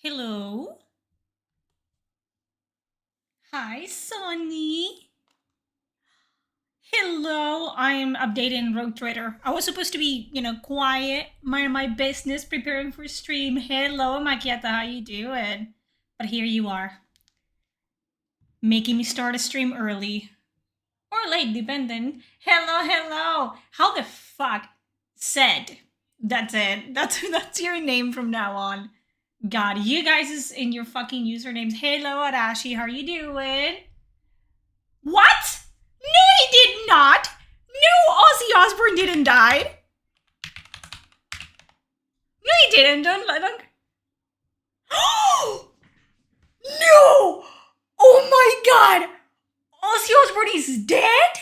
Hello. Hi, Sonny. Hello. I'm updating Rogue Trader. I was supposed to be, quiet, minding my business, preparing for stream. Hello, Makiata. How you doing? But here you are, making me start a stream early or late, depending. Hello. How the fuck? Said. That's it. That's your name from now on. God, you guys is in your fucking usernames. Hello, Arashi. How you doing? What? No, he did not. No, Ozzy Osbourne didn't die. No, he didn't. Don't. No! Oh my god! Ozzy Osbourne is dead?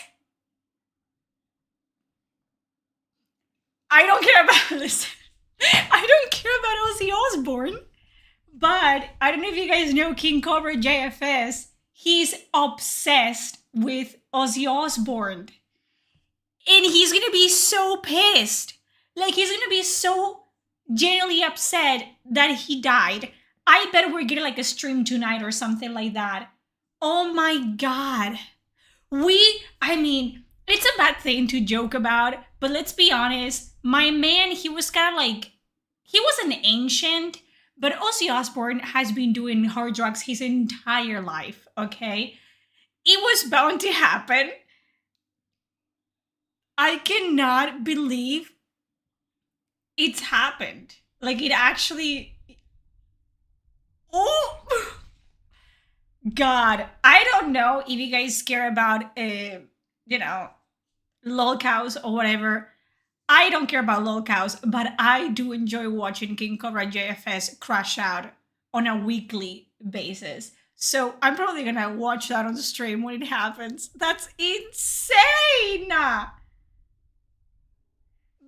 I don't care about this. I don't care about Ozzy Osbourne. But I don't know if you guys know King Cobra JFS. He's obsessed with Ozzy Osbourne. And he's gonna be so pissed. Like, he's gonna be so genuinely upset that he died. I bet we're getting like a stream tonight or something like that. Oh my god. It's a bad thing to joke about, but let's be honest. My man, he was kind of like, he was an ancient, but Ozzy Osbourne has been doing hard drugs his entire life, okay? It was bound to happen. I cannot believe it's happened. Like, it actually. Oh! God. I don't know if you guys care about, lol cows or whatever. I don't care about lol cows, but I do enjoy watching King Cobra JFS crash out on a weekly basis. So I'm probably gonna watch that on the stream when it happens. That's insane!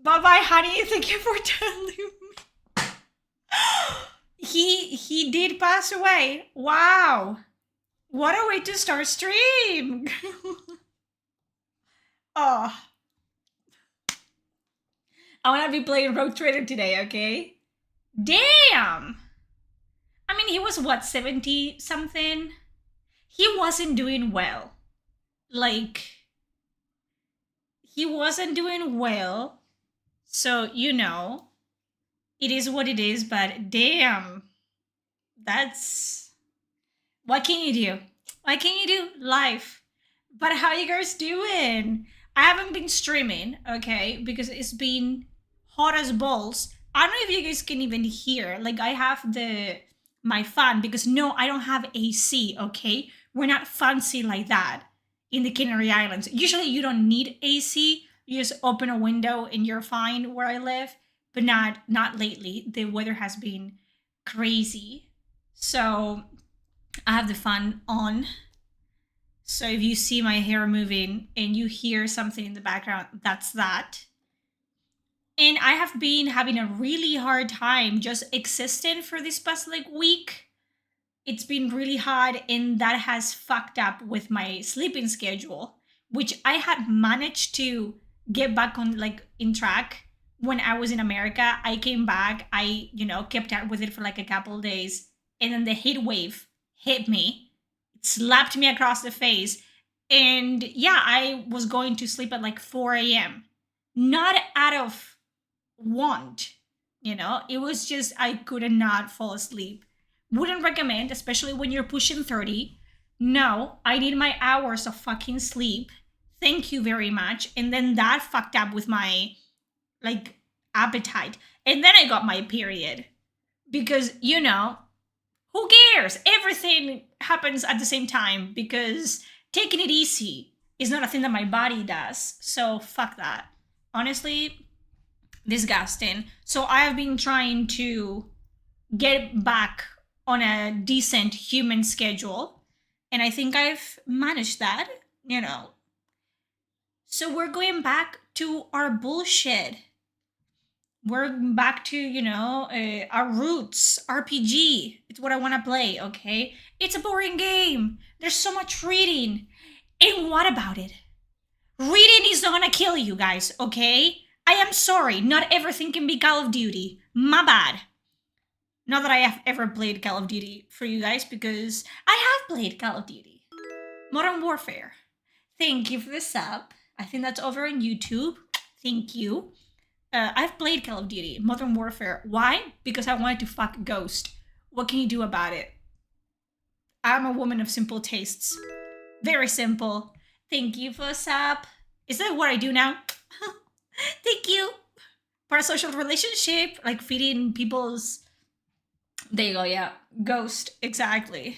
Bye-bye, honey. Thank you for telling me. He did pass away. Wow. What a way to start stream. Oh. I want to be playing Rogue Trader today, okay? Damn. I mean, he was what, 70 something? He wasn't doing well. Like, he wasn't doing well. So, it is what it is, but damn. That's. What can you do? What can you do? Life. But how you guys doing? I haven't been streaming, okay, because it's been hot as balls. I don't know if you guys can even hear. Like, I have my fan because no, I don't have AC, okay? We're not fancy like that in the Canary Islands. Usually you don't need AC. You just open a window and you're fine where I live, but not lately. The weather has been crazy. So I have the fan on. So if you see my hair moving and you hear something in the background, that's that. And I have been having a really hard time just existing for this past week. It's been really hard, and that has fucked up with my sleeping schedule, which I had managed to get back on in track when I was in America. I came back, I kept up with it for a couple of days, and then the heat wave hit me, slapped me across the face, and yeah, I was going to sleep at 4 a.m. Not out of want, it was just I could not fall asleep. Wouldn't recommend, especially when you're pushing 30. No, I need my hours of fucking sleep. Thank you very much. And then that fucked up with my appetite. And then I got my period. Because, who cares? Everything happens at the same time because taking it easy is not a thing that my body does. So fuck that. Honestly, disgusting. So I have been trying to get back on a decent human schedule. And I think I've managed that, So we're going back to our bullshit. We're back to, our roots. RPG. It's what I want to play, okay? It's a boring game. There's so much reading. And what about it? Reading is not gonna kill you guys, okay? I am sorry. Not everything can be Call of Duty. My bad. Not that I have ever played Call of Duty for you guys, because I have played Call of Duty. Modern Warfare. Thank you for the sub. I think that's over on YouTube. Thank you. I've played Call of Duty, Modern Warfare. Why? Because I wanted to fuck Ghost. What can you do about it? I'm a woman of simple tastes. Very simple. Thank you for the sub. Is that what I do now? Thank you. Parasocial relationship, like feeding people's... There you go, yeah. Ghost, exactly.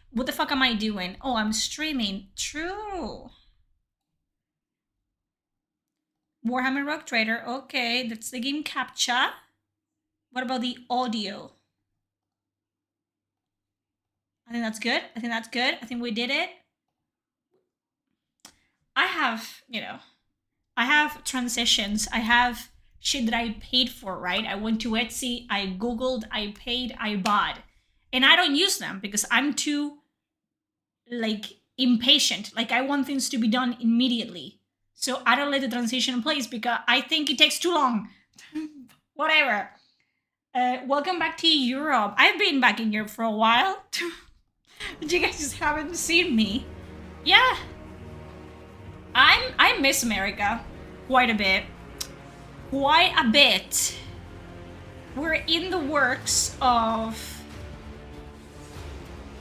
What the fuck am I doing? Oh, I'm streaming. True. Warhammer Rock Trader. Okay, that's the game captcha. What about the audio? I think that's good. I think that's good. I think we did it. I have, I have transitions. I have shit that I paid for, right? I went to Etsy, I Googled, I paid, I bought. And I don't use them because I'm too, impatient. Like, I want things to be done immediately. So I don't let the transition in place because I think it takes too long. Whatever. Welcome back to Europe. I've been back in Europe for a while. But you guys just haven't seen me. Yeah. I miss America quite a bit. Quite a bit. We're in the works of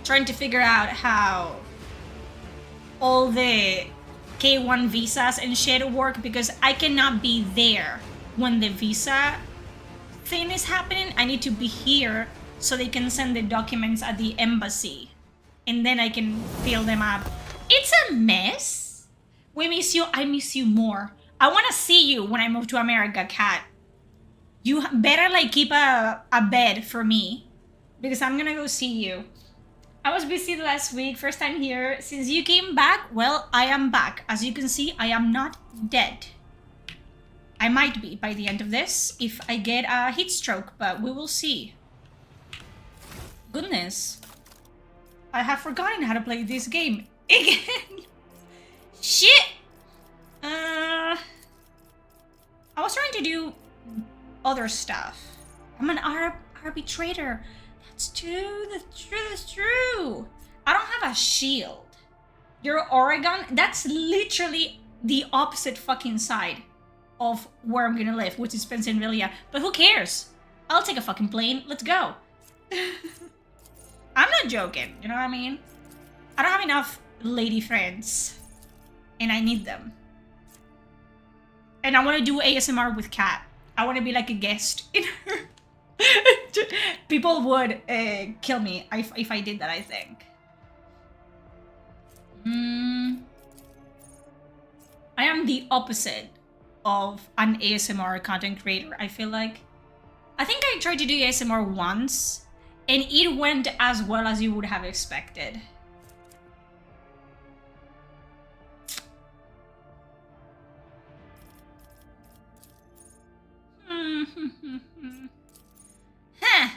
trying to figure out how all the K1 visas and shit work, because I cannot be there when the visa thing is happening. I need to be here so they can send the documents at the embassy, and then I can fill them up. It's a mess. We miss you. I miss you more. I want to see you when I move to America, Kat. You better keep a bed for me, because I'm gonna go see you. I was busy last week, first time here. Since you came back, well, I am back. As you can see, I am not dead. I might be by the end of this if I get a heat stroke, but we will see. Goodness. I have forgotten how to play this game again. Shit! I was trying to do other stuff. I'm an arbitrator. That's true, that's true. I don't have a shield. You're Oregon? That's literally the opposite fucking side of where I'm gonna live, which is Pennsylvania. But who cares? I'll take a fucking plane. Let's go. I'm not joking, you know what I mean? I don't have enough lady friends, and I need them. And I want to do ASMR with Kat. I want to be like a guest in her. People would kill me if I did that, I think. I am the opposite of an ASMR content creator, I feel like. I think I tried to do ASMR once, and it went as well as you would have expected. Huh.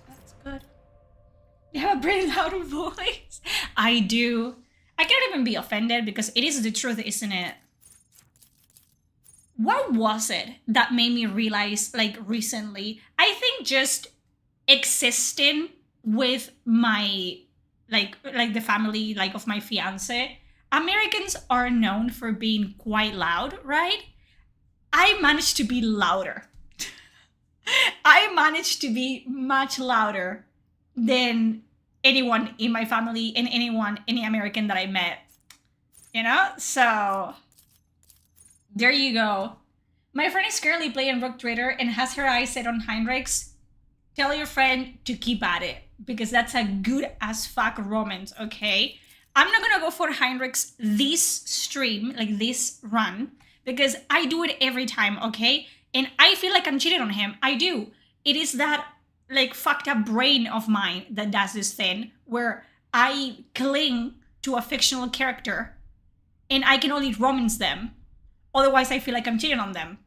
That's good. You have a pretty loud voice. I do. I can't even be offended because it is the truth, isn't it? What was it that made me realize, recently? I think just existing with my, the family, of my fiance. Americans are known for being quite loud, right? I managed to be louder. I managed to be much louder than anyone in my family and any American that I met. You know? So, there you go. My friend is currently playing Rock Trader and has her eyes set on Heinrichs. Tell your friend to keep at it, because that's a good as fuck romance, okay? I'm not gonna go for Heinrichs this stream, this run, because I do it every time, okay? And I feel like I'm cheating on him. I do. It is that, fucked up brain of mine that does this thing where I cling to a fictional character and I can only romance them. Otherwise, I feel like I'm cheating on them.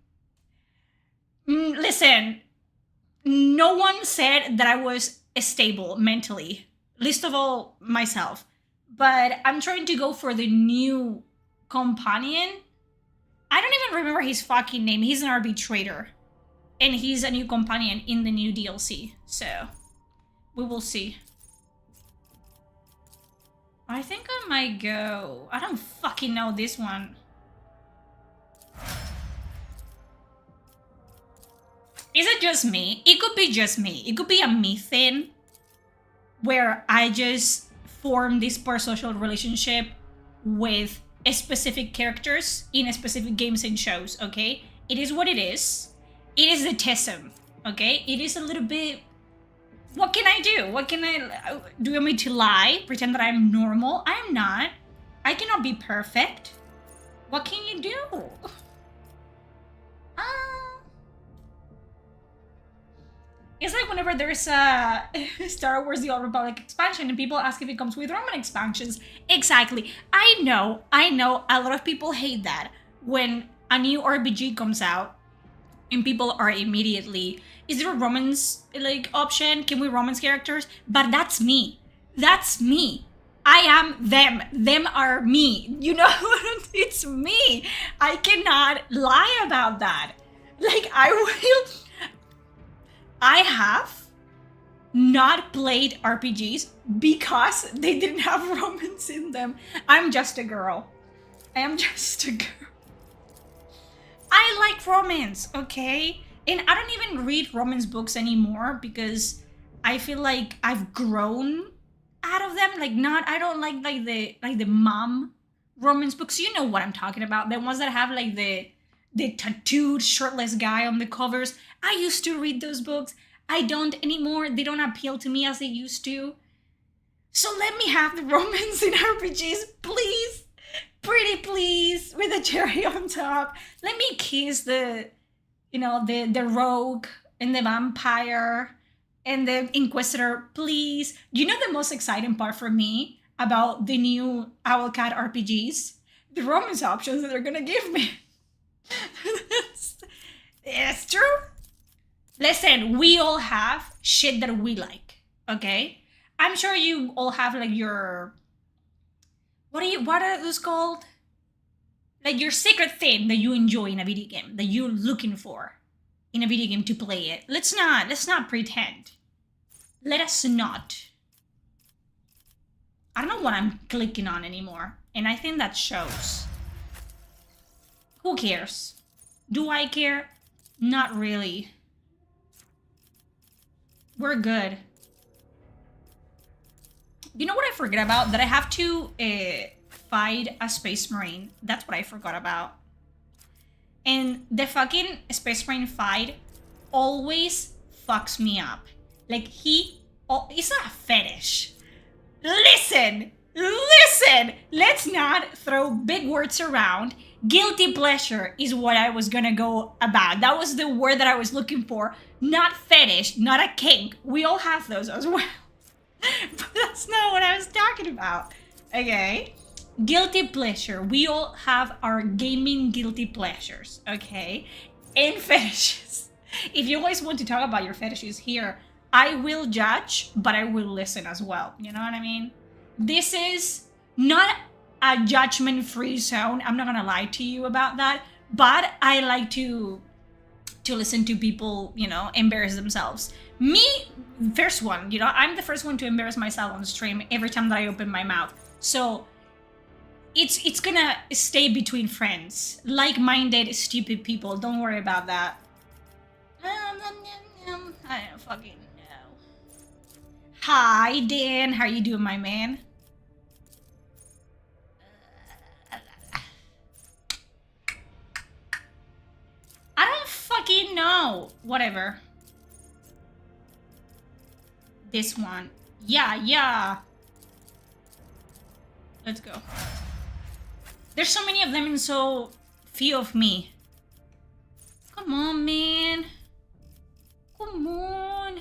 Listen, no one said that I was stable mentally, least of all myself. But I'm trying to go for the new companion. I don't even remember his fucking name. He's an arbitrator. And he's a new companion in the new DLC. So, we will see. I think I might go... I don't fucking know this one. Is it just me? It could be just me. It could be a me thing where I just form this parasocial relationship with specific characters in specific games and shows, okay? It is what it is. It is the TESM, okay? It is a little bit... What can I do? What can I... Do you want me to lie? Pretend that I'm normal? I am not. I cannot be perfect. What can you do? It's like whenever there's a Star Wars The Old Republic expansion and people ask if it comes with Roman expansions. Exactly. I know a lot of people hate that when a new RPG comes out and people are immediately, is there a Romans like option? Can we Romans characters? But that's me. That's me. I am them. Them are me. You know, it's me. I cannot lie about that. Like, I have not played RPGs because they didn't have Romans in them. I'm just a girl. I am just a girl. I like Romans, okay? And I don't even read Romans books anymore because I feel like I've grown out of them. Like, I don't like the mom Romans books. You know what I'm talking about. The ones that have like the tattooed shirtless guy on the covers. I used to read those books. I don't anymore. They don't appeal to me as they used to. So let me have the Romans in RPGs, please. Pretty please, with a cherry on top. Let me kiss the rogue and the vampire and the inquisitor, please. You know the most exciting part for me about the new Owlcat RPGs? The Romans options that they're gonna give me. It's true. Listen, we all have shit that we like, okay? I'm sure you all have like your... What are those called? Like your secret thing that you enjoy in a video game, that you're looking for in a video game to play it. Let's not pretend. Let us not. I don't know what I'm clicking on anymore. And I think that shows. Who cares? Do I care? Not really. We're good. You know what I forget about? That I have to fight a space marine. That's what I forgot about. And the fucking space marine fight always fucks me up. Like it's not a fetish. Listen! Let's not throw big words around. Guilty pleasure is what I was gonna go about. That was the word that I was looking for. Not fetish, not a kink. We all have those as well. But that's not what I was talking about. Okay? Guilty pleasure. We all have our gaming guilty pleasures, okay? And fetishes. If you guys want to talk about your fetishes here, I will judge, but I will listen as well. You know what I mean? This is not a judgment-free zone. I'm not gonna lie to you about that, but I like to listen to people, embarrass themselves. Me, first one, I'm the first one to embarrass myself on stream every time that I open my mouth. So it's gonna stay between friends, like-minded, stupid people. Don't worry about that. I don't fucking know. Hi, Dan. How you doing, my man? I don't fucking know. Whatever. This one. Yeah. Let's go. There's so many of them and so few of me. Come on, man. Come on.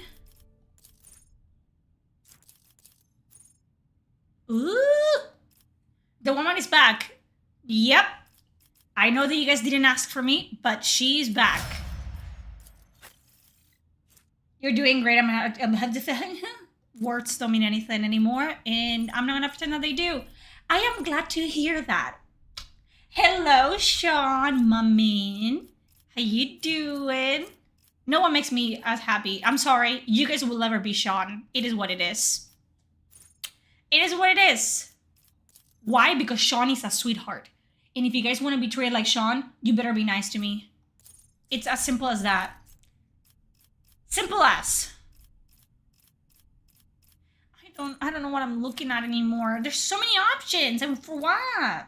Ooh. The woman is back. Yep. I know that you guys didn't ask for me, but she's back. You're doing great. I'm words don't mean anything anymore, and I'm not gonna pretend that they do. I am glad to hear that. Hello, Sean, my man. How you doing? No one makes me as happy. I'm sorry. You guys will never be Sean. It is what it is. It is what it is. Why? Because Sean is a sweetheart. And if you guys want to be treated like Sean, you better be nice to me. It's as simple as that. Simple as. I don't know what I'm looking at anymore. There's so many options, and for what?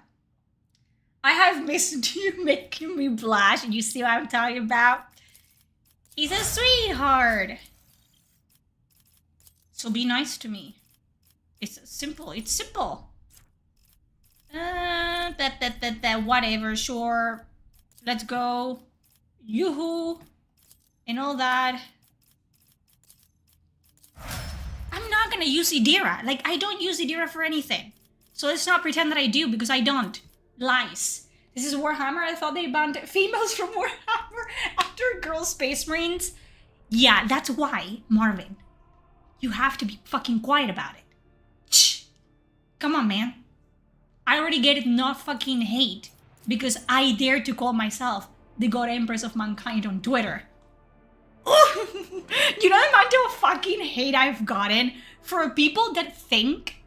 I have missed you making me blush. You see what I'm talking about? He's a sweetheart. So be nice to me. It's simple. It's simple. Whatever, sure. Let's go. Yoo-hoo. And all that. I'm not gonna use Idira. Like, I don't use Idira for anything. So let's not pretend that I do, because I don't. Lies. This is Warhammer. I thought they banned females from Warhammer after girls Space Marines. Yeah, that's why, Marvin. You have to be fucking quiet about it. Shh. Come on, man. I already get it, not fucking hate, because I dare to call myself the God Empress of Mankind on Twitter. You know the amount of fucking hate I've gotten for people that think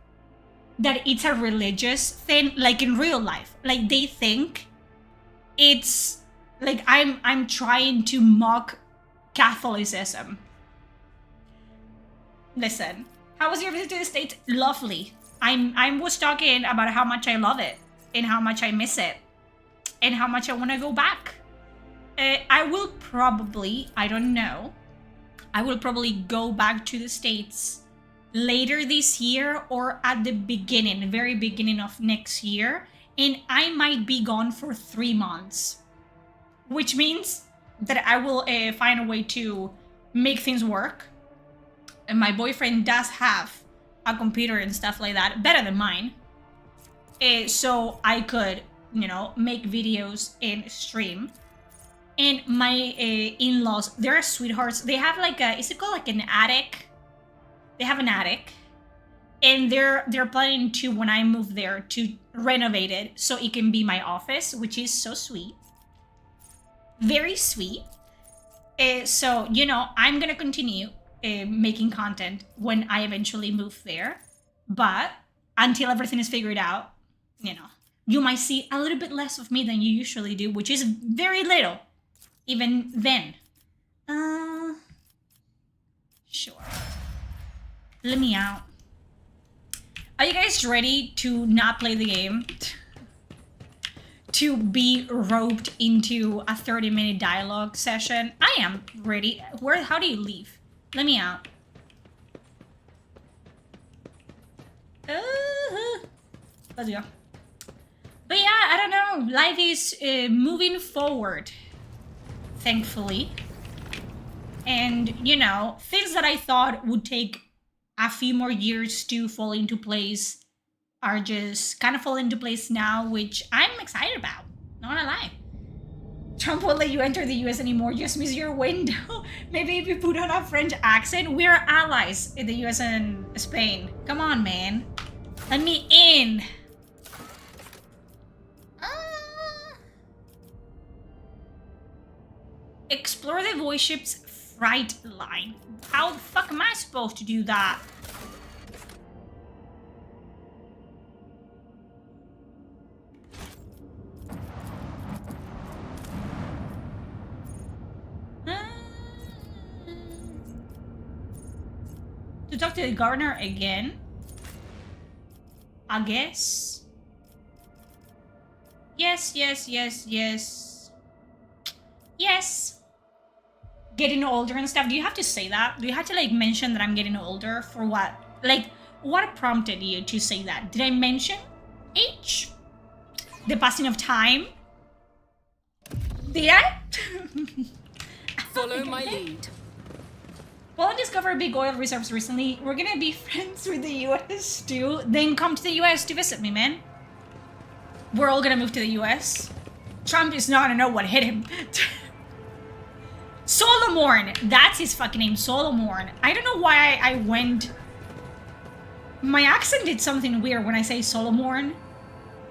that it's a religious thing, like in real life. Like, they think it's like I'm trying to mock Catholicism. Listen, how was your visit to the States? Lovely. I was talking about how much I love it and how much I miss it and how much I want to go back. I will probably, I don't know, I will probably go back to the States later this year or at the beginning, very beginning of next year. And I might be gone for 3 months, which means that I will find a way to make things work. And my boyfriend does have a computer and stuff like that, better than mine. So I could, you know, make videos and stream. And my in-laws, they're sweethearts. They have like a, is it called like an attic? They have an attic. And they're planning to, when I move there, to renovate it so it can be my office, which is so sweet. Very sweet. So, you know, I'm gonna continue making content when I eventually move there. But until everything is figured out, you know, you might see a little bit less of me than you usually do, which is very little. Even then. Sure. Let me out. Are you guys ready to not play the game? To be roped into a 30-minute dialogue session? I am ready. How do you leave? Let me out. Let's go. But yeah, I don't know. Life is moving forward. Thankfully. And, you know, things that I thought would take a few more years to fall into place are just kind of falling into place now, which I'm excited about. Not gonna lie. Trump won't let you enter the US anymore. Just miss your window. Maybe if you put on a French accent. We're allies in the US and Spain. Come on, man. Let me in. Explore the voice ship's freight line. How the fuck am I supposed to do that? To talk to the governor again? I guess. Yes. Yes. Getting older and stuff. Do you have to say that? Do you have to like mention that I'm getting older? For what? Like, what prompted you to say that? Did I mention age? The passing of time? Did I? Follow my lead. Well, I discovered big oil reserves recently. We're gonna be friends with the US too. Then come to the US to visit me, man. We're all gonna move to the US. Trump is not gonna know what hit him. Solomorn! That's his fucking name, Solomorn. I don't know why I went My accent did something weird when I say Solomon.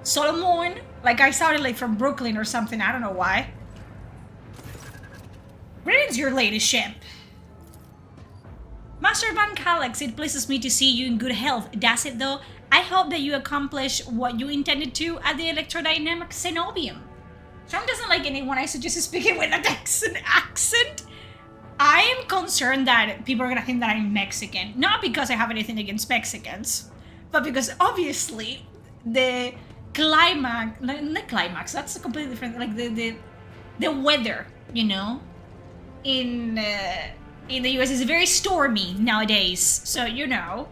Solomon? Like I sounded like from Brooklyn or something. I don't know why. Greetings, your ladyship. Master Van Calex, it pleases me to see you in good health. Does it though? I hope that you accomplish what you intended to at the electrodynamic cenobium. Trump doesn't like anyone I suggest speaking with a Texan accent. I am concerned that people are gonna think that I'm Mexican. Not because I have anything against Mexicans, but because obviously the climax, that's a completely different, like the weather, you know, in the US is very stormy nowadays, so you know.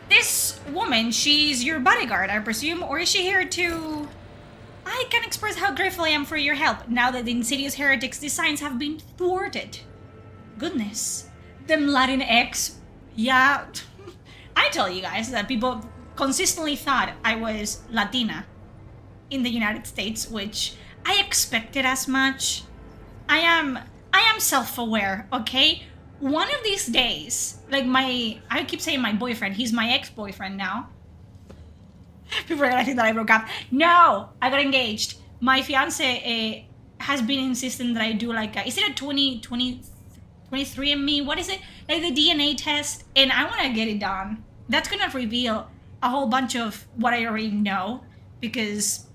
This woman, she's your bodyguard, I presume, or is she here to... I can express how grateful I am for your help, now that the insidious heretics' designs have been thwarted. Goodness. Them Latinx... Yeah... I tell you guys that people consistently thought I was Latina in the United States, which I expected as much. I am self-aware, okay? One of these days, like I keep saying my boyfriend, he's my ex-boyfriend now. People are gonna think that I broke up. No, I got engaged. My fiance has been insisting that I do like is it a 23andMe? What is it? Like the DNA test, and I want to get it done. That's gonna reveal a whole bunch of what I already know, because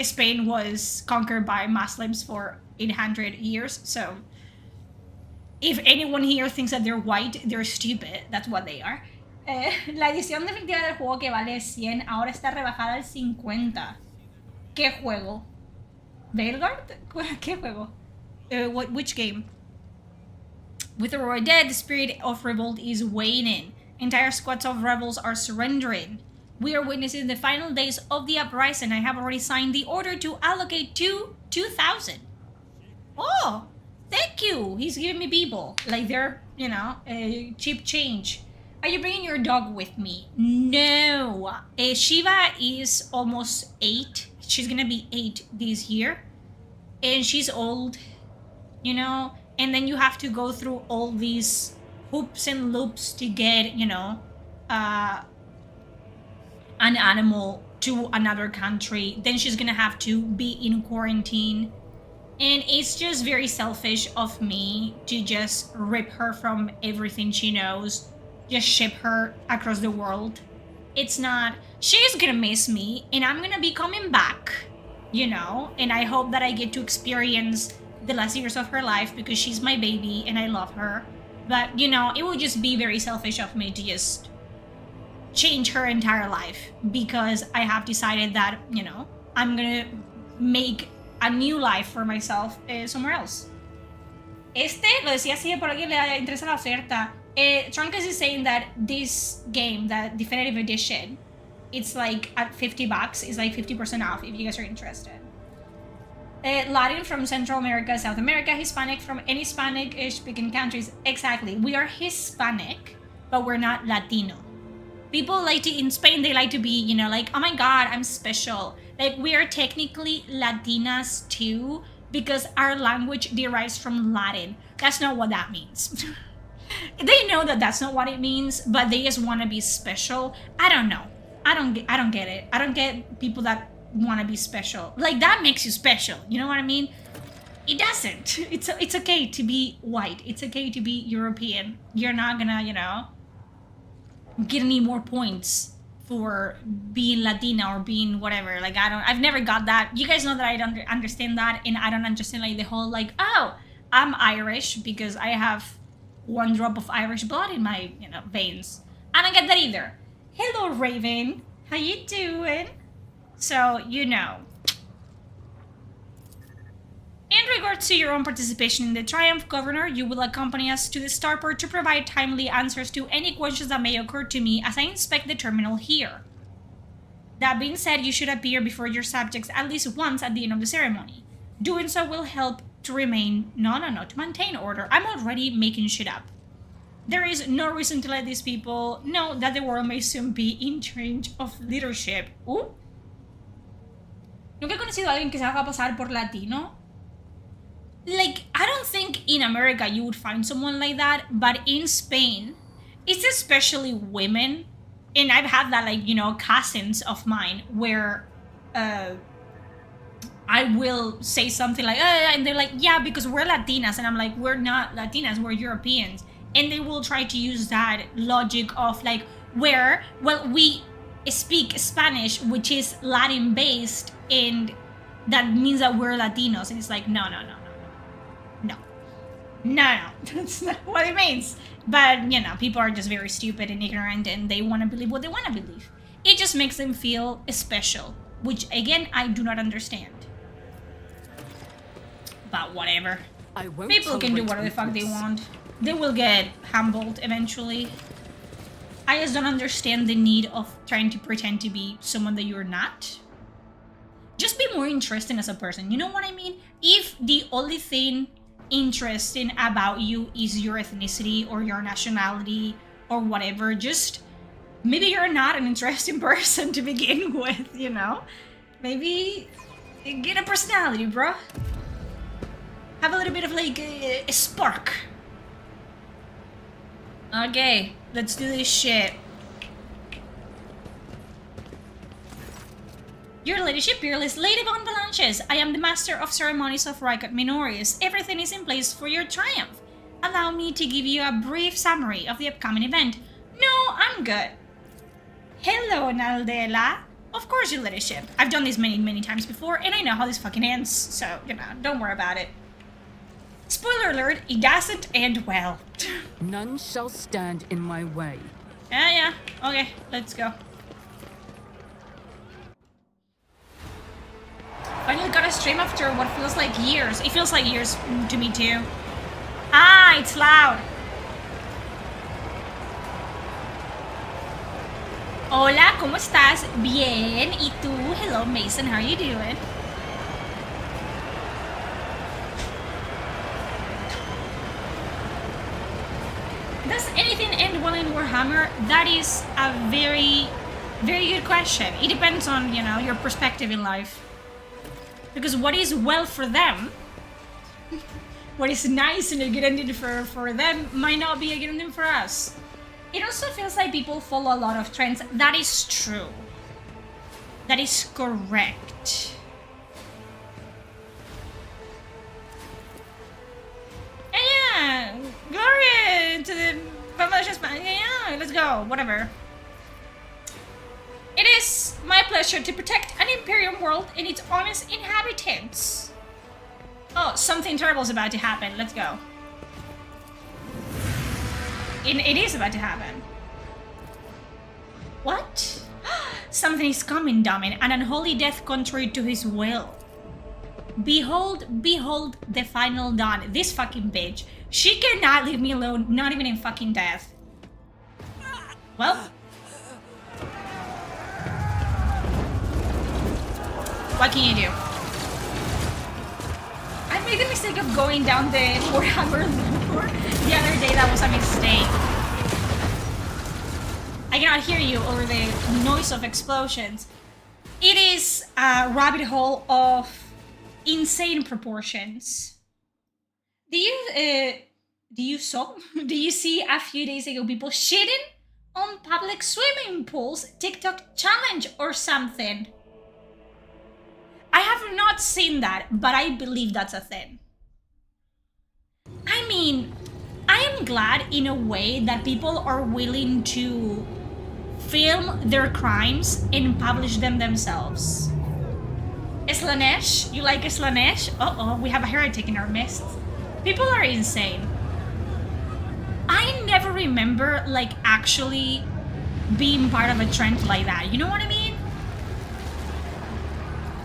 Spain was conquered by Muslims for 800 years, so if anyone here thinks that they're white, they're stupid. That's what they are. La edición definitiva del juego, que vale 100, ahora está rebajada al 50. ¿Qué juego? ¿Veilguard? ¿Qué juego? Which game? With Aurora dead, the spirit of revolt is waning. Entire squads of rebels are surrendering. We are witnessing the final days of the uprising. I have already signed the order to allocate 2,000. Oh, thank you. He's giving me people. Like they're, you know, cheap change. Are you bringing your dog with me? No. Shiva is almost 8. She's gonna be 8 this year. And she's old, you know. And then you have to go through all these hoops and loops to get, you know, an animal to another country. Then she's gonna have to be in quarantine. And it's just very selfish of me to just rip her from everything she knows, just ship her across the world. It's not, she's gonna miss me and I'm gonna be coming back, you know, and I hope that I get to experience the last years of her life because she's my baby and I love her. But, you know, it would just be very selfish of me to just change her entire life because I have decided that, you know, I'm gonna make a new life for myself somewhere else. Lo decía así por aquí, le interesa la oferta. Trunkus is saying that this game, that definitive edition, it's like at $50. It's like 50% off if you guys are interested. Latin from Central America, South America, Hispanic from any Spanish-speaking countries. Exactly. We are Hispanic, but we're not Latino. People like to, in Spain, they like to be, you know, like, oh my God, I'm special. Like, we are technically Latinas too, because our language derives from Latin. That's not what that means. They know that that's not what it means, but they just want to be special. I don't know. I don't get it. I don't get people that want to be special. Like, that makes you special. You know what I mean? It doesn't. It's okay to be white. It's okay to be European. You're not gonna, you know, get any more points for being Latina or being whatever. Like, I've never got that. You guys know that I don't understand that, and I don't understand like the whole like, oh, I'm Irish because I have 1 drop of Irish blood in my, you know, veins. I don't get that either. Hello, Raven. How you doing? So, you know. In regards to your own participation in the Triumph, Governor, you will accompany us to the starport to provide timely answers to any questions that may occur to me as I inspect the terminal here. That being said, you should appear before your subjects at least once at the end of the ceremony. Doing so will help to to maintain order. I'm already making shit up. There is no reason to let these people know that the world may soon be in change of leadership. Nunca he conocido a alguien que se haga pasar por latino. Like, I don't think in America you would find someone like that, but in Spain, it's especially women, and I've had that, like, you know, cousins of mine where I will say something like, and they're like, yeah, because we're Latinas. And I'm like, we're not Latinas, we're Europeans. And they will try to use that logic of like, well, we speak Spanish, which is Latin based, and that means that we're Latinos. And it's like, no. That's not what it means. But, you know, people are just very stupid and ignorant, and they want to believe what they want to believe. It just makes them feel special, which, again, I do not understand. But whatever. People can do whatever the fuck they want. They will get humbled eventually. I just don't understand the need of trying to pretend to be someone that you're not. Just be more interesting as a person. You know what I mean? If the only thing interesting about you is your ethnicity or your nationality or whatever, just maybe you're not an interesting person to begin with, you know? Maybe get a personality, bro. Have a little bit of like a spark. Okay, let's do this shit. Your ladyship, peerless Lady Von Valanches, I am the master of ceremonies of Rykot Minorius. Everything is in place for your triumph. Allow me to give you a brief summary of the upcoming event. No, I'm good. Hello, Naldela. Of course, your ladyship. I've done this many times before, and I know how this fucking ends, so, you know, don't worry about it. Spoiler alert, it doesn't end well. None shall stand in my way. Yeah. Okay, let's go. Finally got a stream after what feels like years. It feels like years to me too. Ah, it's loud. Hola, ¿cómo estás? Bien. ¿Y tú? Hello, Mason. How are you doing? Does anything end well in Warhammer? That is a very good question. It depends on, you know, your perspective in life. Because what is well for them, what is nice and a good ending for them, might not be a good ending for us. It also feels like people follow a lot of trends. That is true. That is correct. Yeah, glory to the Revolution. Yeah, let's go, whatever. It is my pleasure to protect an Imperium world and its honest inhabitants. Oh, something terrible is about to happen. Let's go. It is about to happen. What? Something is coming, Domin. An unholy death contrary to his will. Behold the final dawn. This fucking bitch. She cannot leave me alone, not even in fucking death. Well. What can you do? I made the mistake of going down the Warhammer lore the other day. That was a mistake. I cannot hear you over the noise of explosions. It is a rabbit hole of insane proportions. Do you see a few days ago people shitting on public swimming pools TikTok challenge or something? I have not seen that, but I believe that's a thing. I mean, I am glad in a way that people are willing to film their crimes and publish them themselves. Slanesh? You like Slanesh? Uh-oh, we have a heretic in our midst. People are insane. I never remember, like, actually being part of a trend like that. You know what I mean?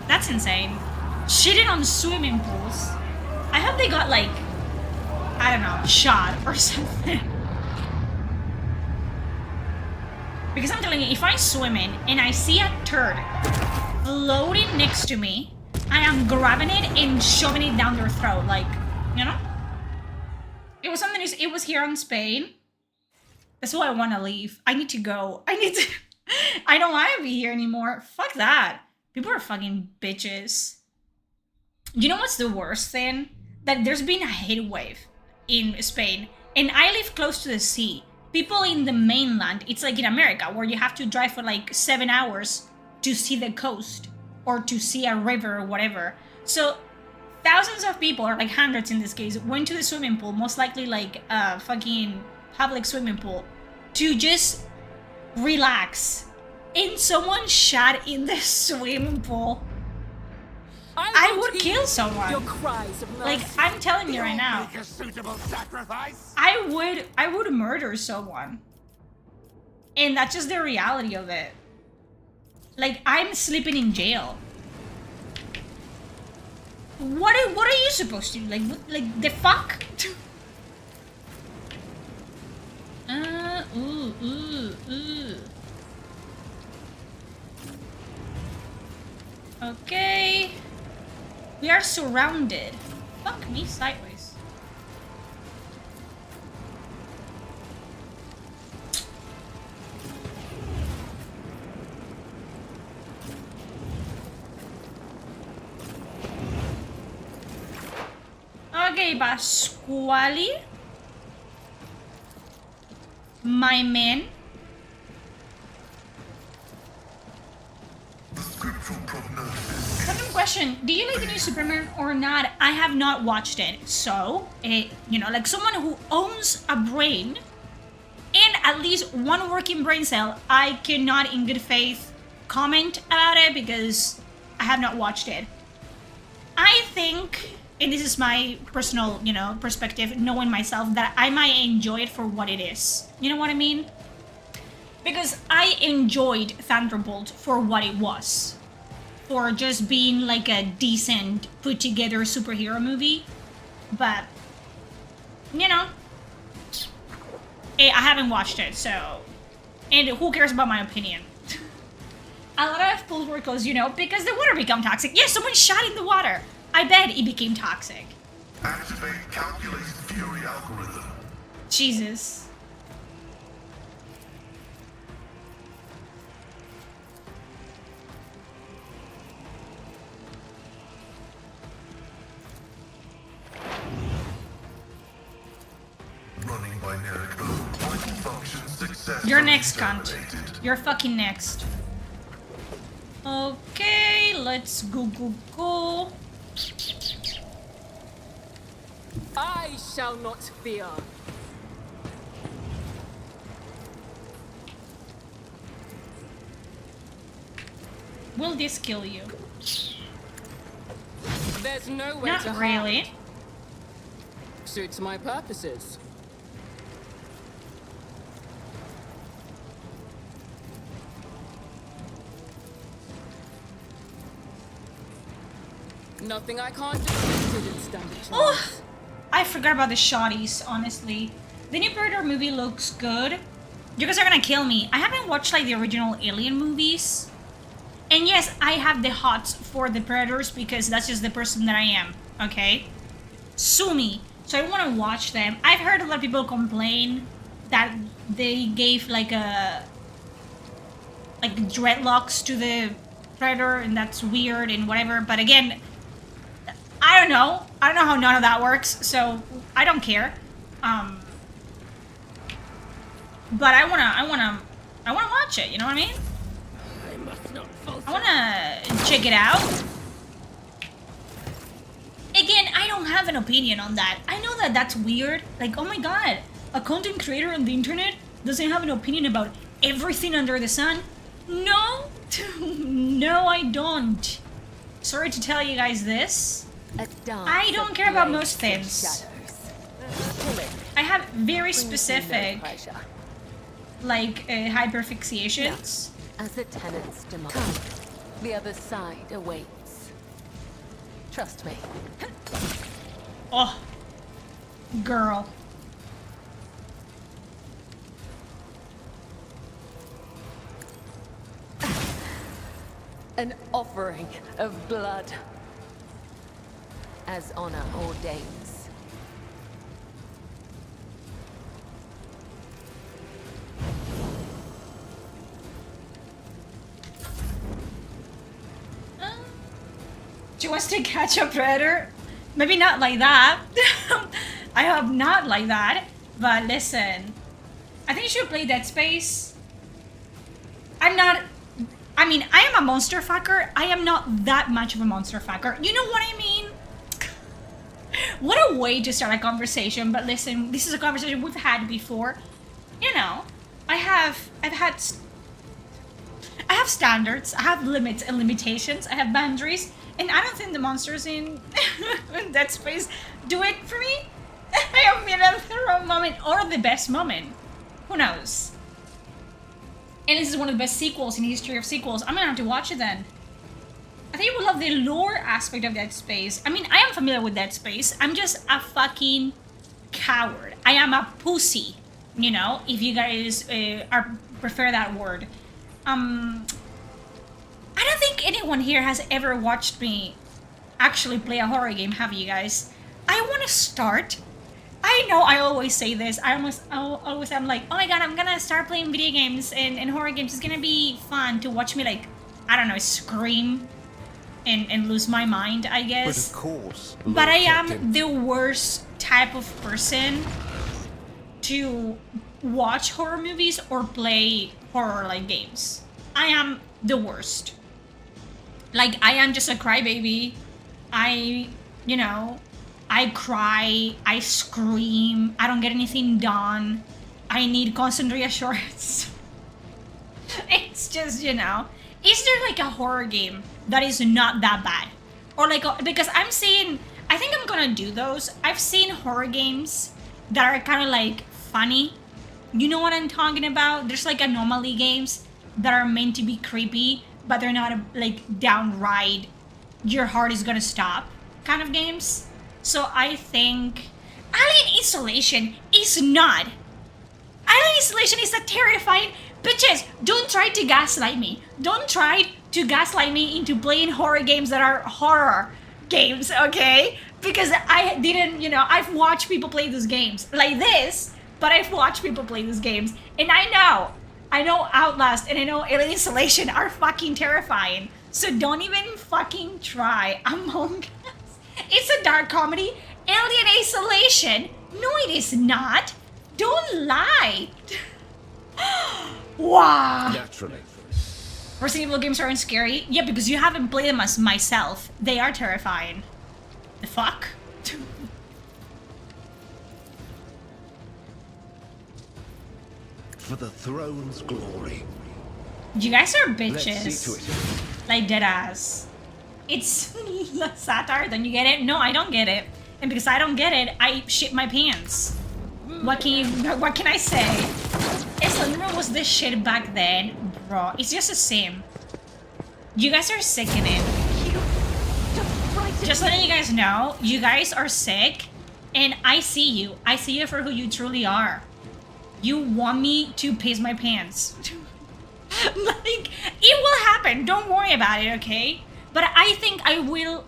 That's insane. Shitting on swimming pools. I hope they got, like, I don't know, shot or something. Because I'm telling you, if I'm swimming and I see a turd floating next to me, I am grabbing it and shoving it down their throat, like, you know? It was something, it was here in Spain. That's why I want to leave. I need to go. I don't want to be here anymore. Fuck that. People are fucking bitches. You know what's the worst thing? That there's been a heat wave in Spain, and I live close to the sea. people in the mainland, it's like in America where you have to drive for like 7 hours to see the coast or to see a river or whatever. So thousands of people, or like hundreds in this case, went to the swimming pool, most likely like a fucking public swimming pool, to just relax. And someone shot in the swimming pool. I would kill someone. Your cries of Like, mercy. I'm telling you right now, Make a suitable sacrifice. I would murder someone. And that's just the reality of it. Like, I'm sleeping in jail. What are you supposed to do? Like the fuck? Ooh. Okay. We are surrounded. Fuck me sideways. Okay, Pasquale. My man. Random question: do you like the new Superman or not? I have not watched it, so you know, like someone who owns a brain and at least one working brain cell, I cannot, in good faith, comment about it because I have not watched it. I think, and this is my personal, you know, perspective, knowing myself, that I might enjoy it for what it is. You know what I mean? Because I enjoyed Thunderbolt for what it was. For just being like a decent, put together superhero movie. But, you know, I haven't watched it, so. And who cares about my opinion? A lot of pools were closed, you know, because the water became toxic. Yes, someone shot in the water. I bet it became toxic. Activate calculated fury algorithm. Jesus. Running binary code. Vital function successfully You're next, cunt. terminated. You're fucking next. Okay, let's go. I shall not fear. Will this kill you? There's no way to Not hide. really. Suits my purposes. Nothing I can't do didn't stand a chance. Oh, I forgot about the shotties, honestly. The new Predator movie looks good. You guys are gonna kill me. I haven't watched like the original Alien movies. And yes, I have the hots for the Predators because that's just the person that I am, okay? Sue me. So I want to watch them. I've heard a lot of people complain that they gave like dreadlocks to the Predator and that's weird and whatever. But again, I don't know. I don't know how none of that works, so I don't care. But I wanna watch it. You know what I mean? I must not falter. I wanna check it out. Again, I don't have an opinion on that. I know that that's weird. Like, oh my god, a content creator on the internet doesn't have an opinion about everything under the sun. No, no, I don't. Sorry to tell you guys this. I don't care about most things. I have very specific, like, hyperfixations. As the tenants demand. Come. The other side awaits. Trust me. Oh, girl. An offering of blood. As honor ordains. She wants to catch a predator? Maybe not like that. I hope not like that. But listen, I think you should play Dead Space. I mean, I am a monster fucker. I am not that much of a monster fucker. You know what I mean? What a way to start a conversation. But listen, this is a conversation we've had before. You know, I have standards. I have limits and limitations. I have boundaries. And I don't think the monsters in Dead Space do it for me. I mean, the wrong moment or the best moment. Who knows? And this is one of the best sequels in the history of sequels. I'm gonna have to watch it then. I think you will love the lore aspect of Dead Space. I mean, I am familiar with Dead Space. I'm just a fucking coward. I am a pussy, you know, if you guys prefer that word. I don't think anyone here has ever watched me actually play a horror game, have you guys? I want to start. I know I always say this. I'm like, oh my god, I'm gonna start playing video games and horror games. It's gonna be fun to watch me, like, I don't know, scream and lose my mind, I guess. But of course. But I am the worst type of person to watch horror movies or play horror-like games. I am the worst. Like, I am just a crybaby. I cry, I scream, I don't get anything done. I need constant reassurance. It's just, you know, is there like a horror game that is not that bad? Or like, because I'm seeing, I think I'm gonna do those. I've seen horror games that are kind of like funny. You know what I'm talking about? There's like anomaly games that are meant to be creepy, but they're not like downright, your heart is gonna stop kind of games. So I think Alien Isolation is not. Alien Isolation is a terrifying... Bitches, don't try to gaslight me. Don't try to gaslight me into playing horror games that are horror games, okay? Because I didn't, you know, I've watched people play those games like this, but I've watched people play those games. And I know Outlast and I know Alien Isolation are fucking terrifying. So don't even fucking try Among Us. It's a dark comedy. Alien Isolation. No, it is not. Don't lie. Wow. Naturally. Resident Evil games aren't scary. Yeah, because you haven't played them as myself. They are terrifying. The fuck? For the throne's glory. You guys are Let's bitches. see to it. Like dead ass. It's satire, then you get it? No, I don't get it. And because I don't get it, I shit my pants. What can I say? Slenderman was this shit back then, bro. It's just the same. You guys are sick in it. Just letting you guys know, you guys are sick, and I see you. I see you for who you truly are. You want me to piss my pants. Like, it will happen. Don't worry about it, okay? But I think I will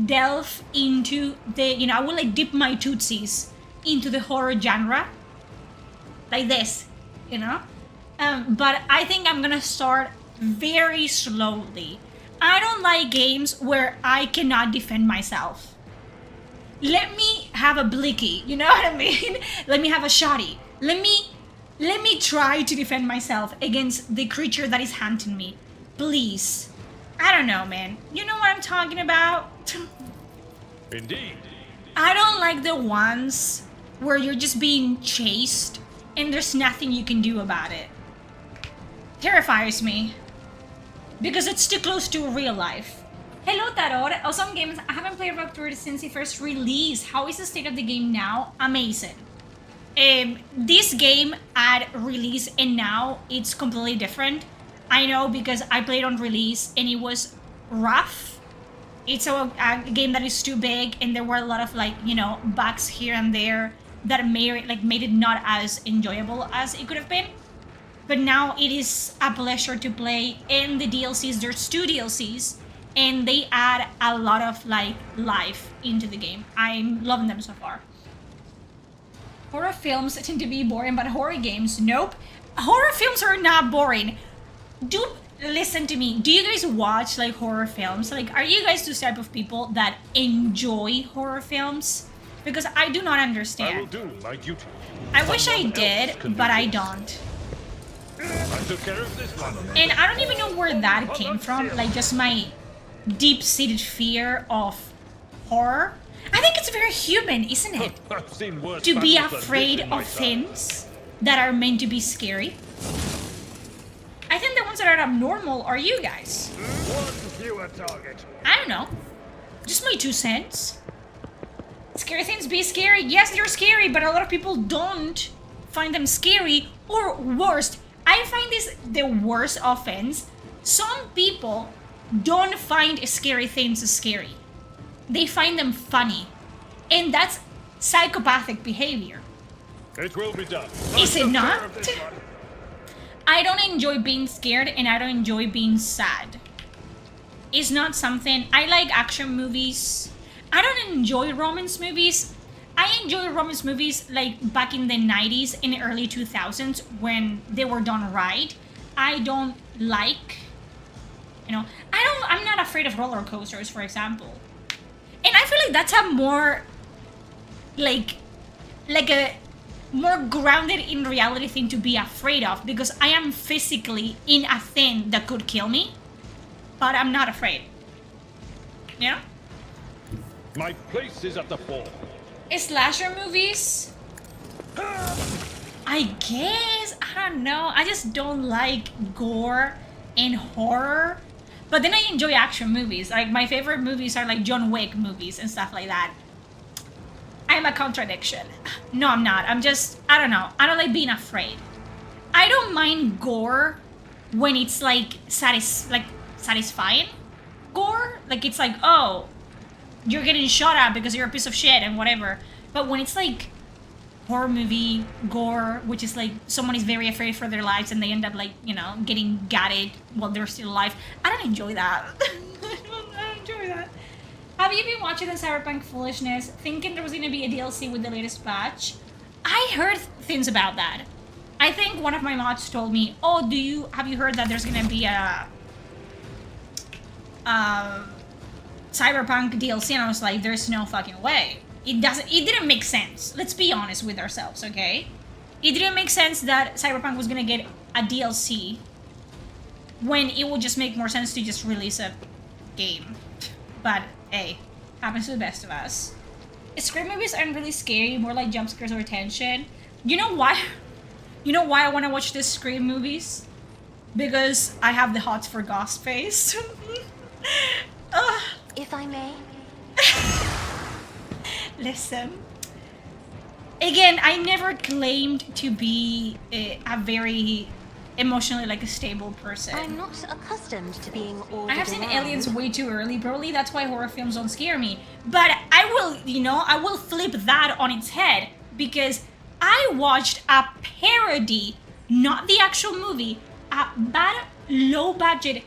delve into the, you know, I will like dip my tootsies into the horror genre. Like this, you know? But I think I'm gonna start very slowly. I don't like games where I cannot defend myself. Let me have a blicky, you know what I mean? Let me have a shotty. Let me try to defend myself against the creature that is hunting me. Please. I don't know, man. You know what I'm talking about? Indeed. I don't like the ones where you're just being chased and there's nothing you can do about it. Terrifies me. Because it's too close to real life. Hello, Tarot. Awesome games. I haven't played Rock 3 since it first released. How is the state of the game now? Amazing. This game at release and now it's completely different. I know because I played on release and it was rough. It's a game that is too big and there were a lot of like, you know, bugs here and there that made it not as enjoyable as it could have been. But now it is a pleasure to play, and the DLCs, there's 2 DLCs and they add a lot of like life into the game. I'm loving them so far. Horror films tend to be boring, but horror games, nope. Horror films are not boring. Listen to me. Do you guys watch like horror films? Like, are you guys the type of people that enjoy horror films? Because I do not I will understand. do my duty. I wish I Someone else did, can do but I this. don't. I took care of this one. And I don't even know where that came from. Like, just my deep-seated fear of horror. I think it's very human, isn't it? I've seen worse To be battles than this afraid in my of time. things that are meant to be scary. I think the ones that are abnormal are you guys. One fewer target. I don't know. Just my 2 cents. Scary things be scary. Yes, they're scary, but a lot of people don't find them scary. Or worst, I find this the worst offense. Some people don't find scary things scary. They find them funny. And that's psychopathic behavior. It will be done. Is I it took not? care of this one. I don't enjoy being scared and I don't enjoy being sad. It's not something... I like action movies. I don't enjoy romance movies. I enjoy romance movies like back in the 90s and early 2000s when they were done right. I don't like... I'm not afraid of roller coasters, for example. And I feel like that's a more... like a more grounded in reality thing to be afraid of, because I am physically in a thing that could kill me, but I'm not afraid. You know? My place is at the fore. Slasher movies? I guess. I don't know. I just don't like gore and horror. But then I enjoy action movies. Like, my favorite movies are like John Wick movies and stuff like that. I'm a contradiction. No, I'm not. I'm just, I don't know. I don't like being afraid. I don't mind gore when it's like satisfying gore. Like, it's like, oh, you're getting shot at because you're a piece of shit and whatever. But when it's like horror movie gore, which is like someone is very afraid for their lives and they end up like, getting gutted while they're still alive, I don't enjoy that. I don't enjoy that. Have you been watching the Cyberpunk foolishness, thinking there was going to be a DLC with the latest patch? I heard things about that. I think one of my mods told me, oh, have you heard that there's going to be a Cyberpunk DLC? And I was like, there's no fucking way. It didn't make sense. Let's be honest with ourselves, okay? It didn't make sense that Cyberpunk was going to get a DLC when it would just make more sense to just release a game. But hey, happens to the best of us. Scream movies aren't really scary, more like jump scares or tension. You know why? You know why I want to watch these Scream movies? Because I have the hots for Ghostface. If I may. Listen. Again, I never claimed to be a very emotionally like a stable person. I'm not accustomed to being ordered I have seen around. aliens way too early, probably that's why horror films don't scare me. But I will flip that on its head, because I watched a parody, not the actual movie, a bad, low budget,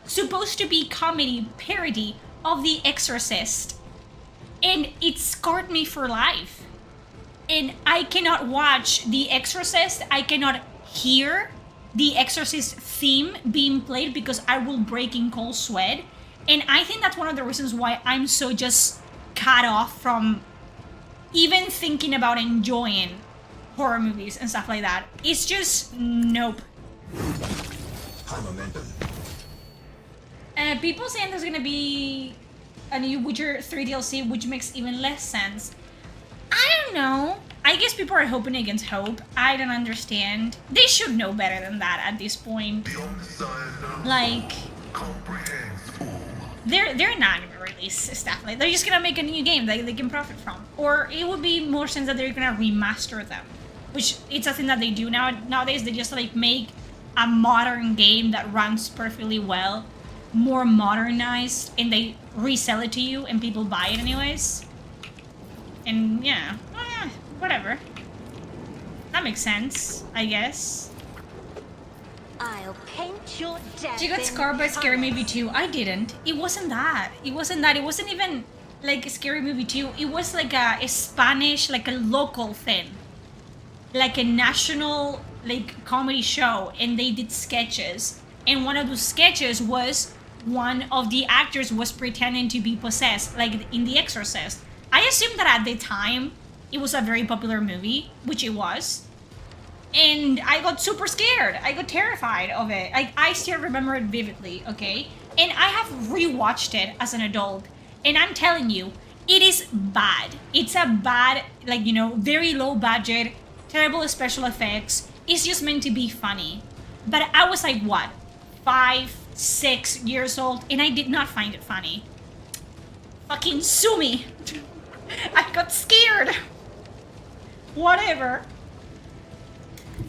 supposed to be comedy parody of The Exorcist. And it scarred me for life. And I cannot watch The Exorcist, I cannot hear the Exorcist theme being played because I will break in cold sweat. And I think that's one of the reasons why I'm so just cut off from even thinking about enjoying horror movies and stuff like that. It's just, nope. High momentum. People saying there's gonna be a new Witcher 3 DLC, which makes even less sense. I don't know. I guess people are hoping against hope. I don't understand. They should know better than that at this point. The Omnissiah knows Like, comprehends all. they're not gonna release stuff like they're just gonna make a new game that they can profit from. Or it would be more sense that they're gonna remaster them, which it's a thing that they do nowadays. They just like make a modern game that runs perfectly well, more modernized, and they resell it to you and people buy it anyways. And yeah, whatever. That makes sense, I guess. I'll paint your death. You got scarred by Scary Movie 2. I didn't. It wasn't that. It wasn't that. It wasn't even like Scary Movie 2. It was like a Spanish, like a local thing. Like a national, like, comedy show. And they did sketches. And one of those sketches was one of the actors was pretending to be possessed, like in The Exorcist. I assumed that at the time it was a very popular movie, which it was. And I got super scared. I got terrified of it. Like, I still remember it vividly, okay? And I have rewatched it as an adult. And I'm telling you, it is bad. It's a bad, like, you know, very low budget, terrible special effects. It's just meant to be funny. But I was like, what, 5, 6 years old, and I did not find it funny. Fucking sue me. I got scared. Whatever.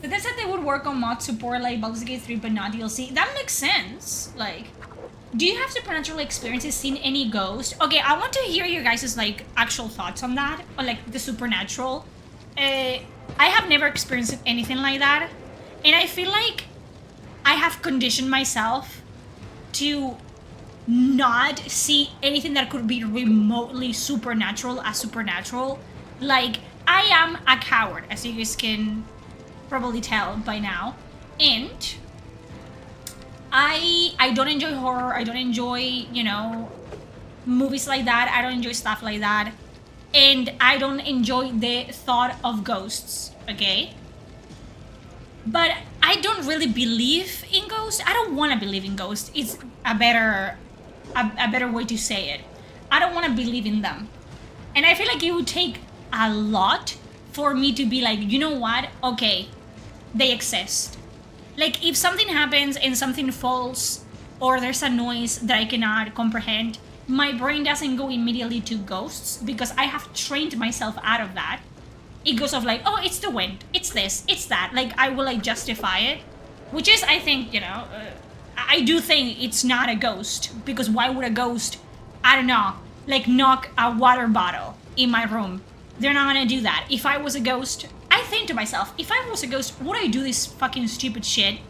But they said they would work on mod support like Baldur's Gate 3 but not DLC. That makes sense. Like, do you have supernatural experiences, seen any ghost? Okay, I want to hear your guys' like actual thoughts on that, or like the supernatural. I have never experienced anything like that, and I feel like I have conditioned myself to not see anything that could be remotely supernatural as supernatural. Like, I am a coward, as you guys can probably tell by now, and I don't enjoy horror. I don't enjoy, you know, movies like that. I don't enjoy stuff like that, and I don't enjoy the thought of ghosts, okay? But I don't really believe in ghosts. I don't want to believe in ghosts. It's a better way to say it. I don't want to believe in them. And I feel like it would take a lot for me to be like, you know what? Okay, they exist. Like, if something happens and something falls or there's a noise that I cannot comprehend, my brain doesn't go immediately to ghosts because I have trained myself out of that. It goes off like, oh, it's the wind, it's this, it's that. Like, I will like justify it, which is, I think, you know, I do think it's not a ghost, because why would a ghost, I don't know, like knock a water bottle in my room? They're not gonna do that. If I was a ghost, I think to myself, if I was a ghost, would I do this fucking stupid shit?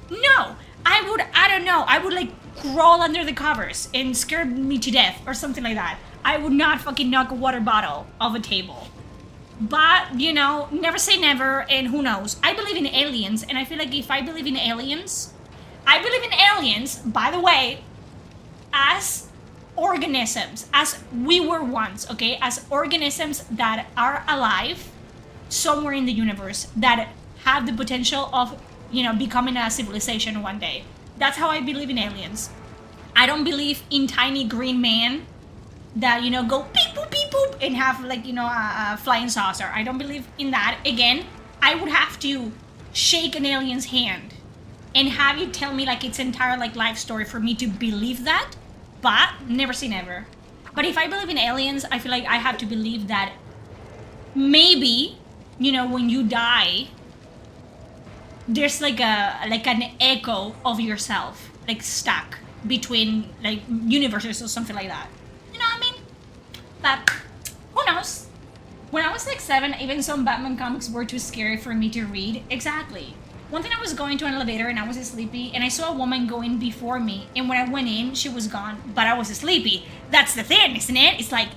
No, I would like crawl under the covers and scare me to death or something like that. I would not fucking knock a water bottle off a table. But, you know, never say never, and who knows. I believe in aliens, and I feel like if I believe in aliens, by the way, as organisms, as we were once, okay? As organisms that are alive somewhere in the universe, that have the potential of, you know, becoming a civilization one day. That's how I believe in aliens. I don't believe in tiny green men that, you know, go beep boop beep boop and have like, you know, a flying saucer. I don't believe in that. Again, I would have to shake an alien's hand and have you tell me like its entire like life story for me to believe that. But never say never. But if I believe in aliens, I feel like I have to believe that maybe, you know, when you die, there's like an echo of yourself like stuck between like universes or something like that. You know what I mean? But who knows? When I was like 7, even some Batman comics were too scary for me to read. Exactly. One thing, I was going to an elevator and I was sleepy, and I saw a woman go in before me, and when I went in, she was gone, but I was sleepy. That's the thing, isn't it? It's like,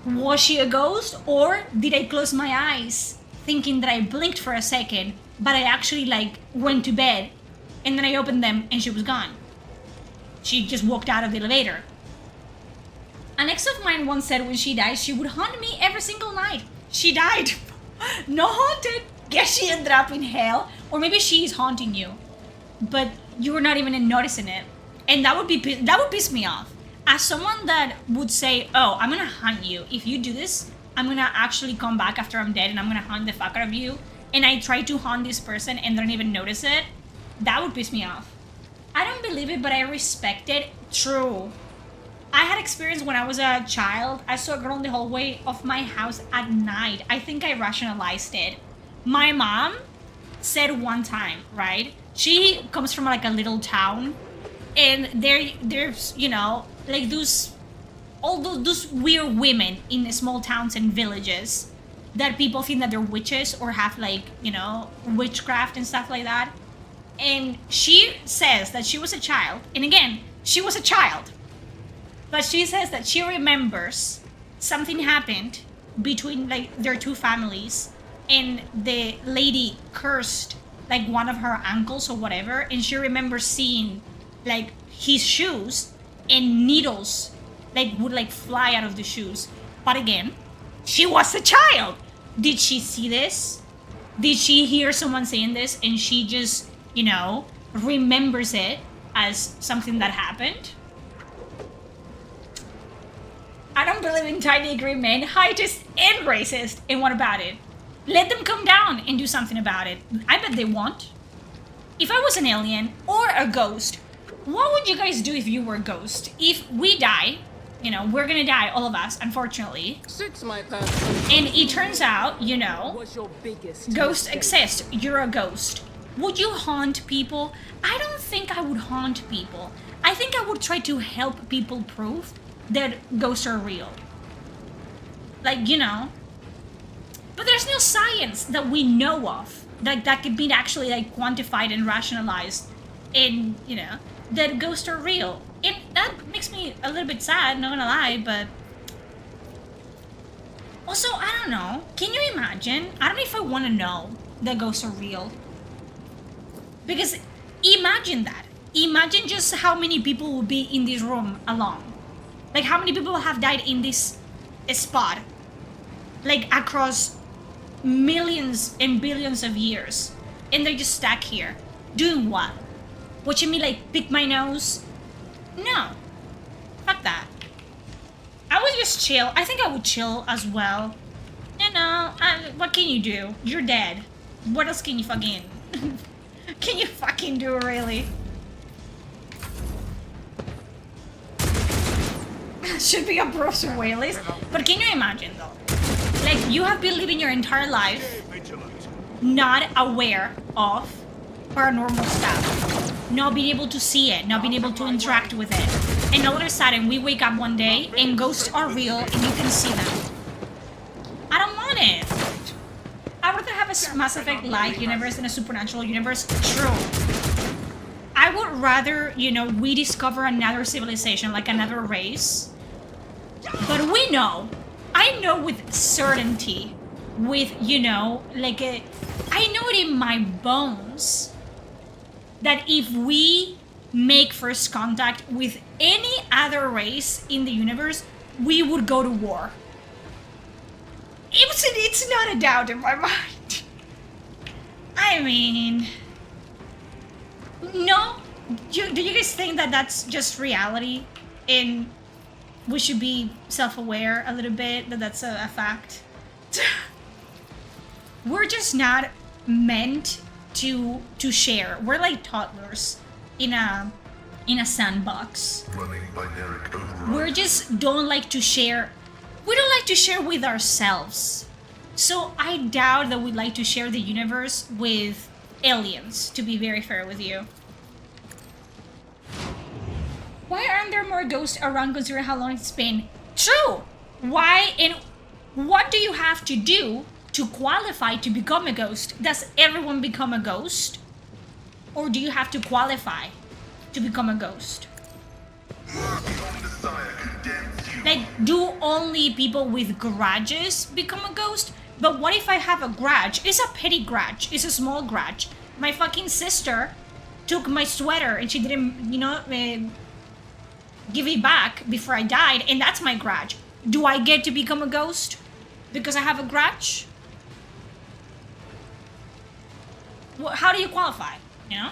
was she a ghost, or did I close my eyes thinking that I blinked for a second, but I actually like went to bed, and then I opened them and she was gone. She just walked out of the elevator. An ex of mine once said when she died, she would haunt me every single night. She died. No haunted. Guess she ended up in hell. Or maybe she's haunting you, but you're not even noticing it. And that would piss me off. As someone that would say, oh, I'm gonna hunt you. If you do this, I'm gonna actually come back after I'm dead and I'm gonna hunt the fuck out of you. And I try to haunt this person and don't even notice it. That would piss me off. I don't believe it, but I respect it. True. I had experience when I was a child. I saw a girl in the hallway of my house at night. I think I rationalized it. My mom said one time, right? She comes from like a little town, and there's, you know, like those weird women in small towns and villages that people think that they're witches or have like, you know, witchcraft and stuff like that. And she says that she was a child, and again, she was a child, but she says that she remembers something happened between like their two families, and the lady cursed like one of her uncles or whatever, and she remembers seeing like his shoes, and needles like would like fly out of the shoes. But again, She was a child. Did she see this? Did she hear someone saying this and she just, you know, remembers it as something that happened? I don't believe in tiny green men, heightist and racist. And what about it? Let them come down and do something about it. I bet they won't. If I was an alien or a ghost, what would you guys do if you were a ghost? If we die, you know, we're gonna die, all of us, unfortunately. Suits my purpose. And it turns out, you know, What's your biggest ghosts mistake? exist. You're a ghost. Would you haunt people? I don't think I would haunt people. I think I would try to help people prove that ghosts are real. Like, you know. But there's no science that we know of that could be actually like quantified and rationalized and, you know, that ghosts are real. And that makes me a little bit sad, not gonna lie, but also, I don't know. Can you imagine? I don't know if I want to know that ghosts are real. Because imagine that. Imagine just how many people will be in this room alone. Like how many people have died in this spot. Like across millions and billions of years. And they're just stuck here. Doing what? Watching me like pick my nose? No. Fuck that. I would just chill. I think I would chill as well. You know, what can you do? You're dead. What else can you fucking... can you fucking do, really? Should be a Bruce Willis. But can you imagine, though? Like, you have been living your entire life not aware of paranormal stuff. Not being able to see it. Not being able to interact with it. And all of a sudden, we wake up one day and ghosts are real and you can see them. I don't want it. I'd rather have a Mass Effect-like universe than a supernatural universe. True. I would rather, you know, we discover another civilization, like another race. But we know. I know with certainty, with, you know, like I know it in my bones that if we make first contact with any other race in the universe, we would go to war. It's not a doubt in my mind. I mean, no. Do you guys think that that's just reality? And we should be self-aware a little bit that that's a fact? We're just not meant to share. We're like toddlers in a sandbox. Running binary override. We just don't like to share. We don't like to share with ourselves. So I doubt that we'd like to share the universe with aliens, to be very fair with you. Why aren't there more ghosts around considering how long it's been? True! Why and what do you have to do to qualify to become a ghost? Does everyone become a ghost? Or do you have to qualify to become a ghost? Like, do only people with grudges become a ghost? But what if I have a grudge? It's a petty grudge. It's a small grudge. My fucking sister took my sweater and she didn't, you know, give it back before I died, and that's my grudge. Do I get to become a ghost because I have a grudge? Well, how do you qualify, you know?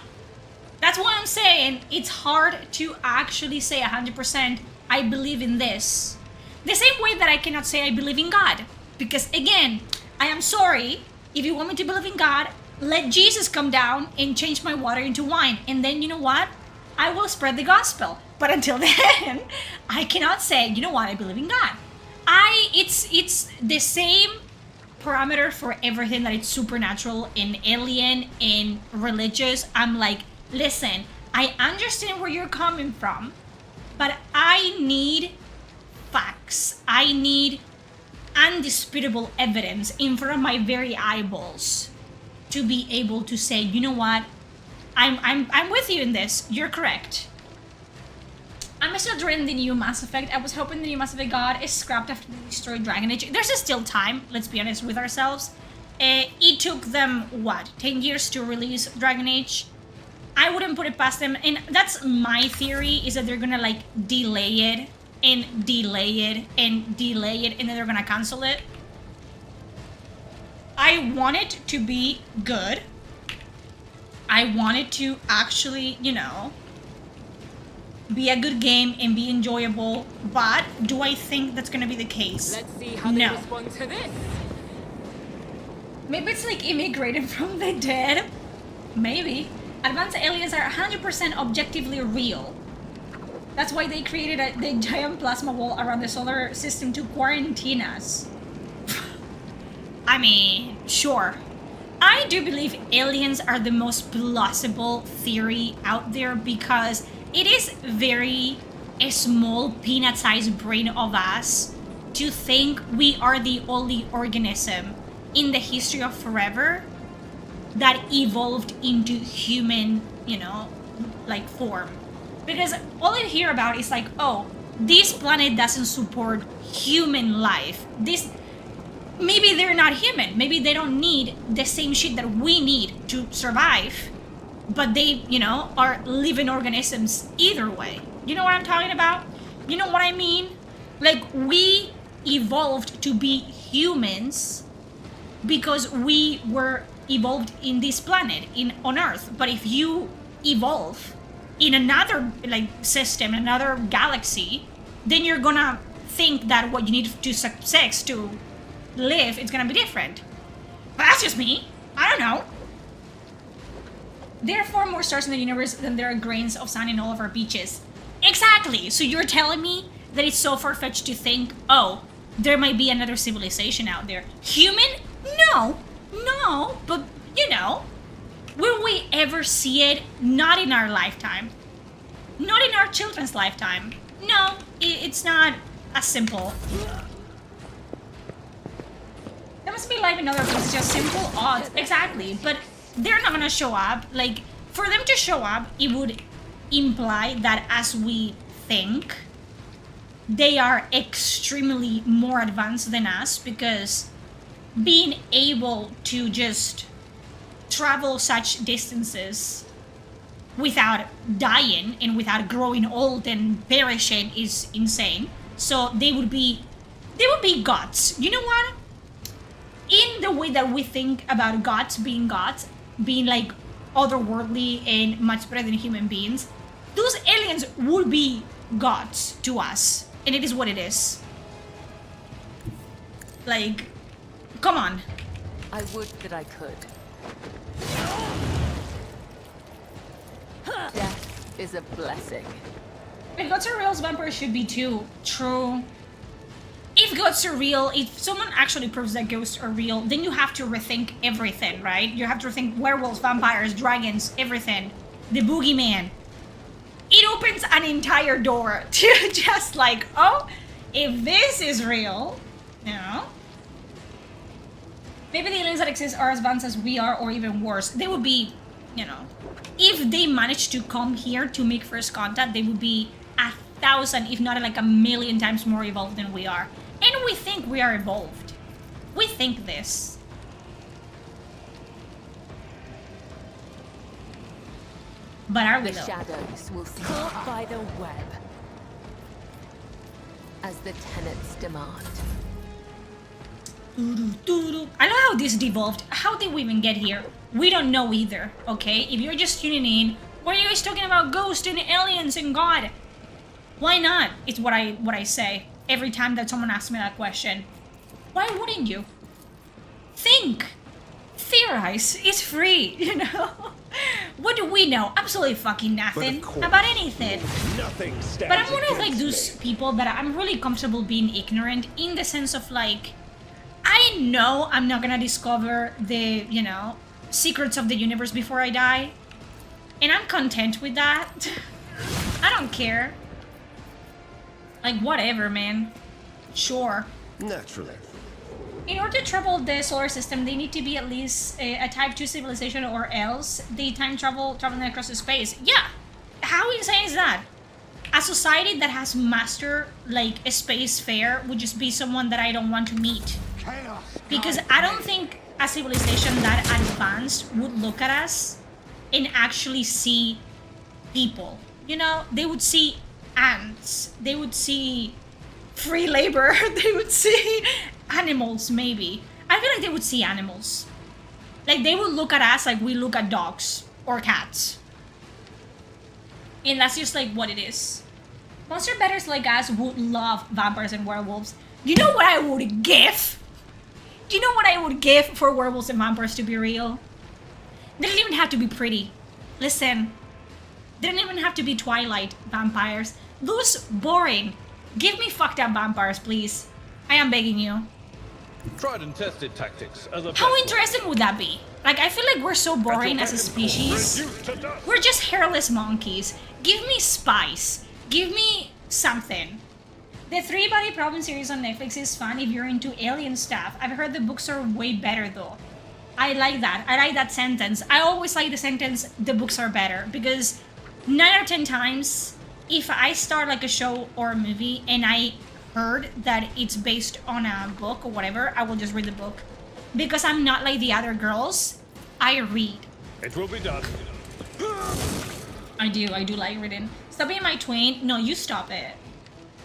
That's why I'm saying it's hard to actually say 100% I believe in this. The same way that I cannot say I believe in God. Because again, I am sorry, if you want me to believe in God, let Jesus come down and change my water into wine. And then, you know what? I will spread the gospel. But until then, I cannot say, you know what, I believe in God. It's the same parameter for everything that it's supernatural and alien and religious. I'm like, listen, I understand where you're coming from, but I need facts. I need undisputable evidence in front of my very eyeballs to be able to say, you know what, I'm with you in this. You're correct. I'm still dreading the new Mass Effect. I was hoping the new Mass Effect God is scrapped after they destroyed Dragon Age. There's still time, let's be honest with ourselves. It took them, what, 10 years to release Dragon Age? I wouldn't put it past them, and that's my theory, is that they're gonna like delay it, and delay it, and delay it, and then they're gonna cancel it. I want it to be good. I want it to actually, you know, be a good game and be enjoyable. But do I think that's gonna be the case? Let's see how No. they respond to this. Maybe it's like immigrated from the dead. Maybe. Advanced aliens are 100% objectively real. That's why they created the giant plasma wall around the solar system to quarantine us. I mean, sure. I do believe aliens are the most plausible theory out there because it is very a small peanut-sized brain of us to think we are the only organism in the history of forever that evolved into human, you know, like form. Because all I hear about is like, oh, this planet doesn't support human life. Maybe they're not human. Maybe they don't need the same shit that we need to survive. But they, you know, are living organisms either way. You know what I'm talking about? You know what I mean? Like, we evolved to be humans because we were evolved in this planet, on Earth. But if you evolve in another like system, another galaxy, then you're gonna think that what you need to success to live, it's gonna be different. But that's just me. I don't know. There are far more stars in the universe than there are grains of sand in all of our beaches. Exactly. So you're telling me that it's so far-fetched to think, oh, there might be another civilization out there. Human? No, but you know, will we ever see it? Not in our lifetime. Not in our children's lifetime. No, it's not as simple. There must be life in other places, just simple odds. Exactly, but they're not gonna show up. Like, for them to show up, it would imply that as we think, they are extremely more advanced than us, because being able to just travel such distances without dying and without growing old and perishing is insane. So they would be gods. You know what? In the way that we think about gods, being like otherworldly and much better than human beings, those aliens would be gods to us. And it is what it is. Like, come on. I would that I could. Death is a blessing. If gods are real, vampires should be too. True. If ghosts are real, if someone actually proves that ghosts are real, then you have to rethink everything, right? You have to rethink werewolves, vampires, dragons, everything. The boogeyman. It opens an entire door to just like, oh, if this is real, you know? Maybe the aliens that exist are as advanced as we are, or even worse. They would be, you know, if they managed to come here to make first contact, they would be 1,000, if not like 1,000,000 times more evolved than we are. And we think we are evolved. We think this. But are we The though? shadows will see caught by the web, as the tenets demand. I know how this devolved. How did we even get here? We don't know either, okay? If you're just tuning in, why are you guys talking about ghosts and aliens and God? Why not? It's what I say every time that someone asks me that question. Why wouldn't you? Think. Theorize. It's free, you know? What do we know? Absolutely fucking nothing about anything. Nothing stands But I'm one of like against those me. people that I'm really comfortable being ignorant, in the sense of like, I know I'm not gonna discover the, you know, secrets of the universe before I die. And I'm content with that. I don't care. Like, whatever, man. Sure. Naturally. In order to travel the solar system, they need to be at least a Type 2 civilization, or else they time traveling across the space. Yeah! How insane is that? A society that has mastered, like, a space fair would just be someone that I don't want to meet. Chaos. Because I don't think a civilization that advanced would look at us and actually see people. You know, they would see ants. They would see free labor. They would see animals, maybe. I feel like they would see animals. Like, they would look at us like we look at dogs or cats. And that's just like what it is. Monster betters like us would love vampires and werewolves. You know what I would give? Do you know what I would give for werewolves and vampires to be real? They don't even have to be pretty. Listen, they don't even have to be Twilight vampires. Those boring. Give me fucked up vampires, please. I am begging you. Tried and tested tactics as a How best interesting would that be? Like, I feel like we're so boring as a species. reduced to dust. We're just hairless monkeys. Give me spice. Give me something. The Three Body Problem series on Netflix is fun if you're into alien stuff. I've heard the books are way better though. I like that. I like that sentence. I always like the sentence, the books are better, because 9 out of 10 times, if I start like a show or a movie and I heard that it's based on a book or whatever, I will just read the book. Because I'm not like the other girls, I read. It will be done. I do like reading. Stop being my twin. No, you stop it.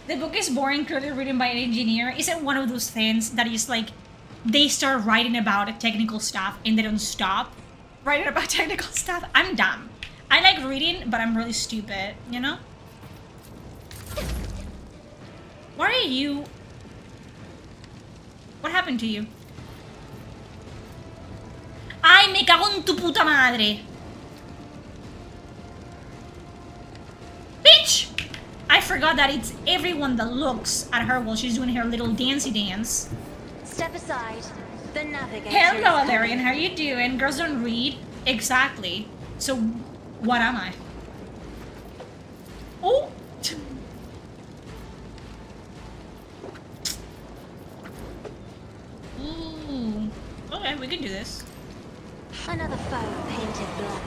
The book is boring, clearly written by an engineer. Isn't one of those things that is like, they start writing about technical stuff and they don't stop writing about technical stuff? I'm dumb. I like reading, but I'm really stupid, you know? Why are you... What happened to you? Ay, me cago en tu puta madre. Bitch! I forgot that it's everyone that looks at her while she's doing her little dancey dance. Step aside. The navigator. Hello, Valerian. How you doing? Girls don't read. Exactly. So, what am I? Oh! Ooh. Okay, we can do this. Another foe painted black.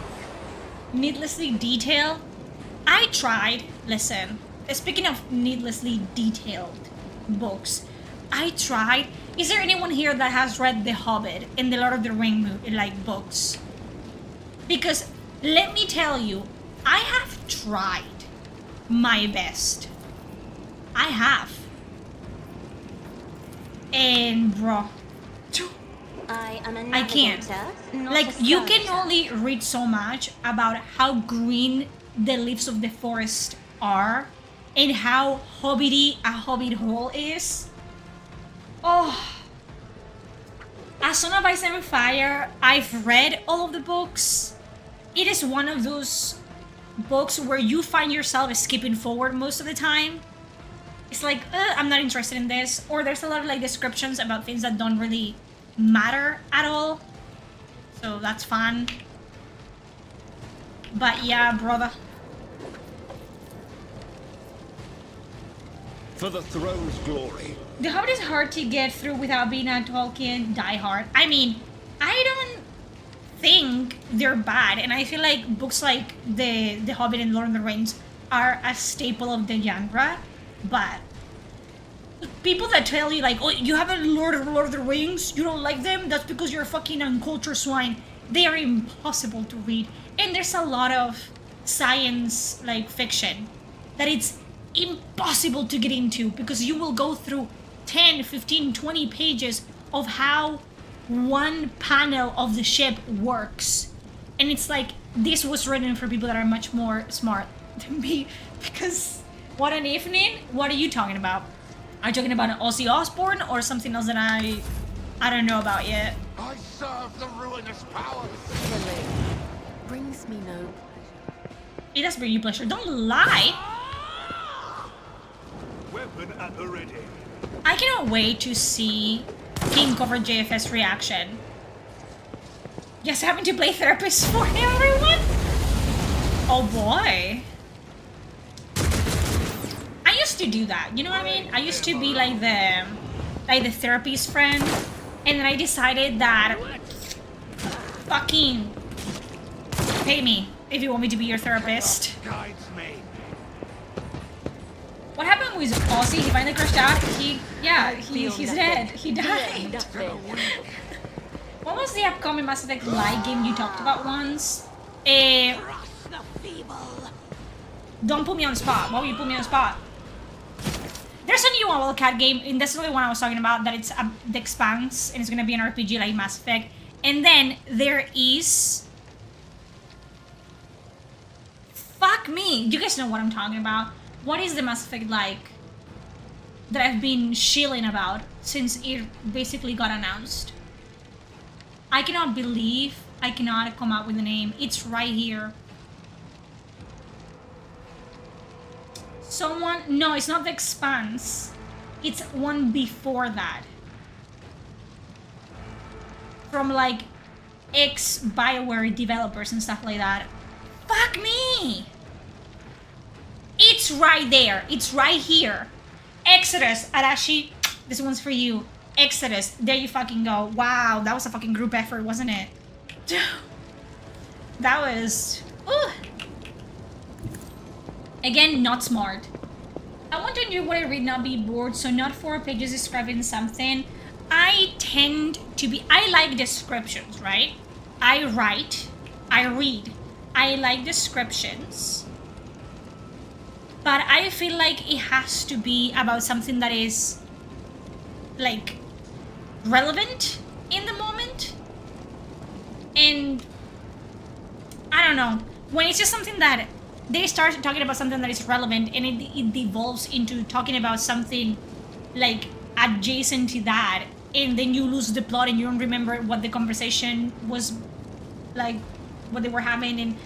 Needlessly detailed? I tried. Listen, speaking of needlessly detailed books, I tried. Is there anyone here that has read The Hobbit and the Lord of the Ring books? Because let me tell you, I have tried my best. I have. And bro, I am a I can't. navigator, not Like, a you can sculptor. only read so much about how green the leaves of the forest are and how hobbity a hobbit hole is. Oh, A Song of Ice and Fire, I've read all of the books. It is one of those books where you find yourself skipping forward most of the time. It's like, I'm not interested in this. Or there's a lot of like descriptions about things that don't really matter at all. So that's fun. But yeah, brother. For the throne's glory. The Hobbit is hard to get through without being a Tolkien diehard. I mean, I don't think they're bad, and I feel like books like The Hobbit and Lord of the Rings are a staple of the genre. But people that tell you like, oh, you haven't Lord of the Rings, you don't like them, that's because you're a fucking uncultured swine. They are impossible to read, and there's a lot of science like fiction that it's impossible to get into because you will go through 10, 15, 20 pages of how one panel of the ship works. And it's like, this was written for people that are much more smart than me. Because, what an evening? What are you talking about? Are you talking about Ozzy Osbourne or something else that I don't know about yet? I serve the ruinous powers. Killing brings me no It does bring you pleasure. Don't lie! Weapon at the ready. I cannot wait to see King Cover JFS reaction. Just having to play therapist for everyone? Oh boy. I used to do that, you know what I mean? I used to be like the therapist friend, and then I decided that fucking pay me if you want me to be your therapist. Guides me. What happened with Ozzy? He finally crashed out. He's Feel dead. nothing. He died. nothing. What was the upcoming Mass Effect Light game you talked about once? Don't put me on the spot. Why would you put me on the spot? There's a new Wildcat game, and that's the one I was talking about, that it's the Expanse, and it's gonna be an RPG like Mass Effect. And then there is... Fuck me! You guys know what I'm talking about. What is the Mass Effect like that I've been shilling about since it basically got announced? I cannot believe I cannot come up with a name. It's right here. Someone... No, it's not the Expanse. It's one before that. From like ex-BioWare developers and stuff like that. Fuck me! It's right there. It's right here. Exodus. Arashi, this one's for you. Exodus. There you fucking go. Wow, that was a fucking group effort, wasn't it? That was... Ooh. Again, not smart. I want to enjoy what I read, not be bored, so not 4 pages describing something. I tend to be... I like descriptions, right? I write. I read. I like descriptions. But I feel like it has to be about something that is, like, relevant in the moment. And I don't know. When it's just something that they start talking about something that is relevant and it devolves into talking about something like adjacent to that, and then you lose the plot and you don't remember what the conversation was like, what they were having, and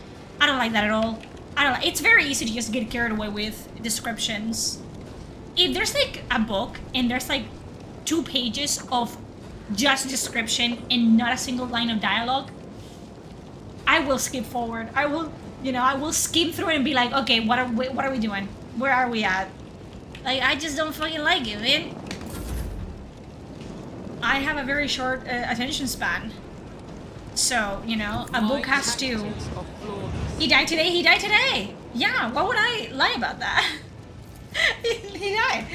I don't like that at all. I don't know. It's very easy to just get carried away with descriptions. If there's like a book and there's like 2 pages of just description and not a single line of dialogue, I will skip forward. I will, you know, I will skim through it and be like, okay, what are we doing? Where are we at? Like, I just don't fucking like it, man. I have a very short attention span. So, you know, a book has to... He died today, he died today! Yeah, why would I lie about that? He died.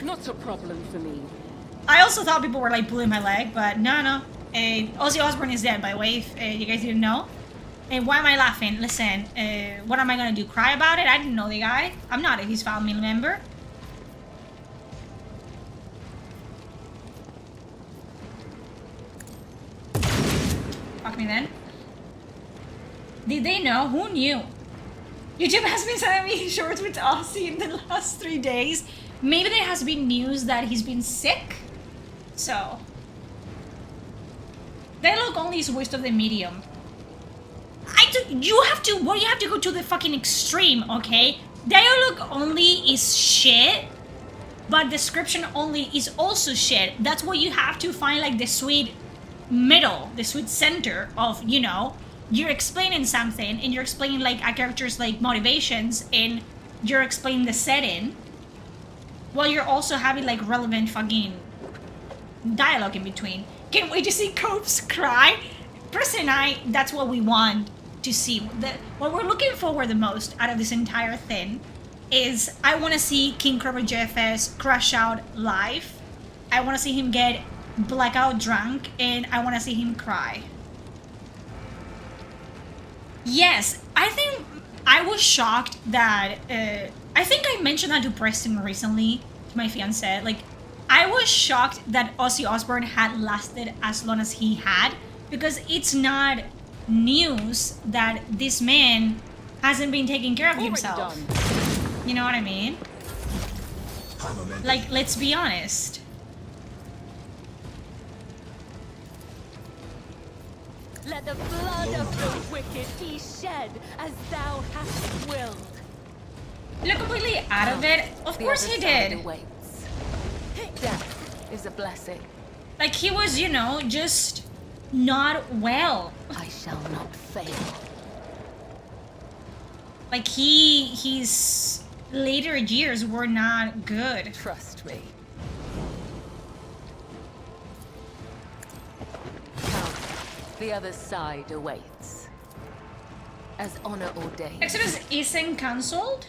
Not a problem for me. I also thought people were like pulling my leg, but no. Ozzy Osbourne is dead, by the way, if you guys didn't know. And why am I laughing? Listen, what am I gonna do? Cry about it? I didn't know the guy. I'm not his family member. Fuck me then. Did they know? Who knew? YouTube has been sending me shorts with Ozzy in the last 3 days. Maybe there has been news that he's been sick. So... Dialogue only is waste of the medium. You have to go to the fucking extreme, okay? Dialogue only is shit, but description only is also shit. That's why you have to find like the sweet middle, the sweet center of, you know, you're explaining something and you're explaining like a character's like motivations and you're explaining the setting while you're also having like relevant fucking dialogue in between. Can't wait to see Copes cry. Preston and I, that's what we want to see. What we're looking forward the most out of this entire thing is I want to see King Cobra JFS crash out live. I want to see him get blackout drunk, and I want to see him cry. Yes, I think I was shocked that I think I mentioned that to Preston recently, to my fiance. Like, I was shocked that Ozzy Osbourne had lasted as long as he had, because it's not news that this man hasn't been taking care of himself. You know what I mean? Like, let's be honest. Let the blood of the wicked be shed as thou hast willed. Look completely out of it. Of course he did. Awaits. Death is a blessing. Like, he was, you know, just not well. I shall not fail. Like, his later years were not good. Trust me. Come, the other side awaits. As honor ordained. Exodus isn't cancelled?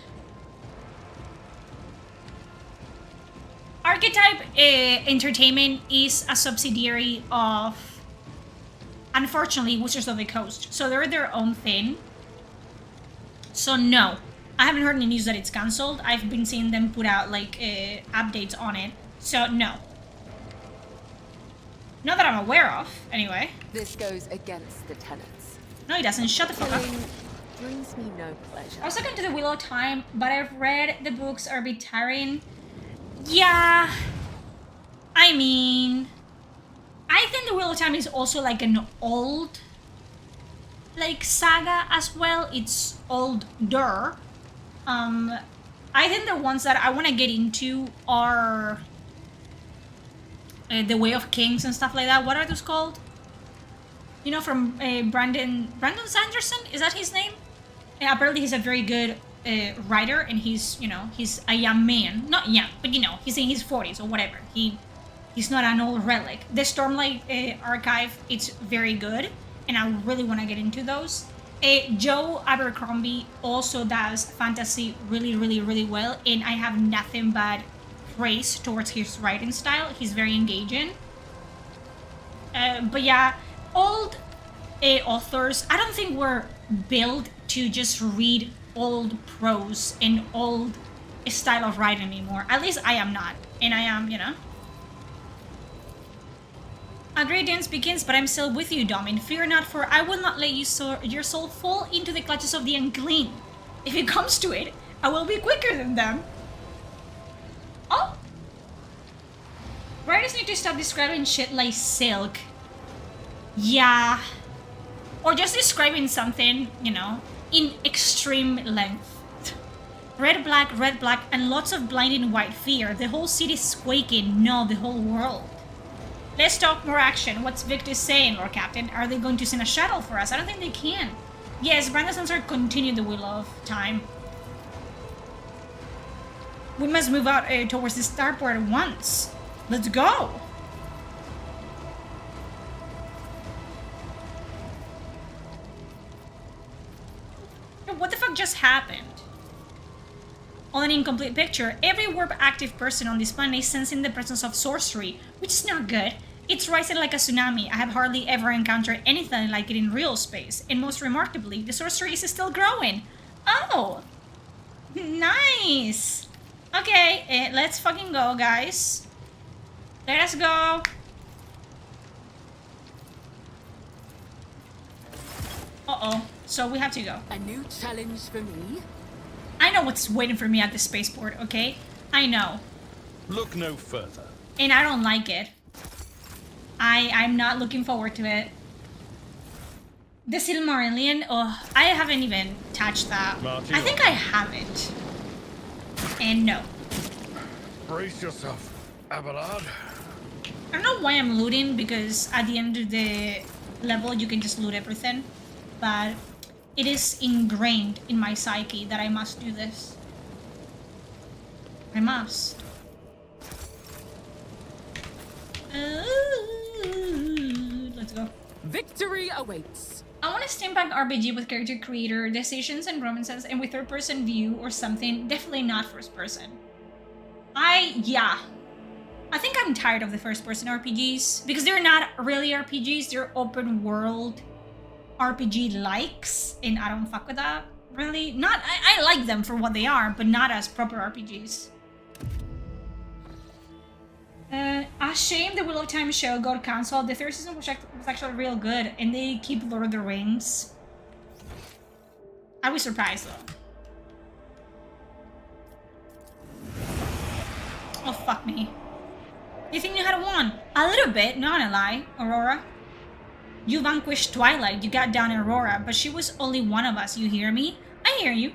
Archetype Entertainment is a subsidiary of, unfortunately, Wizards of the Coast. So they're their own thing. So no, I haven't heard any news that it's cancelled. I've been seeing them put out like updates on it. So no. Not that I'm aware of, anyway. This goes against the tenets. No, it doesn't. Shut the fuck up. Killing brings me no pleasure. I was looking to the Wheel of Time, but I've read the books are a bit tiring. Yeah. I mean, I think the Wheel of Time is also like an old like saga as well. It's older. I think the ones that I want to get into are The Way of Kings and stuff like that. What are those called? You know, from Brandon Sanderson? Is that his name? Apparently he's a very good writer, and he's, you know, he's a young man. Not young, but you know, he's in his 40s or whatever. He's not an old relic. The Stormlight archive, it's very good, and I really want to get into those. Joe Abercrombie also does fantasy really, really, really well, and I have nothing but praise towards his writing style. He's very engaging. But yeah, old authors, I don't think we're built to just read old prose and old style of writing anymore. At least I am not, and I am, you know. A great dance begins, but I'm still with you, Domin. Fear not, for I will not let your soul fall into the clutches of the unclean. If it comes to it, I will be quicker than them. Oh! Writers need to stop describing shit like silk. Yeah. Or just describing something, you know, in extreme length. Red, black, and lots of blinding white fear. The whole city's quaking. No, the whole world. Let's talk more action. What's Victor saying, Lord Captain? Are they going to send a shuttle for us? I don't think they can. Yes, Brandon Sensor continue the Wheel of Time. We must move out towards the starport at once. Let's go. What the fuck just happened? On an incomplete picture, every warp active person on this planet is sensing the presence of sorcery, which is not good. It's rising like a tsunami. I have hardly ever encountered anything like it in real space, and most remarkably, the sorcery is still growing. Oh! Nice! Okay, let's fucking go, guys. Let us go. Uh-oh. So we have to go. A new challenge for me? I know what's waiting for me at the spaceport, okay? I know. Look no further. And I don't like it. I'm not looking forward to it. The Silmarillion, oh, I haven't even touched that. I think I have it. And no. Brace yourself, Abelard. I don't know why I'm looting, because at the end of the level you can just loot everything. But it is ingrained in my psyche that I must do this. I must. Let's go. Victory awaits. I want a steampunk RPG with character creator, decisions and romances, and with third-person view or something. Definitely not first-person. Yeah. I think I'm tired of the first-person RPGs, because they're not really RPGs, they're open-world RPG likes, and I don't fuck with that. Really, not. I like them for what they are, but not as proper RPGs. A shame the Wheel of Time show got cancelled. The third season was actually real good, and they keep Lord of the Rings. I was surprised though. Oh fuck me! You think you had won? A little bit, not gonna lie, Aurora. You vanquished Twilight, you got down Aurora, but she was only one of us, you hear me? I hear you.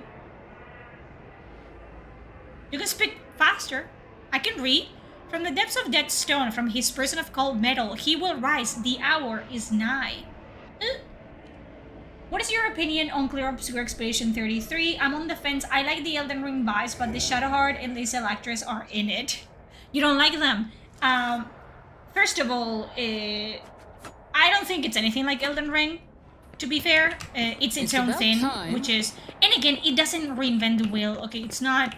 You can speak faster. I can read. From the depths of Dead Stone, from his prison of cold metal, he will rise, the hour is nigh. What is your opinion on Clear Obscure Expedition 33? I'm on the fence. I like the Elden Ring vibes, but the Shadowheart and the Electress are in it. You don't like them? First of all, I don't think it's anything like Elden Ring, to be fair. It's its own thing, which is... And again, it doesn't reinvent the wheel, okay? It's not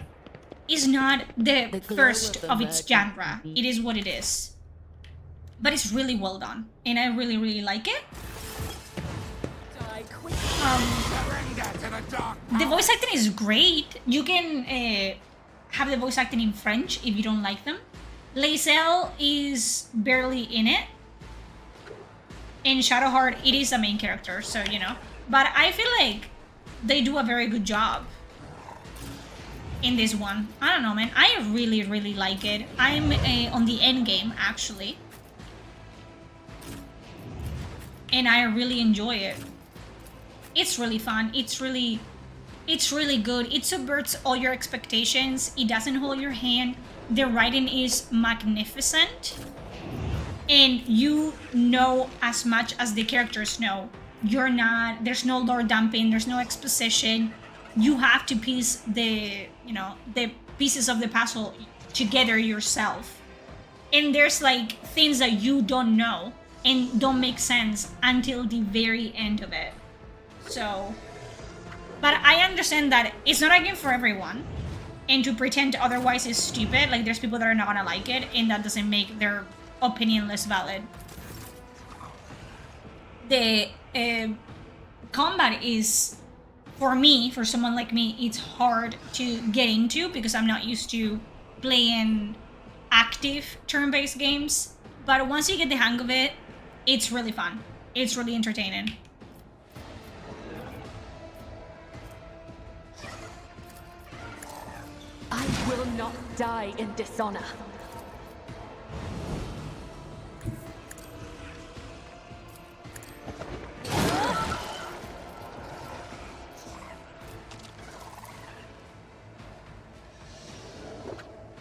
the first of its genre. It is what it is. But it's really well done, and I really, really like it. Surrender to the dark The voice acting is great. You can have the voice acting in French if you don't like them. Lae'zel is barely in it. In Shadowheart, it is a main character, so you know. But I feel like they do a very good job in this one. I don't know, man. I really, really like it. I'm on the end game, actually. And I really enjoy it. It's really fun. It's really good. It subverts all your expectations. It doesn't hold your hand. The writing is magnificent. And you know as much as the characters know. There's no lore dumping, there's no exposition. You have to piece the pieces of the puzzle together yourself. And there's like things that you don't know and don't make sense until the very end of it. So, but I understand that it's not a game for everyone, and to pretend otherwise is stupid. Like, there's people that are not gonna like it, and that doesn't make their opinion less valid. The combat is, for me, for someone like me, it's hard to get into because I'm not used to playing active turn-based games. But once you get the hang of it, it's really fun. It's really entertaining. I will not die in dishonor.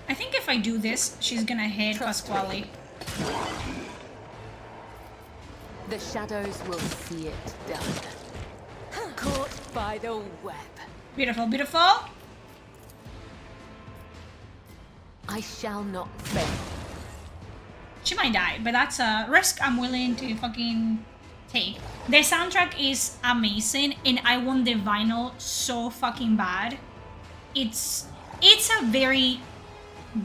I think if I do this, she's gonna hit Pasquale. The shadows will see it done. Caught by the web. Beautiful, beautiful. I shall not fail. She might die, but that's a risk I'm willing to fucking take. The soundtrack is amazing, and I want the vinyl so fucking bad. It's a very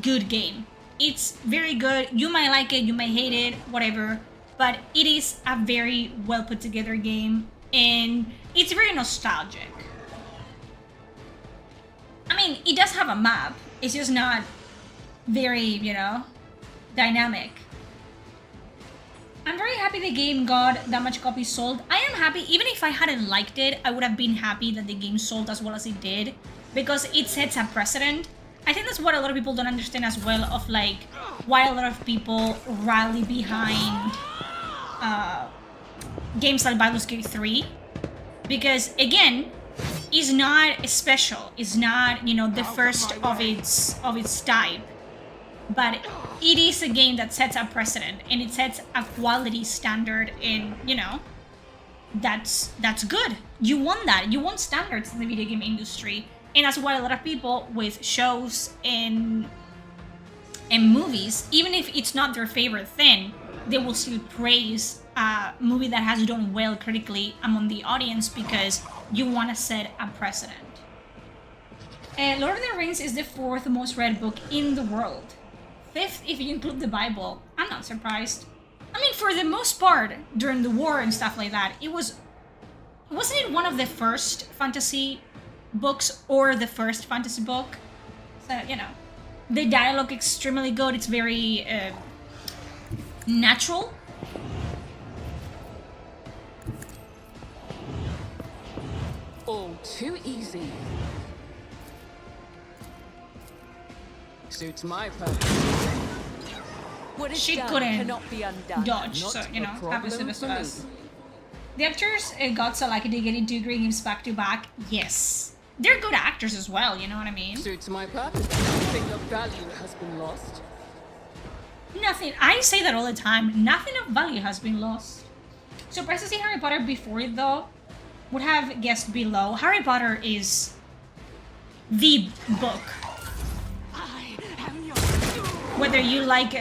good game. It's very good. You might like it, you might hate it, whatever, but it is a very well put together game, and it's very nostalgic. I mean, it does have a map. It's just not very, dynamic. I'm very happy the game got that much copies sold. I am happy, even if I hadn't liked it, I would have been happy that the game sold as well as it did, because it sets a precedent. I think that's what a lot of people don't understand as well, of like why a lot of people rally behind games like Baldur's Gate 3, because again, it's not special. It's not, the first of its type. But it is a game that sets a precedent, and it sets a quality standard, and that's good. You want that. You want standards in the video game industry, and that's why a lot of people with shows and movies, even if it's not their favorite thing, they will still praise a movie that has done well critically among the audience, because you want to set a precedent. Lord of the Rings is the 4th most read book in the world. 5th if you include the Bible. I'm not surprised. I mean, for the most part, during the war and stuff like that, wasn't it one of the first fantasy books or the first fantasy book? So, the dialogue extremely good. It's very natural. All too easy. Suits my purpose. What is She done couldn't cannot be undone. dodge, Not so, a happens to problem the for us. me. The actors got so lucky to get into great games back to back. Yes. They're good actors as well, you know what I mean? Suits my purpose. Nothing of value has been lost. Nothing. I say that all the time. Nothing of value has been lost. Surprised to see Harry Potter before it, though. Would have guessed below. Harry Potter is the book. Whether you like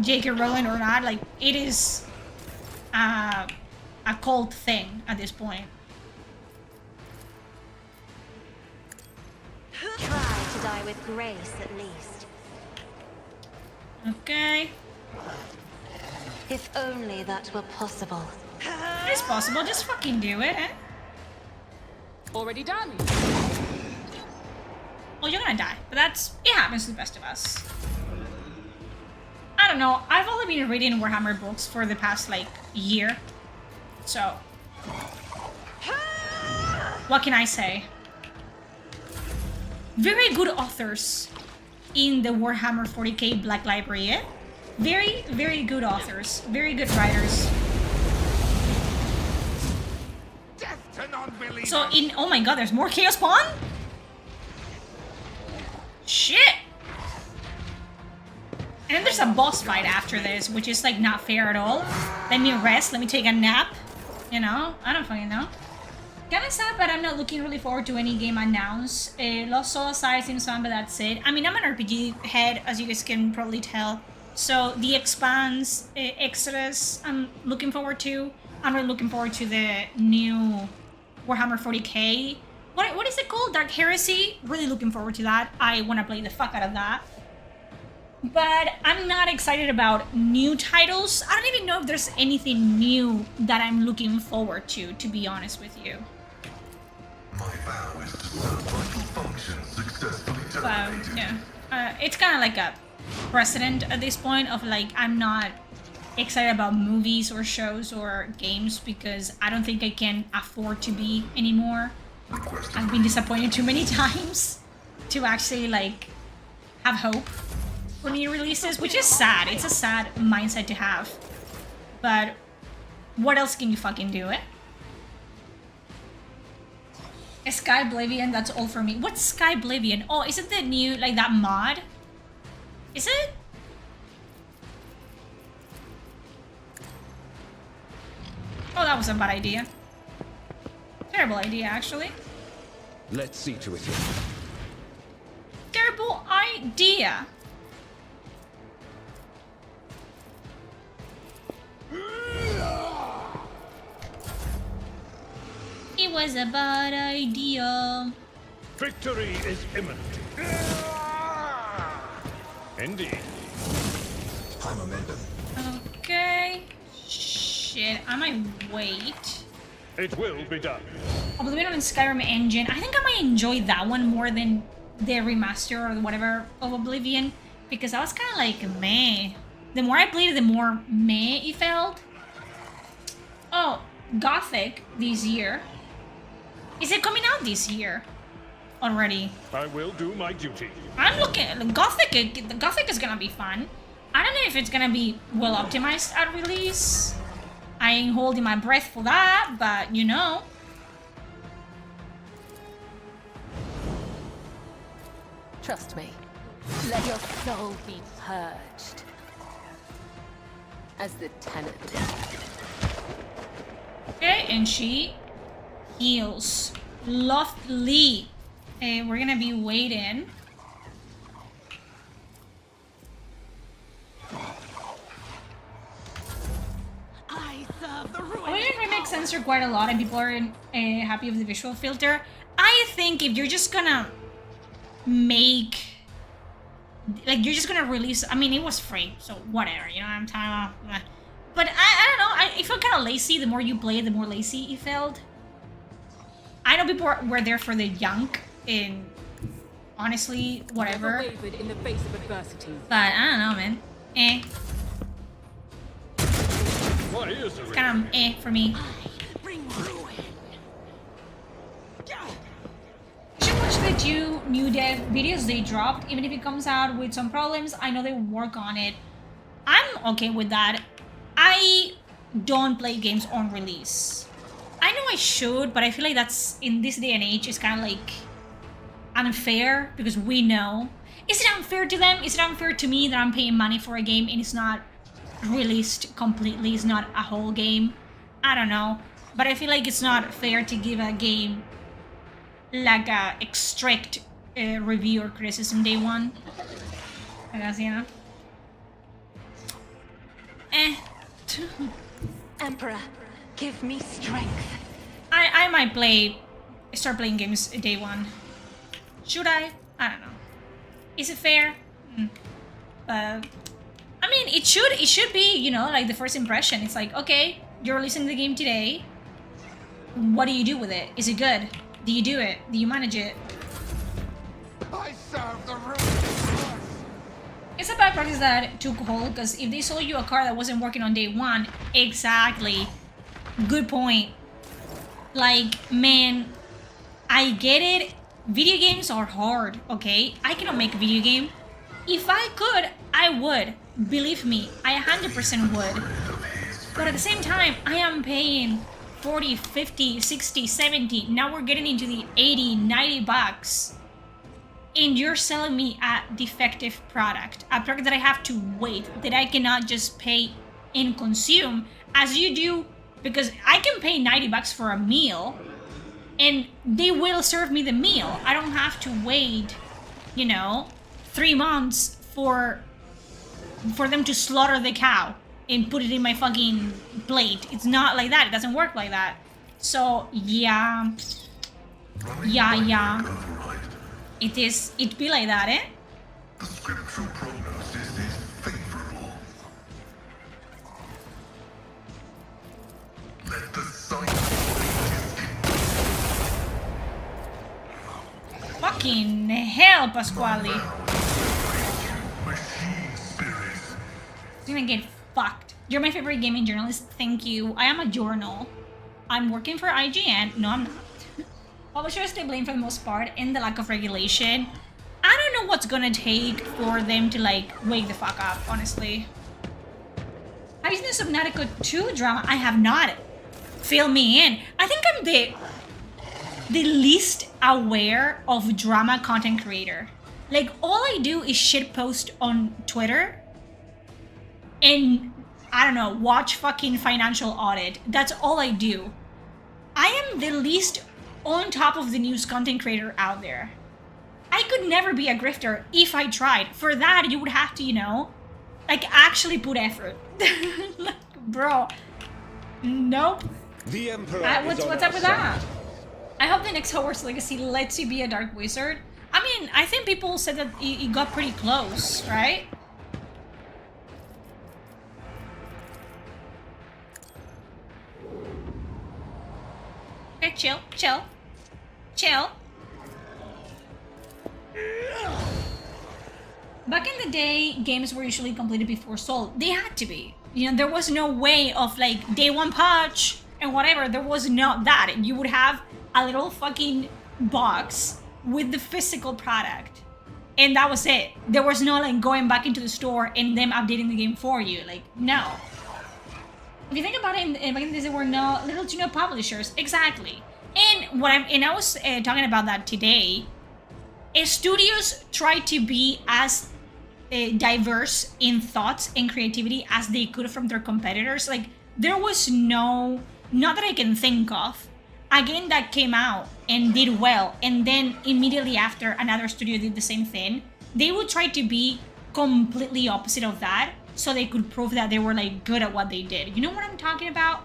J.K. Rowling or not, like, it is a cult thing at this point. Try to die with grace, at least. Okay. If only that were possible. It's possible. Just fucking do it, eh? Already done. Well, you're gonna die, but it happens to the best of us. I don't know, I've only been reading Warhammer books for the past, like, year. So, what can I say? Very good authors in the Warhammer 40k Black Library, eh? Very, very good authors. Very good writers. Death to non-believers. So oh my god, there's more Chaos Spawn? Shit! And then there's a boss fight after this, which is like not fair at all. Let me rest, let me take a nap. You know? I don't fucking know. Kinda sad, but I'm not looking really forward to any game announced. Lost Soul aside seems fun, but that's it. I mean, I'm an RPG head, as you guys can probably tell. So the Expanse, Exodus, I'm looking forward to. I'm really looking forward to the new Warhammer 40k. What is it called? Dark Heresy? Really looking forward to that. I want to play the fuck out of that. But I'm not excited about new titles. I don't even know if there's anything new that I'm looking forward to be honest with you. My vow is to serve vital functions successfully terminated. Yeah. It's kind of like a precedent at this point of like, I'm not excited about movies or shows or games because I don't think I can afford to be anymore. I've been disappointed too many times to actually like have hope for new releases, which is sad. It's a sad mindset to have. But what else can you fucking do, eh? Sky Oblivion, that's all for me. What's Sky Oblivion? Oh, is it the new, like that mod? Is it? Oh, that was a bad idea. Terrible idea, actually. Let's see to it. Terrible idea. It was a bad idea. Victory is imminent. Indeed. High momentum. Okay. Shit, I might wait. It will be done. Oblivion and Skyrim engine. I think I might enjoy that one more than the remaster or whatever of Oblivion. Because I was kind of like, meh. The more I played it, the more meh it felt. Oh, Gothic this year. Is it coming out this year already? I will do my duty. I'm looking. Gothic is gonna be fun. I don't know if it's gonna be well optimized at release. I ain't holding my breath for that, but you know. Trust me. Let your soul be purged. As the tenant. Okay, and she heals. Lovely. We're gonna be waiting. I serve the ruin. Oblivion Remake censored quite a lot and people are happy with the visual filter. I think if you're just gonna make... Like, you're just gonna release... I mean, it was free, so whatever, you know what I'm talking about? But I don't know, I feel kind of lazy. The more you play it, the more lazy it felt. I know people were there for the young, and honestly, whatever. Never wavered in the face of adversity. But I don't know, man. Why is It's it? kind of for me. Bring ruin. You should watch the two new dev videos they dropped, even if it comes out with some problems. I know they work on it. I'm okay with that. I don't play games on release. I know I should, but I feel like that's, in this day and age, it's kind of like unfair because we know. Is it unfair to them? Is it unfair to me that I'm paying money for a game and it's not released completely? It's not a whole game? I don't know. But I feel like it's not fair to give a game like a strict review or criticism day one. I guess, you know. Emperor, give me strength. I might start playing games day one. Should I? I don't know. Is it fair? I mean, it should be, you know, like the first impression. It's like, okay, you're releasing the game today. What do you do with it? Is it good? Do you do it? Do you manage it? I serve the rules. It's a bad practice that took hold, because if they sold you a car that wasn't working on day one, exactly. Good point. Like, man, I get it. Video games are hard, okay? I cannot make a video game. If I could, I would. Believe me, I 100% would. But at the same time, I am paying 40, 50, 60, 70. Now we're getting into the 80, 90 bucks. And you're selling me a defective product. A product that I have to wait, that I cannot just pay and consume as you do, because I can pay 90 bucks for a meal and they will serve me the meal. I don't have to wait, you know, 3 months for them to slaughter the cow and put it in my fucking plate. It's not like that. It doesn't work like that. So, yeah. Yeah. It be like that, eh? The scriptural prognosis is favorable. Let the sight Fucking hell, Pasquale. machine spirit. You're gonna get fucked. You're my favorite gaming journalist. Thank you. I am a journal. I'm working for IGN. No, I'm not. Publishers they blame for the most part in the lack of regulation. I don't know what's gonna take for them to like wake the fuck up, honestly. Have you seen the Subnautica 2 drama? I have not. Fill me in. I think I'm the least aware of drama content creator. Like, all I do is shitpost on Twitter and, I don't know, watch fucking Financial Audit. That's all I do. I am the least on top of the news content creator out there. I could never be a grifter if I tried. For that, you would have to, you know, like, actually put effort. Like, bro. Nope. The Emperor What's up with that? I hope the next Hogwarts Legacy lets you be a dark wizard. I mean, I think people said that it got pretty close, right? Okay, chill. Back in the day, games were usually completed before sold. They had to be. You know, there was no way of like day one patch and whatever. There was not that. You would have a little fucking box with the physical product. And that was it. There was no like going back into the store and them updating the game for you. Like, no. If you think about it, back in the days there were no little to no publishers. Exactly. And I was talking about that today. Studios try to be as diverse in thoughts and creativity as they could from their competitors. Like, there was no, not that I can think of, a game that came out and did well, and then immediately after another studio did the same thing. They would try to be completely opposite of that, so they could prove that they were like good at what they did. You know what I'm talking about?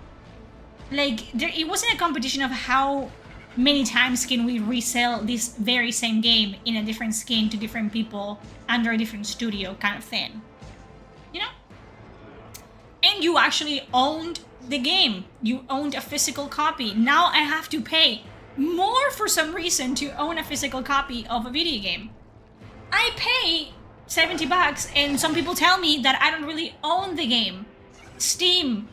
Like, it wasn't a competition of how many times can we resell this very same game in a different skin to different people under a different studio kind of thing. You know? And you actually owned the game. You owned a physical copy. Now I have to pay more for some reason to own a physical copy of a video game. I pay 70 bucks and some people tell me that I don't really own the game. Steam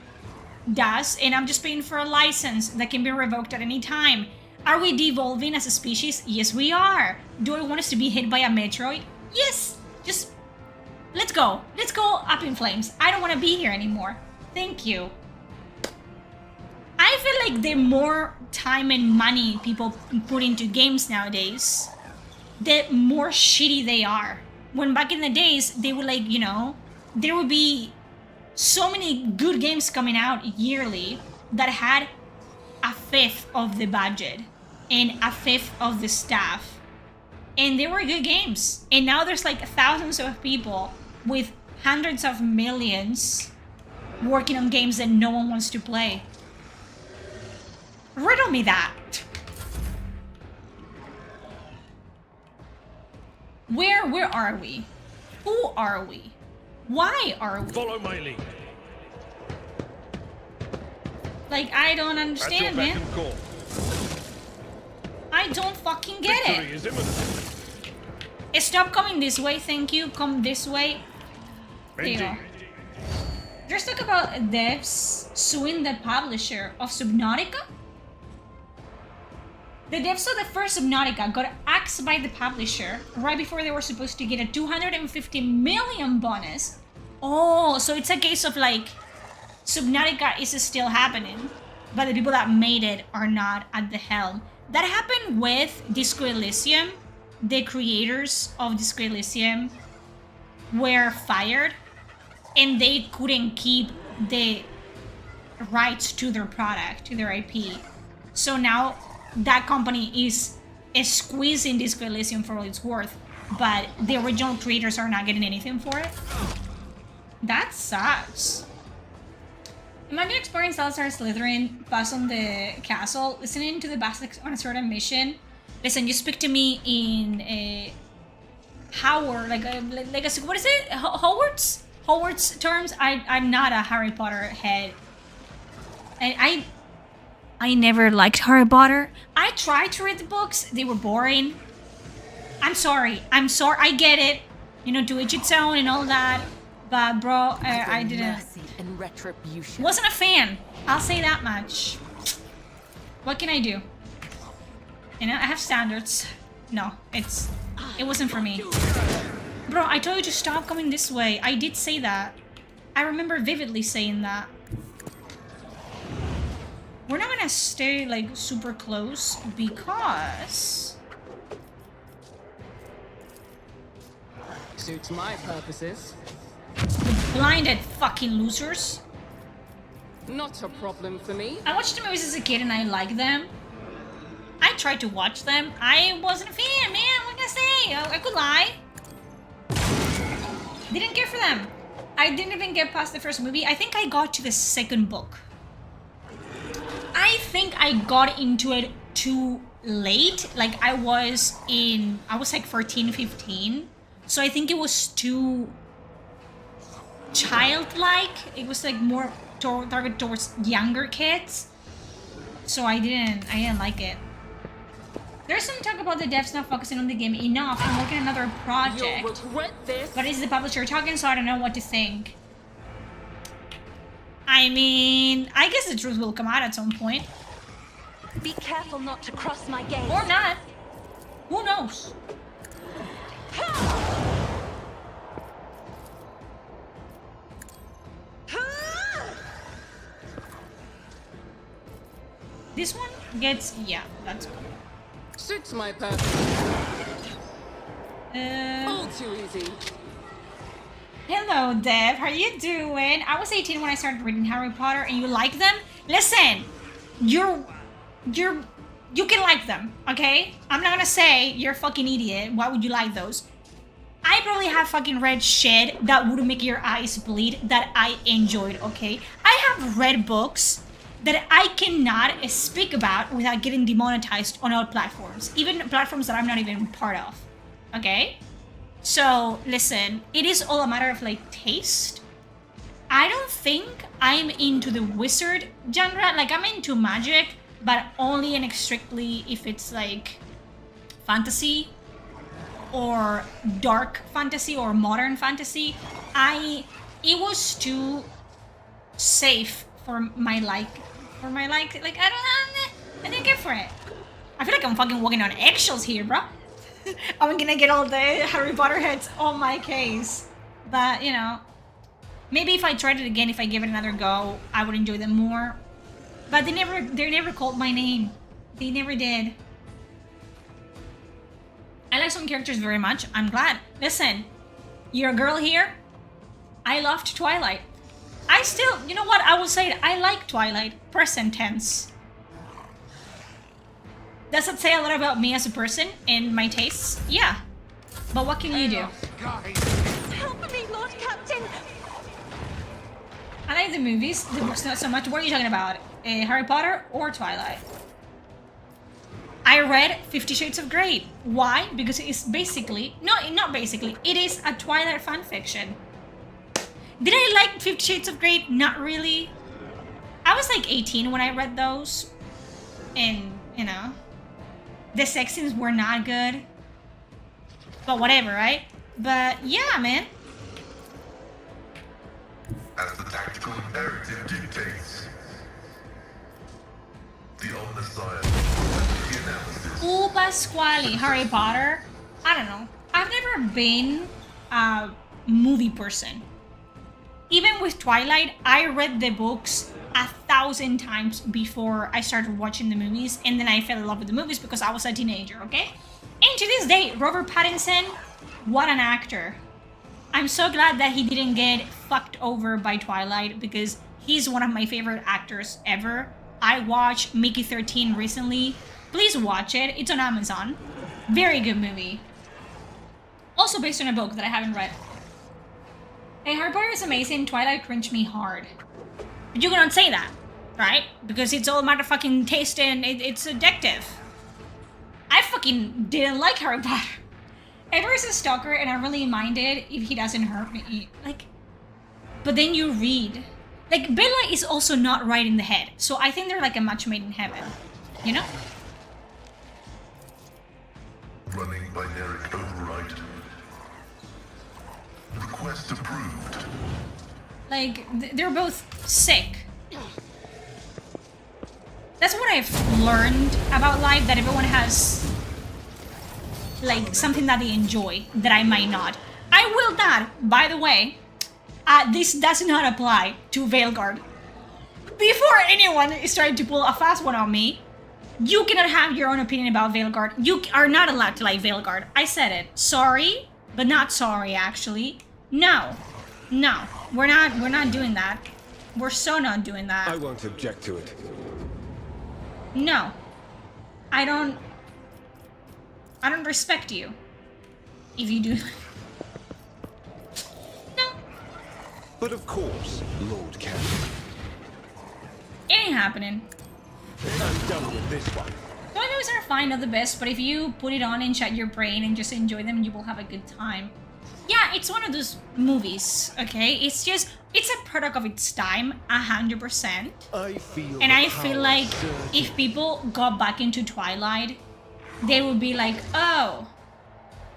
does, and I'm just paying for a license that can be revoked at any time. Are we devolving as a species? Yes, we are. Do I want us to be hit by a Metroid? Yes. Just, let's go. Let's go up in flames. I don't want to be here anymore. Thank you. I feel like the more time and money people put into games nowadays, the more shitty they are. When back in the days, they would like, you know, there would be so many good games coming out yearly that had a fifth of the budget and a fifth of the staff. And they were good games. And now there's like thousands of people with hundreds of millions working on games that no one wants to play. Riddle me that. Where are we? Who are we? Why are we? Follow my lead. Like, I don't At your understand, beck man. and call. I don't fucking get Victory it. is imminent. Stop coming this way, thank you. Come this way. There you go. Indeed. There's talk about devs suing the publisher of Subnautica. The devs of the first Subnautica got axed by the publisher right before they were supposed to get a 250 million bonus. Oh, so it's a case of like Subnautica is still happening, but the people that made it are not at the helm. That happened with Disco Elysium. The creators of Disco Elysium were fired and they couldn't keep the rights to their product, to their IP. So now that company is squeezing Disco Elysium for all it's worth, but the original creators are not getting anything for it. That sucks. Imagine exploring Salazar Slytherin, pass on the castle, listening to the basics on a certain mission. Listen, you speak to me in a Howard, like a what is it? Howard's terms. I'm not a Harry Potter head. And I never liked Harry Potter. I tried to read the books. They were boring. I'm sorry. I get it. You know, to each its own and all that. But bro, I didn't. Mercy and retribution. Wasn't a fan. I'll say that much. What can I do? You know, I have standards. No, it wasn't for me. Bro, I told you to stop coming this way. I did say that. I remember vividly saying that. We're not gonna stay like super close because Suits my purposes. blinded fucking losers. Not a problem for me. I watched the movies as a kid and I like them. I tried to watch them. I wasn't a fan, man. What can I say? I could lie. Didn't care for them. I didn't even get past the first movie. I think I got to the second book. I think I got into it too late. Like I was like 14, 15. So I think it was too childlike. It was like more targeted towards younger kids. So I didn't like it. There's some talk about the devs not focusing on the game enough and working on another project. You'll regret this. But it's the publisher talking, so I don't know what to think. I mean, I guess the truth will come out at some point. Be careful not to cross my gaze. Or not. Who knows? This one gets... yeah, that's cool. Suits my purpose. All too easy. Hello, Dev. How you doing? I was 18 when I started reading Harry Potter, and you like them? Listen, you can like them, okay? I'm not gonna say you're a fucking idiot. Why would you like those? I probably have fucking read shit that would make your eyes bleed that I enjoyed, okay? I have read books that I cannot speak about without getting demonetized on all platforms, even platforms that I'm not even part of, okay? So, listen, it is all a matter of, like, taste. I don't think I'm into the wizard genre. Like, I'm into magic, but only and strictly if it's, like, fantasy or dark fantasy or modern fantasy. It was too safe for my like, like, I don't know, I didn't care for it. I feel like I'm fucking walking on eggshells here, bro. I'm gonna get all the Harry Potter heads on my case. But, you know, maybe if I tried it again, if I give it another go, I would enjoy them more. But they never called my name. They never did. I like some characters very much. I'm glad. Listen, you're a girl here. I loved Twilight. I still, you know what? I will say it. I like Twilight. Present tense. Does it say a lot about me as a person and my tastes? Yeah. But what can you do? Guys, Help me, Lord Captain! I like the movies. The books not so much. What are you talking about? Harry Potter or Twilight? I read 50 Shades of Grey. Why? Because it is basically... No, not basically. It is a Twilight fanfiction. Did I like 50 Shades of Grey? Not really. I was like 18 when I read those. And, you know... The sex scenes were not good. But whatever, right? But yeah, man. As the tactical imperative dictates. The omniscient the analysis. Ooh, Pasquale, Harry Potter. I don't know. I've never been a movie person. Even with Twilight, I read the books 1,000 times before I started watching the movies, and then I fell in love with the movies because I was a teenager, okay? And to this day, Robert Pattinson, what an actor. I'm so glad that he didn't get fucked over by Twilight because he's one of my favorite actors ever. I watched Mickey 13 recently. Please watch it. It's on Amazon. Very good movie. Also based on a book that I haven't read. Hey, Harry Potter is amazing. Twilight cringed me hard. But you cannot say that, right? Because it's all a matter of fucking taste and it's addictive. I fucking didn't like Harry Potter. Edward's a stalker and I really minded if he doesn't hurt me. Like, but then you read. Like, Bella is also not right in the head. So I think they're like a match made in heaven. You know? Running binary override. Request approved. Like, they're both sick. That's what I've learned about life, that everyone has, like, something that they enjoy that I might not. I will not, by the way, this does not apply to Veilguard. Before anyone is trying to pull a fast one on me, you cannot have your own opinion about Veilguard. You are not allowed to like Veilguard. I said it. Sorry, but not sorry, actually. No. No. We're not doing that. We're so not doing that. I won't object to it. No. I don't respect you. If you do. No. But of course, Lord Captain. It ain't happening. I'm done with this one. Toy movies are fine, not the best, but if you put it on and shut your brain and just enjoy them, you will have a good time. Yeah, it's one of those movies, okay? It's a product of its time, 100%. I feel And I feel like if people got back into Twilight, they would be like, oh,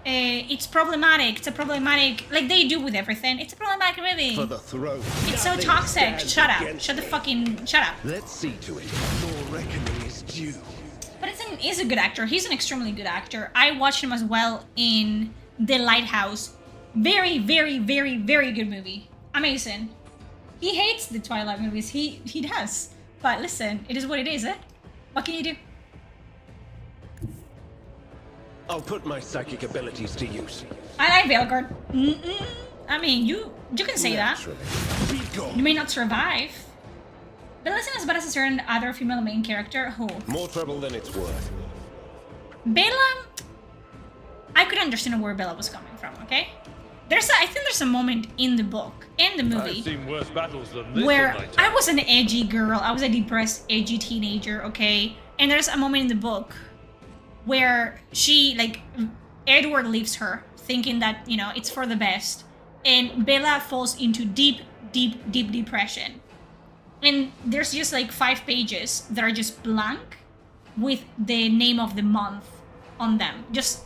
it's problematic, it's a problematic, like they do with everything. It's a problematic movie. for the throne. It's so toxic. Shut up. Shut up. Let's see to it. Your reckoning is due. But he's a good actor. He's an extremely good actor. I watched him as well in The Lighthouse. Very, very, very, very good movie. Amazing. He hates the Twilight movies. He does. But listen, it is what it is, eh? What can you do? I'll put my psychic abilities to use. I like Veilguard. I mean, you can say that. Be gone. You may not survive. Bella isn't as bad as a certain other female main character. Who? More trouble than it's worth. Bella, I could understand where Bella was coming from, okay? I think there's a moment in the book, in the movie, I've seen worse battles than this where in my I time. was an edgy girl. I was a depressed, edgy teenager, okay? And there's a moment in the book where she, like, Edward leaves her, thinking that, you know, it's for the best. And Bella falls into deep, deep, deep depression. And there's just, like, 5 pages that are just blank with the name of the month on them. Just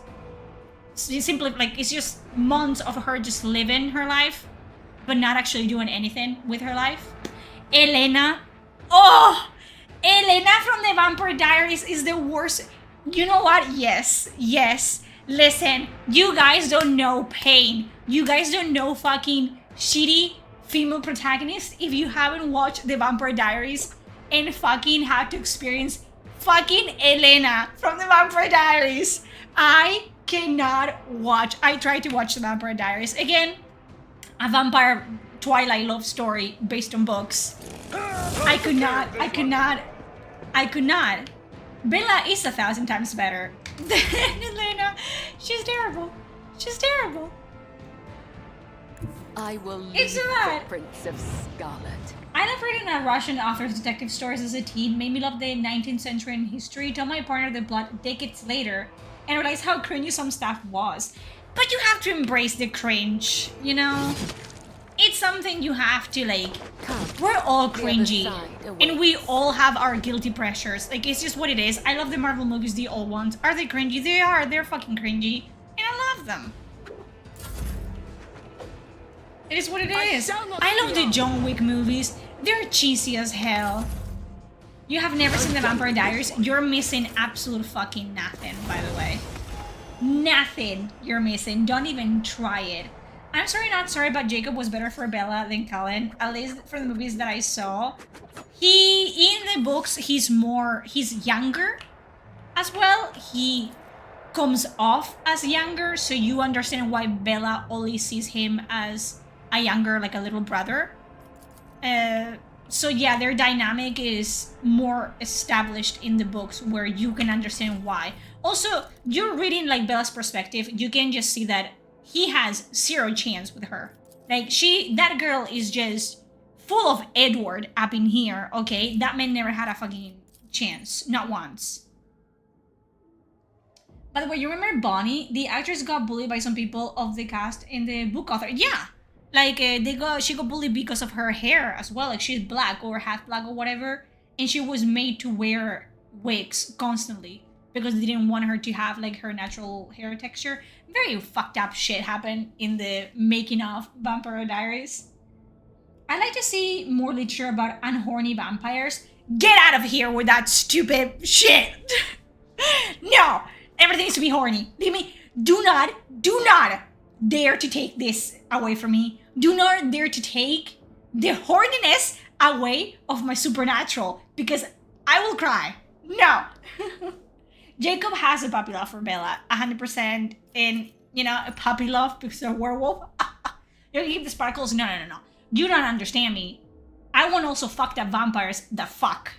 simply, like, it's just months of her just living her life, but not actually doing anything with her life. Elena. Oh! Elena from the Vampire Diaries is the worst. You know what? Yes. Yes. Listen, you guys don't know pain. You guys don't know fucking shitty female protagonist if you haven't watched the Vampire Diaries and fucking had to experience fucking Elena from the Vampire Diaries. I cannot watch. I tried to watch the Vampire Diaries. Again, a vampire Twilight love story based on books. I could not. Bella is 1,000 times better than Elena. She's terrible. I will leave It's bad. footprints of scarlet. I love reading Russian authors' detective stories as a teen. Made me love the 19th century and history. Told my partner the plot decades later and realized how cringy some stuff was. But you have to embrace the cringe, you know? It's something you have to like. Come. We're all The other cringy, side and we awaits. all have our guilty pressures. Like it's just what it is. I love the Marvel movies, the old ones. Are they cringy? They are. They're fucking cringy, and I love them. It is what it is. shall not I love the fear. John Wick movies. They're cheesy as hell. You have never seen the Vampire Diaries? You're missing absolute fucking nothing, by the way. Nothing you're missing. Don't even try it. I'm sorry, not sorry, but Jacob was better for Bella than Cullen. At least for the movies that I saw. In the books, he's younger as well. He comes off as younger, so you understand why Bella only sees him as a younger, like a little brother. So yeah, their dynamic is more established in the books where you can understand why. Also, you're reading like Bella's perspective, you can just see that he has zero chance with her. Like that girl is just full of Edward up in here, okay? That man never had a fucking chance, not once. By the way, you remember Bonnie? The actress got bullied by some people of the cast in the book author. Yeah, like she got bullied because of her hair as well. Like she's black or half black or whatever, and she was made to wear wigs constantly because they didn't want her to have like her natural hair texture. Very fucked up shit happened in the making of Vampire Diaries. I'd like to see more literature about unhorny vampires. Get out of here with that stupid shit. No. Everything needs to be horny. Leave me. Do not dare to take this away from me. Do not dare to take the horniness away of my supernatural, because I will cry. No. Jacob has a puppy love for Bella, 100%. And, a puppy love because they're a werewolf. You keep the sparkles. No. You don't understand me. I want also fucked up vampires that fuck.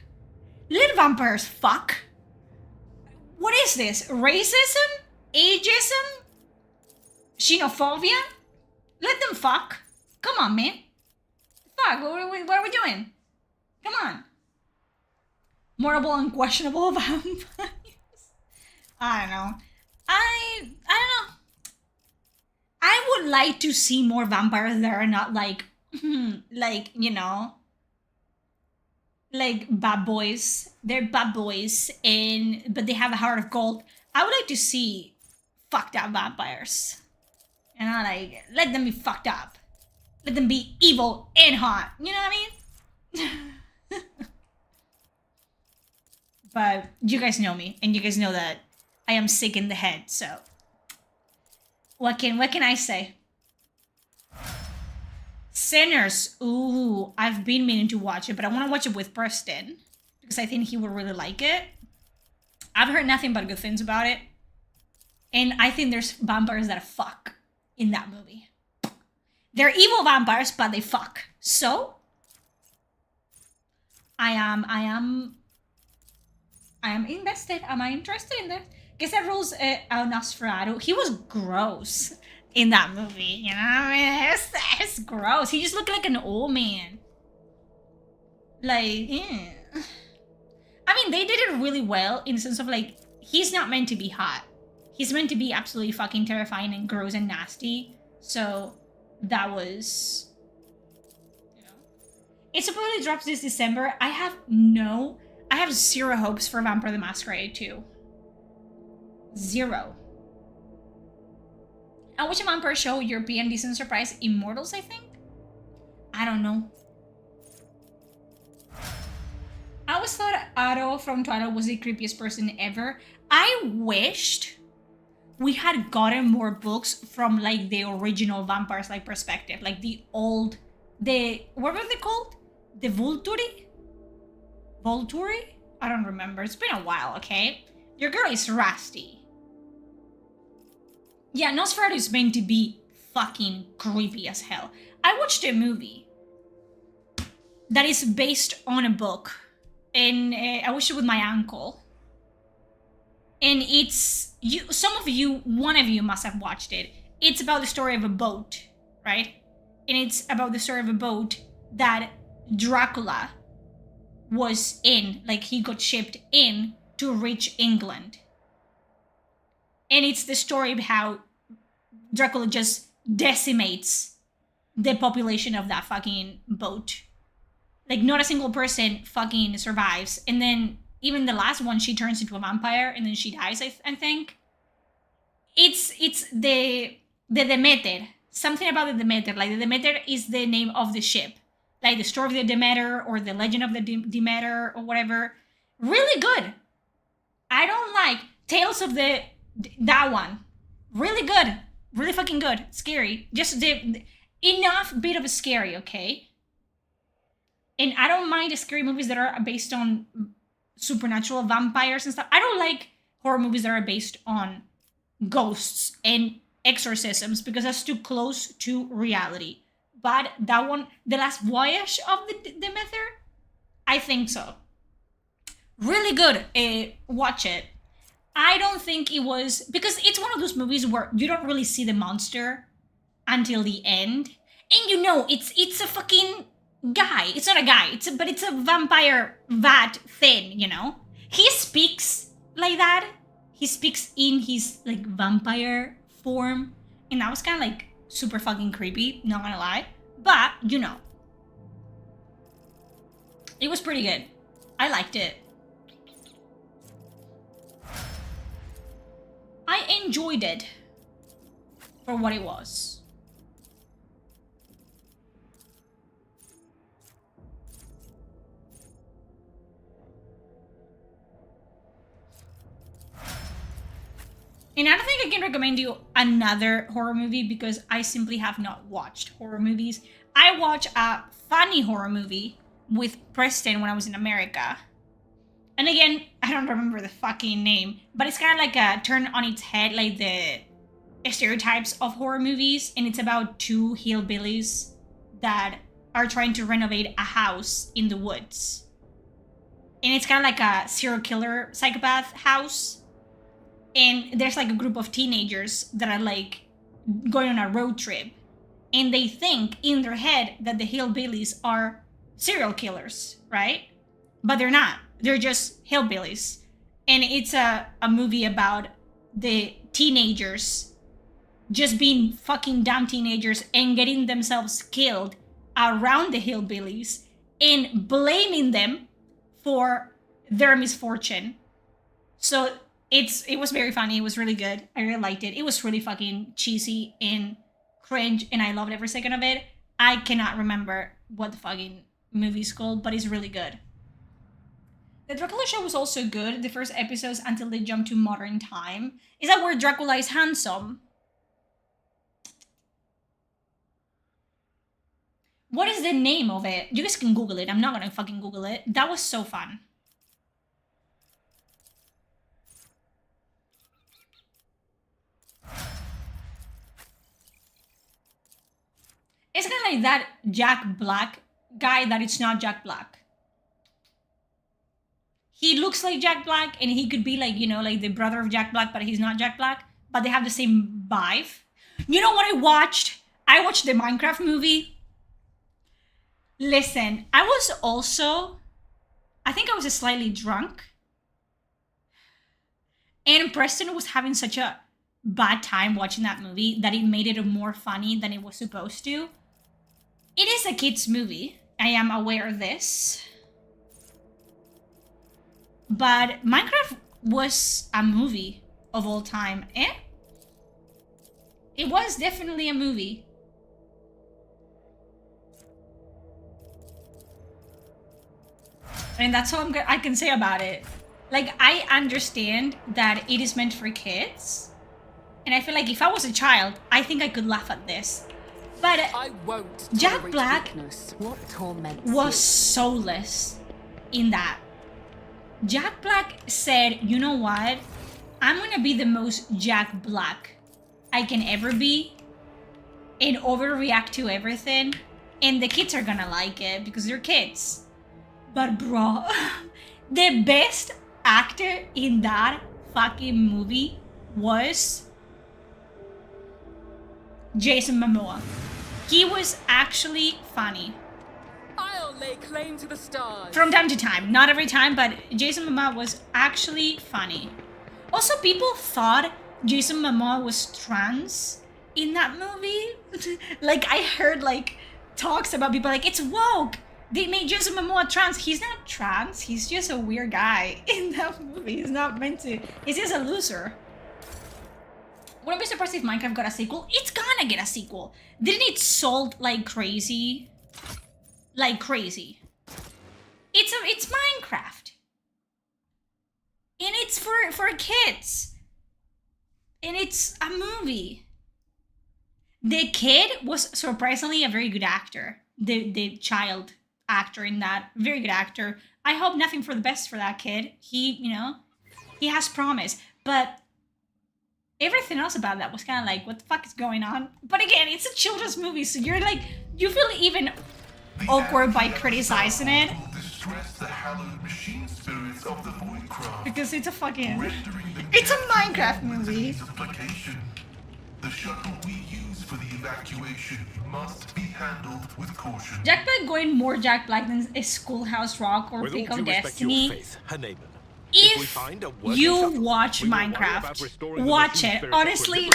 Let vampires fuck. What is this? Racism? Ageism? Xenophobia? Let them fuck. Come on, man. Fuck, what are we doing? Come on. Morable, unquestionable vampires. I don't know. I don't know. I would like to see more vampires that are not like bad boys. They're bad boys, but they have a heart of gold. I would like to see fucked up vampires. Let them be fucked up. Let them be evil and hot. You know what I mean? But you guys know me, and you guys know that I am sick in the head, so what can I say? Sinners. Ooh, I've been meaning to watch it, but I want to watch it with Preston because I think he would really like it. I've heard nothing but good things about it. And I think there's vampires that fuck in that movie. They're evil vampires, but they fuck. So I am invested. Am I interested in this? Guess that rules out Nosferatu. He was gross in that movie, you know? I mean, it's gross. He just looked like an old man. Like, yeah. I mean, they did it really well in the sense of like, he's not meant to be hot. He's meant to be absolutely fucking terrifying and gross and nasty. So that was, it supposedly drops this December. I have zero hopes for Vampire the Masquerade 2. Zero. I watched a vampire show, European Decent Surprise, Immortals, I think? I don't know. I always thought Otto from Twilight was the creepiest person ever. I wished we had gotten more books from like the original vampires like perspective. Like what were they called? The Volturi? Volturi? I don't remember. It's been a while, okay? Your girl is rusty. Yeah, Nosferatu is meant to be fucking creepy as hell. I watched a movie that is based on a book, and I watched it with my uncle. And it's one of you must have watched it. It's about the story of a boat, right? And it's about the story of a boat that Dracula was in, like he got shipped in to reach England. And it's the story of how Dracula just decimates the population of that fucking boat. Like, not a single person fucking survives. And then even the last one, she turns into a vampire and then she dies, I think. It's the Demeter. Something about the Demeter. Like, the Demeter is the name of the ship. Like, the Story of the Demeter or the Legend of the Demeter or whatever. Really good. I don't like Tales of that one. Really good. Really fucking good. Scary. Just enough bit of a scary, okay? And I don't mind the scary movies that are based on supernatural vampires and stuff. I don't like horror movies that are based on ghosts and exorcisms because that's too close to reality. But that one, The Last Voyage of the Demeter, I think so. Really good. Watch it. I don't think it was, because it's one of those movies where you don't really see the monster until the end. And you know, it's a fucking guy. It's not a guy, but it's a vampire vat thing, you know? He speaks like that. He speaks in his, like, vampire form. And that was kind of, like, super fucking creepy, not gonna lie. But, you know. It was pretty good. I liked it. I enjoyed it for what it was. And I don't think I can recommend you another horror movie because I simply have not watched horror movies. I watched a funny horror movie with Preston when I was in America. And again, I don't remember the fucking name, but it's kind of like a turn on its head, like the stereotypes of horror movies. And it's about two hillbillies that are trying to renovate a house in the woods. And it's kind of like a serial killer psychopath house. And there's like a group of teenagers that are like going on a road trip. And they think in their head that the hillbillies are serial killers, right? But they're not. They're just hillbillies. And it's a movie about the teenagers just being fucking dumb teenagers and getting themselves killed around the hillbillies and blaming them for their misfortune. So it was very funny. It was really good. I really liked it. It was really fucking cheesy and cringe, and I loved every second of it. I cannot remember what the fucking movie's called, but it's really good. The Dracula show was also good, the first episodes until they jumped to modern time. Is that where Dracula is handsome? What is the name of it? You guys can Google it. I'm not gonna fucking Google it. That was so fun. It's kind of like that Jack Black guy that it's not Jack Black. He looks like Jack Black and he could be like, you know, like the brother of Jack Black, but he's not Jack Black. But they have the same vibe. You know what I watched? I watched the Minecraft movie. Listen, I think I was slightly drunk. And Preston was having such a bad time watching that movie that it made it more funny than it was supposed to. It is a kid's movie. I am aware of this. But Minecraft was a movie of all time. It was definitely a movie. And that's all I can say about it. Like, I understand that it is meant for kids. And I feel like if I was a child, I think I could laugh at this. But I won't Jack tolerate Black weakness. What torments was you? soulless in that. Jack Black said, you know what? I'm gonna be the most Jack Black I can ever be and overreact to everything. And the kids are gonna like it because they're kids. But bro, the best actor in that fucking movie was Jason Momoa. He was actually funny. I'll lay claim to the stars. From time to time. Not every time, but Jason Momoa was actually funny. Also, people thought Jason Momoa was trans in that movie. Like, I heard, like, talks about people like, it's woke. They made Jason Momoa trans. He's not trans. He's just a weird guy in that movie. He's not meant to. He's just a loser. Wouldn't be surprised if Minecraft got a sequel. It's gonna get a sequel. Didn't it sold like crazy? Like crazy. It's Minecraft. And it's for kids. And it's a movie. The kid was surprisingly a very good actor. The child actor in that, very good actor. I hope nothing for the best for that kid. He, you know, he has promise. But everything else about that was kind of like, what the fuck is going on? But again, it's a children's movie, so you're like, you feel even awkward by criticizing it. Because it's a fucking... It's a Minecraft movie. The shuttle we use for the evacuation must be handled with caution. Jack Black going more Jack Black than a Schoolhouse Rock or Pick of Destiny. If you watch Minecraft, watch it. Honestly,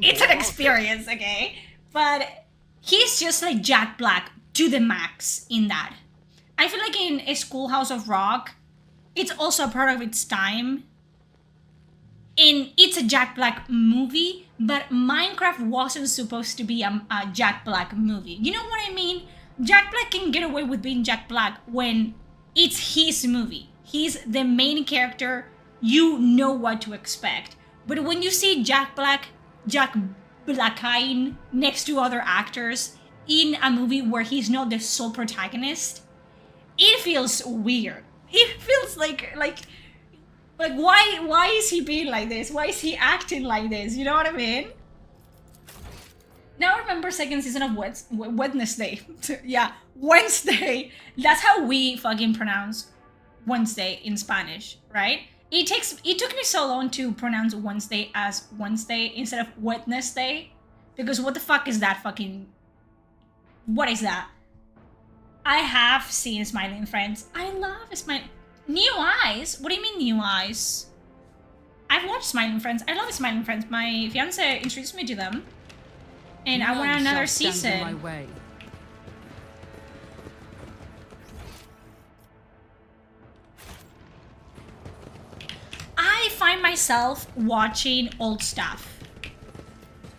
it's an experience, okay? But he's just like Jack Black to the max in that. I feel like in a Schoolhouse of Rock, it's also a product of its time. And it's a Jack Black movie, but Minecraft wasn't supposed to be a Jack Black movie. You know what I mean? Jack Black can get away with being Jack Black when it's his movie. He's the main character. You know what to expect. But when you see Jack Blackine next to other actors in a movie where he's not the sole protagonist, it feels weird. It feels like why is he being like this? Why is he acting like this? You know what I mean? Now I remember second season of Wednesday. Yeah, Wednesday. That's how we fucking pronounce Wednesday in Spanish, right? It took me so long to pronounce Wednesday as Wednesday instead of Wednesday, because what the fuck is that fucking... What is that? I have seen Smiling Friends. I love Smiling... New Eyes? What do you mean New Eyes? I've watched Smiling Friends. I love Smiling Friends. My fiance introduced me to them. And I want another season. I find myself watching old stuff.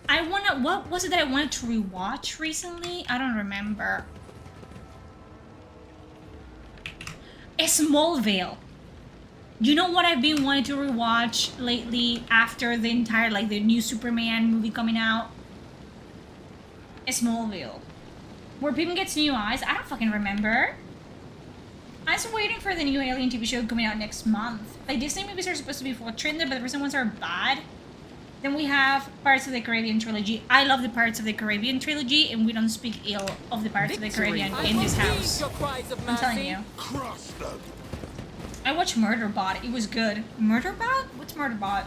What was it that I wanted to rewatch recently? I don't remember. Smallville. You know what I've been wanting to rewatch lately after the entire, like, the new Superman movie coming out? Smallville. Where Pim gets new eyes. I don't fucking remember. I'm just waiting for the new Alien TV show coming out next month. Like, Disney movies are supposed to be full of trend, but the recent ones are bad. Then we have Pirates of the Caribbean trilogy. I love the Pirates of the Caribbean trilogy, and we don't speak ill of the Pirates of the Caribbean in this house. I'm telling you. I watched Murderbot. It was good. Murderbot? What's Murderbot?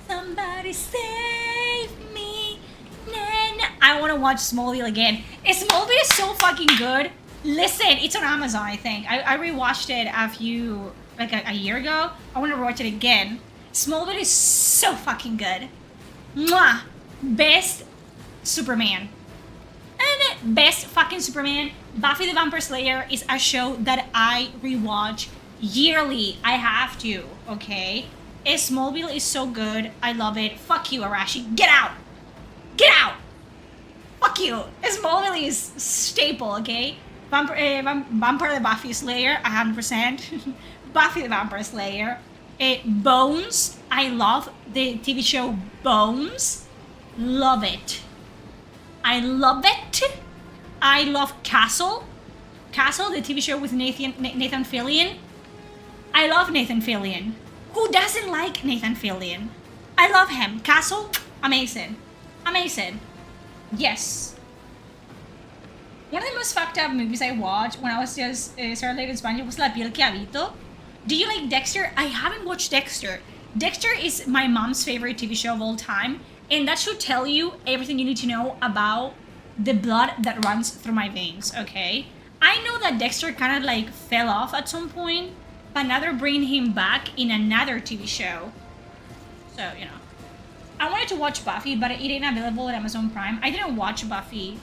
Somebody save me. Nah. I want to watch Smallville again. Smallville is so fucking good. Listen, it's on Amazon, I think. I rewatched it a year ago. I want to rewatch it again. Smallville is so fucking good. Mwah! Best Superman. And best fucking Superman. Buffy the Vampire Slayer is a show that I rewatch yearly. I have to, okay? Smallville is so good. I love it. Fuck you, Arashi. Get out! Get out! Fuck you. Smallville is staple, okay? Vampire the Buffy Slayer, 100%. Buffy the Vampire Slayer. Bones. I love the TV show Bones. Love it. I love it. I love Castle. Castle, the TV show with Nathan Fillion. I love Nathan Fillion. Who doesn't like Nathan Fillion? I love him. Castle, amazing. Amazing. Yes. One of the most fucked up movies I watched when I was just started learning Spanish was La Piel que Habito. Do you like Dexter? I haven't watched Dexter. Dexter is my mom's favorite TV show of all time, and that should tell you everything you need to know about the blood that runs through my veins, okay? I know that Dexter kind of like fell off at some point, but now they're bringing him back in another TV show. So, you know. I wanted to watch Buffy, but it ain't available at Amazon Prime. I didn't watch Buffy.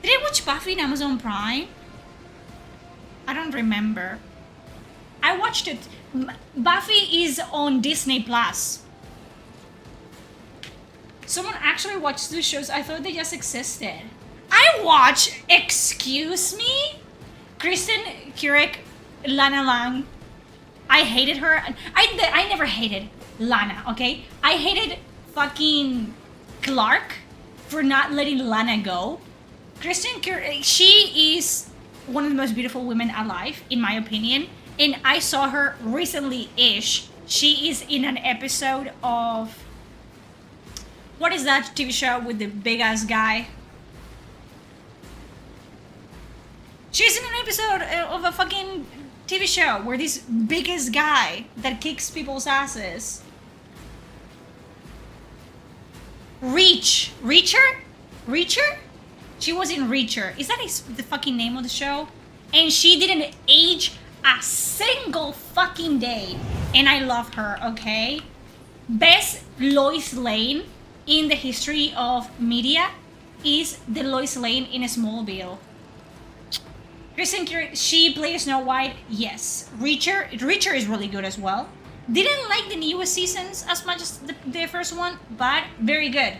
Did I watch Buffy on Amazon Prime? I don't remember. I watched it. Buffy is on Disney Plus. Someone actually watched these shows. I thought they just existed. I watch, excuse me? Kristen Kurek, Lana Lang. I hated her. I never hated Lana, okay? I hated fucking Clark for not letting Lana go. Kristen Kurek, she is one of the most beautiful women alive, in my opinion. And I saw her recently-ish. She is in an episode of... What is that TV show with the big-ass guy? She's in an episode of a fucking TV show where this biggest guy that kicks people's asses. Reacher? She was in Reacher. Is that the fucking name of the show? And she didn't age a single fucking day. And I love her, okay? Best Lois Lane in the history of media is the Lois Lane in Smallville. Kristen Curry, she plays Snow White, yes. Reacher is really good as well. Didn't like the newest seasons as much as the first one, but very good.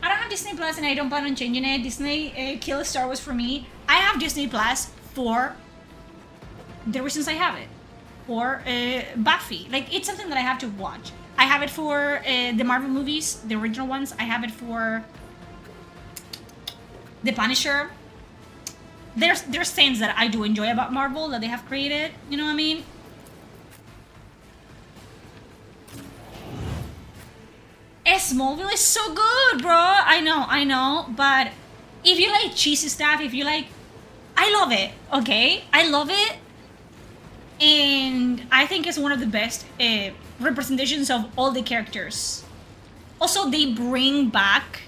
I don't have Disney Plus and I don't plan on changing it. Disney killed Star Wars for me. I have Disney Plus for the reasons I have it. For Buffy. Like, it's something that I have to watch. I have it for the Marvel movies, the original ones. I have it for The Punisher. There's things that I do enjoy about Marvel that they have created. You know what I mean? Smallville is so good, bro. I know. But if you like cheesy stuff, if you like... I love it, okay? I love it. And I think it's one of the best representations of all the characters. Also, they bring back,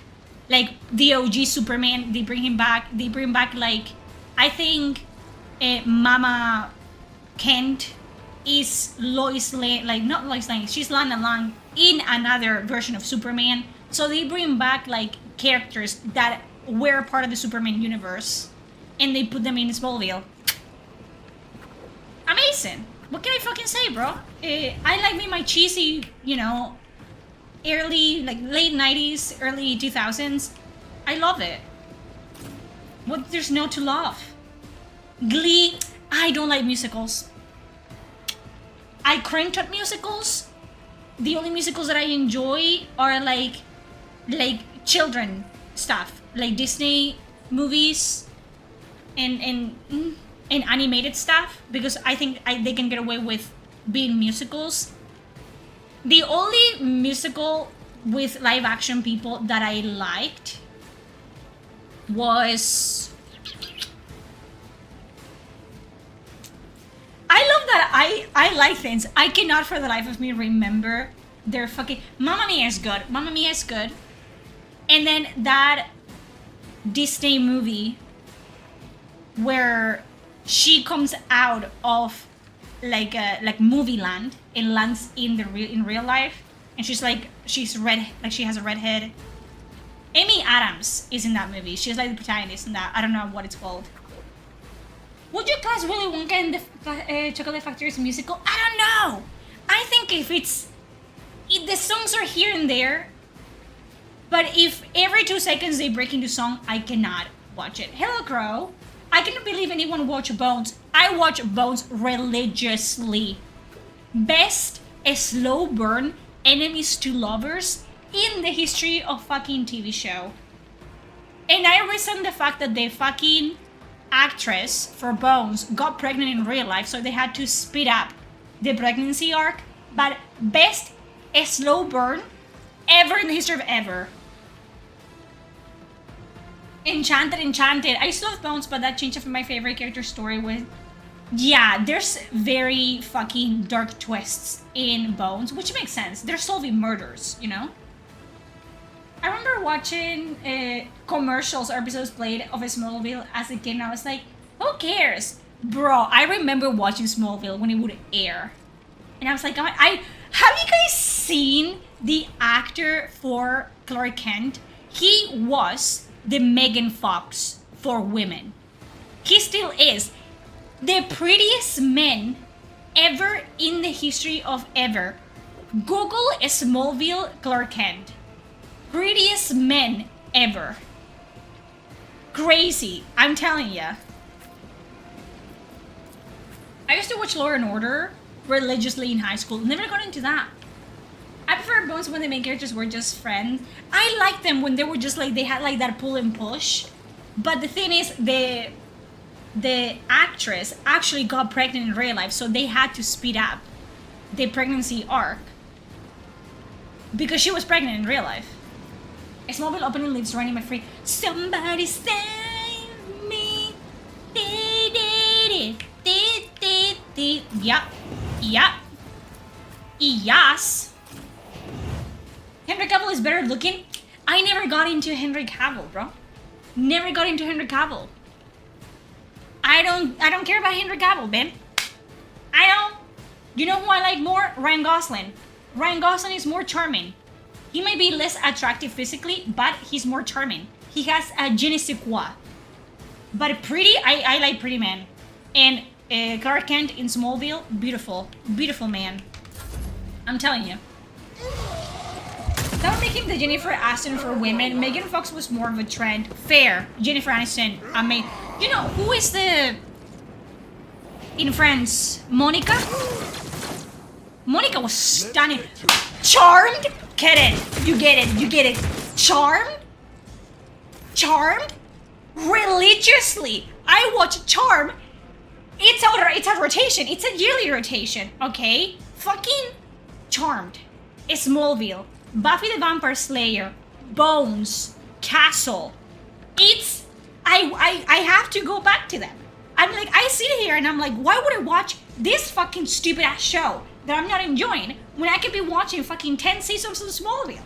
like, the OG Superman. They bring him back. They bring back, like, I think Mama Kent is Lois Lane, like, not Lois Lane, she's Lana Lang in another version of Superman. So they bring back, like, characters that were part of the Superman universe and they put them in Smallville. Amazing. What can I fucking say, bro? I like me my cheesy, you know, early, like, late 90s, early 2000s. I love it. What there's no to love? Glee, I don't like musicals. I cringe at musicals. The only musicals that I enjoy are like children stuff, like Disney movies and animated stuff, because I think they can get away with being musicals. The only musical with live action people that I liked was... I love that I like things. I cannot for the life of me remember their fucking... Mamma Mia is good. Mamma Mia is good. And then that Disney movie where she comes out of like movie land and lands in real life, and she's red, like she has a red head. Amy Adams is in that movie. She's like the protagonist in that. I don't know what it's called. Would you class Willy Wonka and the Chocolate Factory's musical? I don't know. I think if the songs are here and there, but if every 2 seconds they break into song, I cannot watch it. Hello, Crow. I cannot believe anyone watch Bones. I watch Bones religiously. Best slow burn enemies to lovers in the history of fucking TV show. And I resent the fact that the fucking actress for Bones got pregnant in real life, so they had to speed up the pregnancy arc. But best slow burn ever in the history of ever. Enchanted. I still love Bones, but that changed up my favorite character story with... Yeah, there's very fucking dark twists in Bones, which makes sense. They're solving murders, you know? I remember watching commercials or episodes played of Smallville as a kid, and I was like, who cares? Bro, I remember watching Smallville when it would air. And I was like, have you guys seen the actor for Clark Kent, he was the Megan Fox for women. He still is. The prettiest man ever in the history of ever. Google Smallville Clark Kent. Prettiest men ever. Crazy, I'm telling ya. I used to watch Law and Order religiously in high school. Never got into that. I prefer Bones when the main characters were just friends. I liked them when they were just like, they had like that pull and push. But the thing is, the actress actually got pregnant in real life, so they had to speed up the pregnancy arc. Because she was pregnant in real life. Smallville opening leaves running my free. Somebody save me. Yep. Yep. Yes. Henry Cavill is better looking. I never got into Henry Cavill, bro. Never got into Henry Cavill. I don't care about Henry Cavill, man. I don't. You know who I like more? Ryan Gosling. Ryan Gosling is more charming. He may be less attractive physically, but he's more charming. He has a je ne sais quoi. But pretty, I like pretty man. And Clark Kent in Smallville, beautiful. Beautiful man. I'm telling you. That would make him the Jennifer Aniston for women. Megan Fox was more of a trend. Fair. Jennifer Aniston, I mean, you know, who is the... in Friends? Monica? Monica was stunning. Charmed? Get it. You get it. You get it. Charmed? Charmed? Religiously. I watch Charmed. It's a rotation. It's a yearly rotation. Okay? Fucking Charmed. Smallville. Buffy the Vampire Slayer. Bones. Castle. It's... I have to go back to them. I'm like, I sit here and I'm like, why would I watch this fucking stupid ass show that I'm not enjoying when I could be watching fucking 10 seasons of Smallville?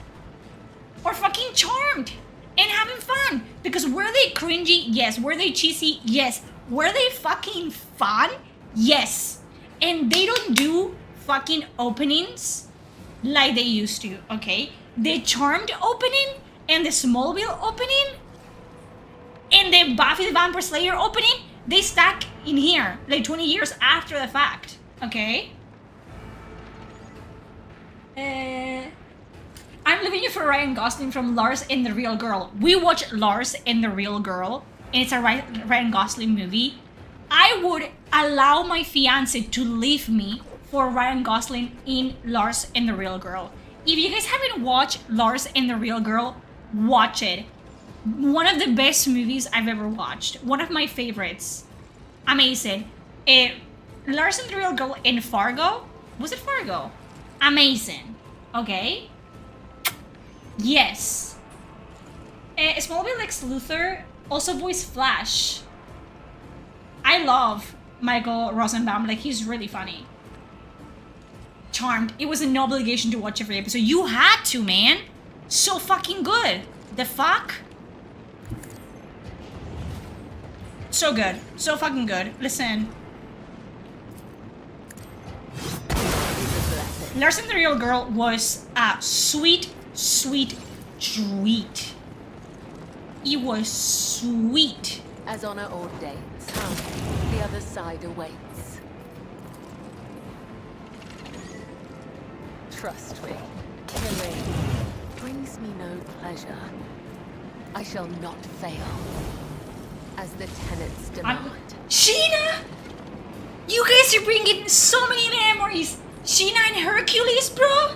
Or fucking Charmed and having fun. Because were they cringy? Yes. Were they cheesy? Yes. Were they fucking fun? Yes. And they don't do fucking openings like they used to, okay? The Charmed opening and the Smallville opening and the Buffy the Vampire Slayer opening, they stack in here like 20 years after the fact, okay? I'm leaving you for Ryan Gosling from Lars and the Real Girl. We watch Lars and the Real Girl, and it's a Ryan Gosling movie. I would allow my fiance to leave me for Ryan Gosling in Lars and the Real Girl. If you guys haven't watched Lars and the Real Girl, watch it. One of the best movies I've ever watched. One of my favorites. Amazing. Lars and the Real Girl in Fargo? Was it Fargo? Amazing. Okay? Yes. Smallville Lex Luthor also voiced Flash. I love Michael Rosenbaum. Like, he's really funny. Charmed. It was an obligation to watch every episode. You had to, man. So fucking good. The fuck? So good. So fucking good. Listen. Lars and the Real Girl was a sweet, sweet treat. It was sweet. As honor ordains, come, the other side awaits. Trust me, killing brings me no pleasure. I shall not fail, as the tenets demand. Sheena! You guys are bringing so many memories. Sheena and Hercules, bro?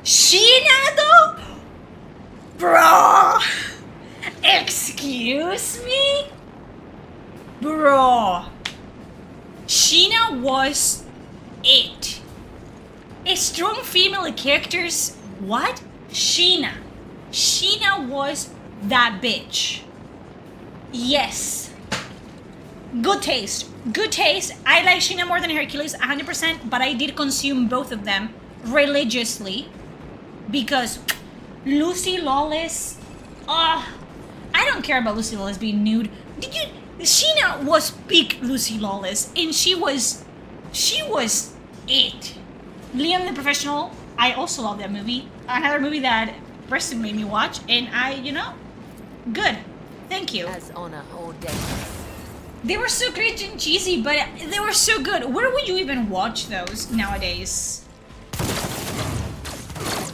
Sheena, though? Bro! Excuse me? Bro. Sheena was it. A strong female characters. What? Sheena. Sheena was that bitch. Yes. Good taste. Good taste. I like Sheena more than Hercules 100%, but I did consume both of them religiously because Lucy Lawless. I don't care about Lucy Lawless being nude. Did you? Sheena was peak Lucy Lawless, and she was it. Liam the Professional. I also love that movie. another movie that Preston made me watch, and I, good. Thank you. As honor ordains. They were so cringe and cheesy, but they were so good. Where would you even watch those nowadays?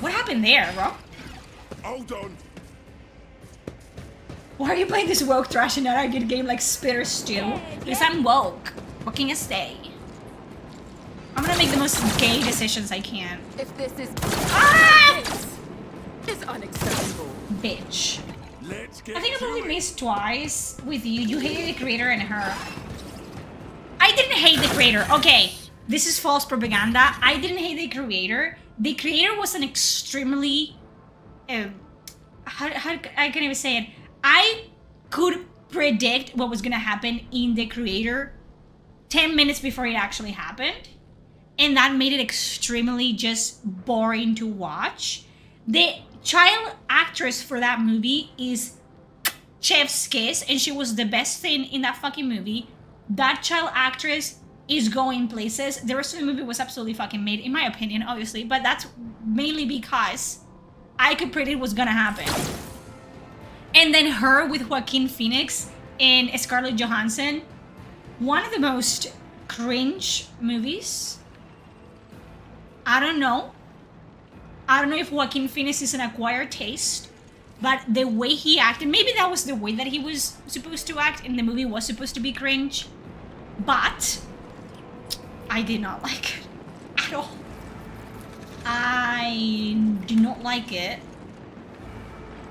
What happened there, bro? Hold on. Why are you playing this woke trash and not a good game like Spitter Stew? Because I'm woke. What can I say? I'm gonna make the most gay decisions I can. If this is Ah! is unacceptable. Bitch. Let's get I think I've to only it. missed twice with you. You hated the creator and her. I didn't hate the creator. Okay, this is false propaganda. I didn't hate the creator. The creator was an extremely... how I can't even say it. I could predict what was gonna happen in the creator 10 minutes before it actually happened. And that made it extremely just boring to watch. The child actress for that movie is Chef's Kiss, and she was the best thing in that fucking movie. That child actress is going places. The rest of the movie was absolutely fucking made, in my opinion, obviously, but that's mainly because I could predict what's gonna happen. And then her with Joaquin Phoenix and Scarlett Johansson, one of the most cringe movies. I don't know if Joaquin Phoenix is an acquired taste, but the way he acted, maybe that was the way that he was supposed to act, and the movie was supposed to be cringe, but I did not like it at all. I do not like it.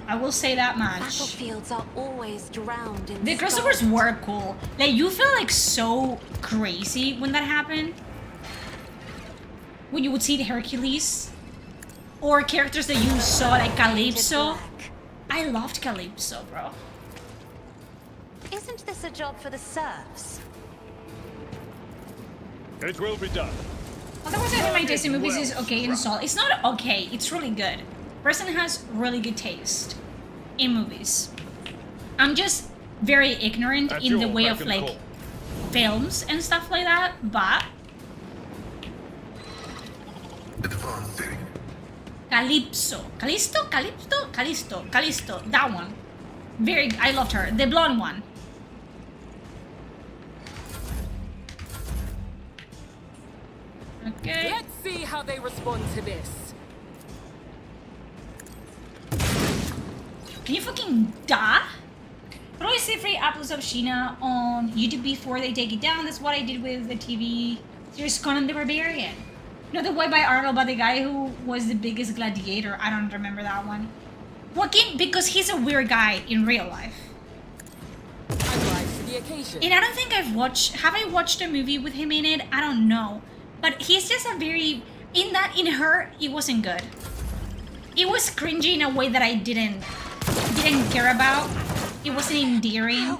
I will say that much. Battlefields are always drowned in The crossovers were cool. Like, you felt like so crazy when that happened. When you would see the Hercules. Or characters that you saw, like Calypso. I loved Calypso, bro. Isn't this a job for the serfs? It will be done. Otherwise, I think my taste in movies is okay and solid. It's not okay, it's really good. Person has really good taste in movies. I'm just very ignorant At in the your way of beck and like call. films and stuff like that, but Advancing. Calypso. Callisto. That one. I loved her. The blonde one. Okay. Let's see how they respond to this. Can you fucking die? But always say free uploads of Sheena on YouTube before they take it down. That's what I did with the TV series Conan the Barbarian. You know, the one by Arnold, but the guy who was the biggest gladiator. I don't remember that one. Joaquin, because he's a weird guy in real life. I rise to the occasion. And I don't think have I watched a movie with him in it? I don't know. But he's just a very, in her, it wasn't good. It was cringy in a way that I didn't care about. It wasn't endearing. How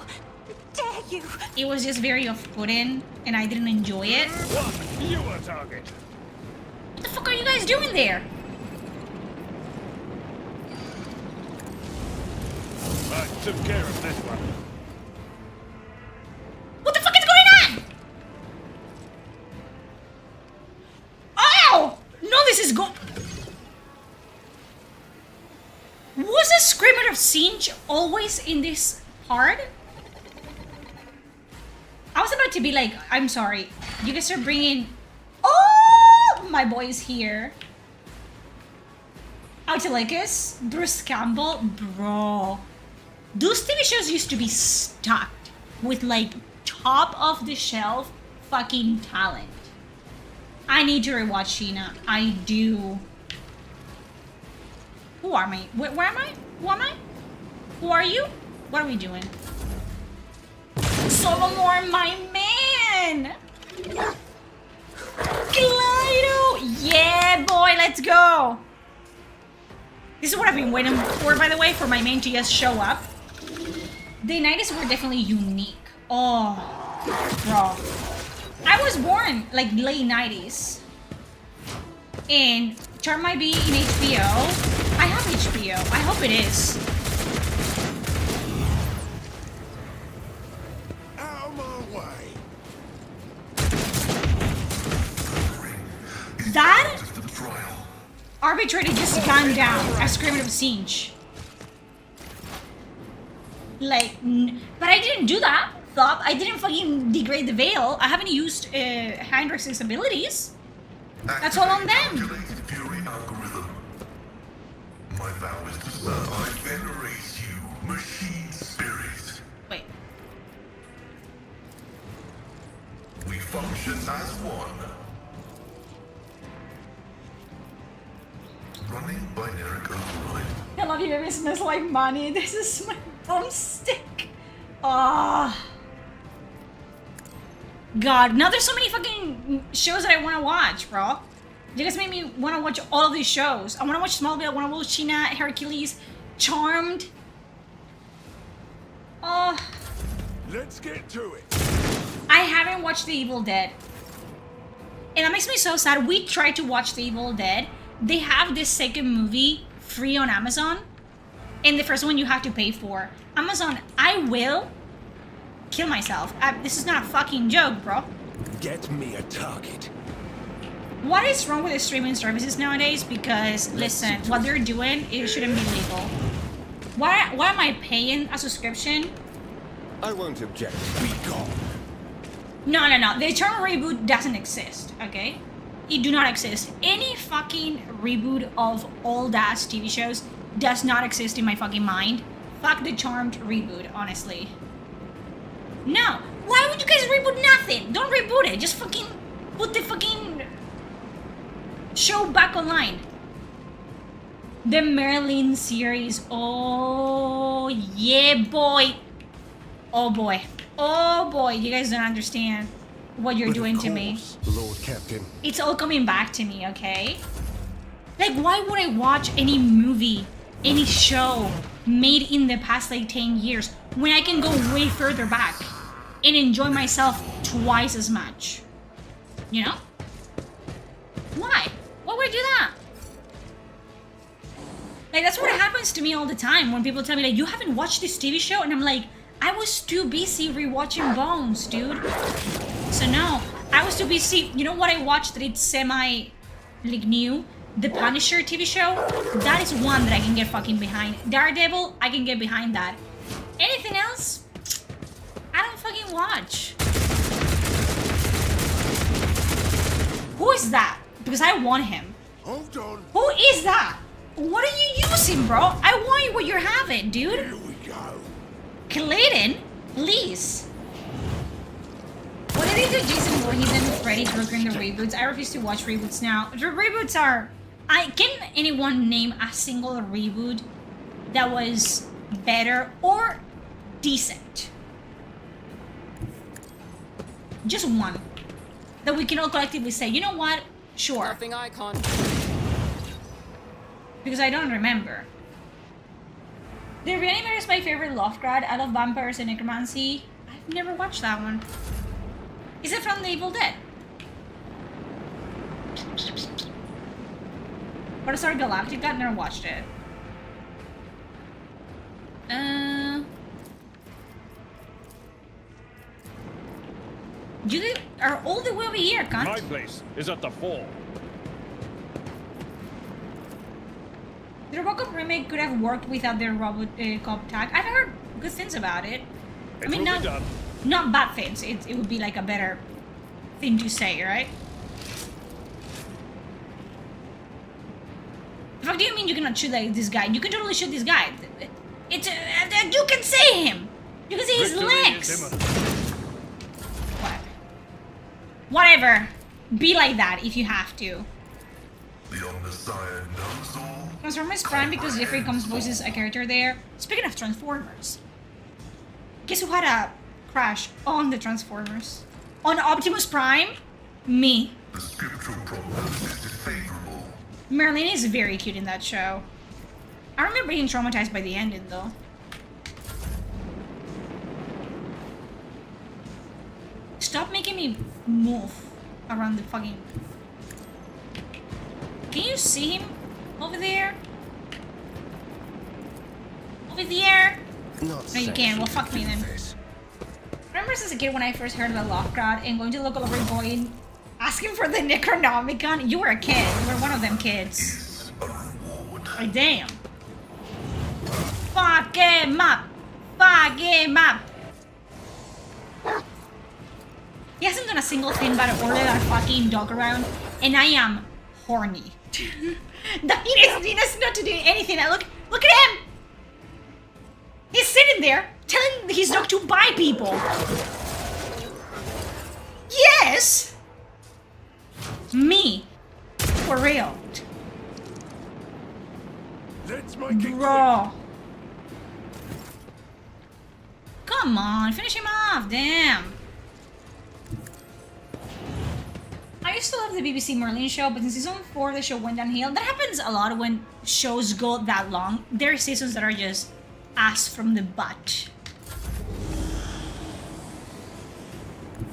dare you! It was just very off-putting, and I didn't enjoy it. What? You are target. What the fuck are you guys doing there? I took care of this one. What the fuck is going on? Oh! No, this is Was a screamer of Singe always in this part? I was about to be like, I'm sorry. You guys are bringing... Oh! My boy is here. Autolycus, Bruce Campbell, bro. Those TV shows used to be stocked with like top of the shelf fucking talent. I need to rewatch Sheena. I do. Who are me? Where am I? Who am I? Who are you? What are we doing? Solomon, my man! Glido! Yeah, boy, let's go! This is what I've been waiting for, by the way, for my main to just show up. The 90s were definitely unique. Oh, bro. I was born, like, late 90s. And Charm might be in HBO. I have HBO. I hope it is. Out of my way. That For the trial. are arbitrator just gunned down a screaming of Siege. Like, but I didn't do that. Thought I didn't fucking degrade the veil. I haven't used Heinrich's abilities. That's all on them. Calculated Fury algorithm. My vow is to serve. I venerate you, machine spirit. Wait. We function as one. Running binary override. I love you, baby. It smells like money. This is my boomstick. Ah. God, now there's so many fucking shows that I want to watch, bro. You guys made me want to watch all of these shows. I want to watch Smallville, I want to watch Sheena, Hercules, Charmed. Oh. Let's get to it. I haven't watched The Evil Dead. And that makes me so sad. We tried to watch The Evil Dead. They have this second movie free on Amazon. And the first one you have to pay for. Amazon, I will kill myself. This is not a fucking joke, bro. Get me a target. What is wrong with the streaming services nowadays? Because, listen, what they're doing, it shouldn't be legal. Why am I paying a subscription? I won't object. Be gone. No. The term reboot doesn't exist, okay? It do not exist. Any fucking reboot of old-ass TV shows does not exist in my fucking mind. Fuck the Charmed reboot, honestly. No. Why would you guys reboot nothing? Don't reboot it. Just fucking put the fucking show back online. The Merlin series. Oh, yeah, boy. Oh, boy. Oh, boy. You guys don't understand what you're doing to me. Lord Captain. It's all coming back to me, okay? Like, why would I watch any movie, any show made in the past, like, 10 years when I can go way further back and enjoy myself twice as much? You know? Why? Why would I do that? Like, that's what happens to me all the time when people tell me, like, you haven't watched this TV show? And I'm like, I was too busy rewatching Bones, dude. So no, I was too busy. You know what I watched that it's semi, like, new? The Punisher TV show? That is one that I can get fucking behind. Daredevil, I can get behind that. Anything else? I don't fucking watch. Who is that? Because I want him. Hold on. Who is that? What are you using, bro? I want what you're having, dude. Here we go. Clayton, please. What did they do, Jason Voorhees and Freddy triggering the reboots? I refuse to watch reboots now. The reboots are... Can anyone name a single reboot that was better or decent? Just one. That we can all collectively say, you know what? Sure. Nothing I can't. Because I don't remember. The Reanimator is my favorite Lovecraft. I love vampires and necromancy. I've never watched that one. Is it from The Evil Dead? Battlestar Galactica? Never watched it. You are all the way over here, cunt. My place is at the fall. The Robocop remake could have worked without the Robocop tag. I've heard good things about it. It will be done. Not bad things. It would be like a better thing to say, right? The fuck do you mean you cannot shoot like this guy? You can totally shoot this guy. It's you can see him. You can see his Victory legs. is imminent. Whatever. Be like that if you have to. The Omnissiah knows all. Transformers Prime because Jeffrey Combs voices a character there. Speaking of Transformers, guess who had a crash on the Transformers? On Optimus Prime? Me. The scriptural prognosis is favorable. Merlin is very cute in that show. I remember being traumatized by the ending though. Stop making me move around the fucking... Can you see him over there? Over there? Not No, you can't. Well, fuck me then. this. Remember as a kid when I first heard about Lovecraft and going to the local library going, asking for the Necronomicon? You were a kid. You were one of them kids. Is a Like, damn. Fuck him up. Fuck him up. He hasn't done a single thing but order that fucking dog around, and I am horny. He does not to do anything. Look at him. He's sitting there telling his dog to buy people. Yes. Me. For real. Let's make it Bro. Come on, finish him off. Damn. I used to love the BBC Merlin show, but in season 4 the show went downhill. That happens a lot when shows go that long. There are seasons that are just ass from the butt.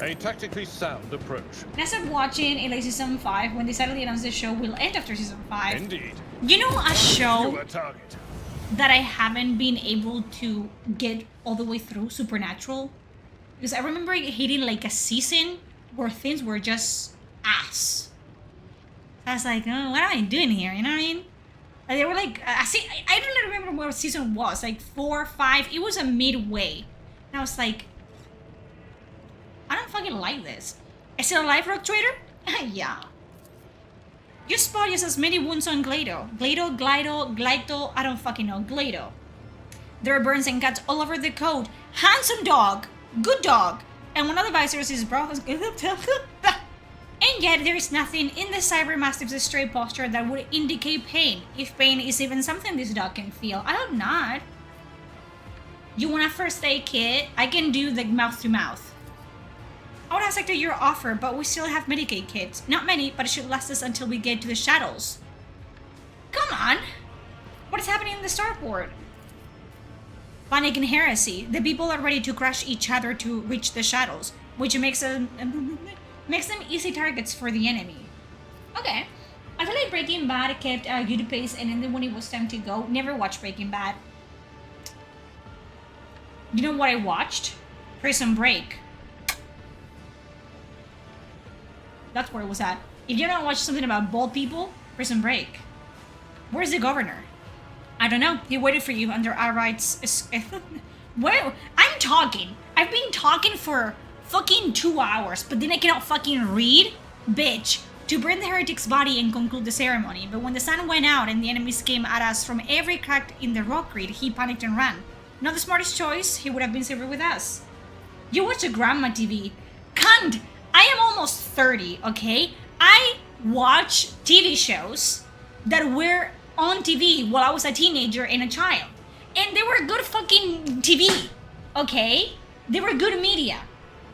A tactically sound approach. And I started watching in like season 5 when they suddenly announced the show will end after season 5. Indeed. You know a show You a target. that I haven't been able to get all the way through, Supernatural? Because I remember hitting like a season where things were just ass. I was like, oh, what am I doing here? You know what I mean? And they were like, I don't really remember what season was, like 4, 5. It was a midway. And I was like, I don't fucking like this. Is it a live rock trader? Yeah. You spot just as many wounds on Glado. Glado, I don't fucking know. Glado. There are burns and cuts all over the coat. Handsome dog. Good dog. And one of the visors is bro. And yet there is nothing in the Cyber Mastiff's stray posture that would indicate pain. If pain is even something this dog can feel. I hope not. You want a first aid kit? I can do the mouth to mouth. I would have accepted your offer, but we still have Medicaid kits. Not many, but it should last us until we get to the shadows. Come on! What is happening in the starport? Panic and heresy. The people are ready to crush each other to reach the shadows, which makes them easy targets for the enemy. Okay. I feel like Breaking Bad kept a good pace, and then when it was time to go, never watched Breaking Bad. You know what I watched? Prison Break. That's where it was at. If you don't watch something about bald people, Prison Break. Where's the governor? I don't know. He waited for you under our rights. Well, I'm talking. I've been talking for fucking 2 hours, but then I cannot fucking read? Bitch. To burn the heretic's body and conclude the ceremony. But when the sun went out and the enemies came at us from every crack in the rock grid, he panicked and ran. Not the smartest choice. He would have been safer with us. You watch a grandma TV. Cunt! I am almost 30, okay? I watch TV shows that were on TV while I was a teenager and a child. And they were good fucking TV, okay? They were good media.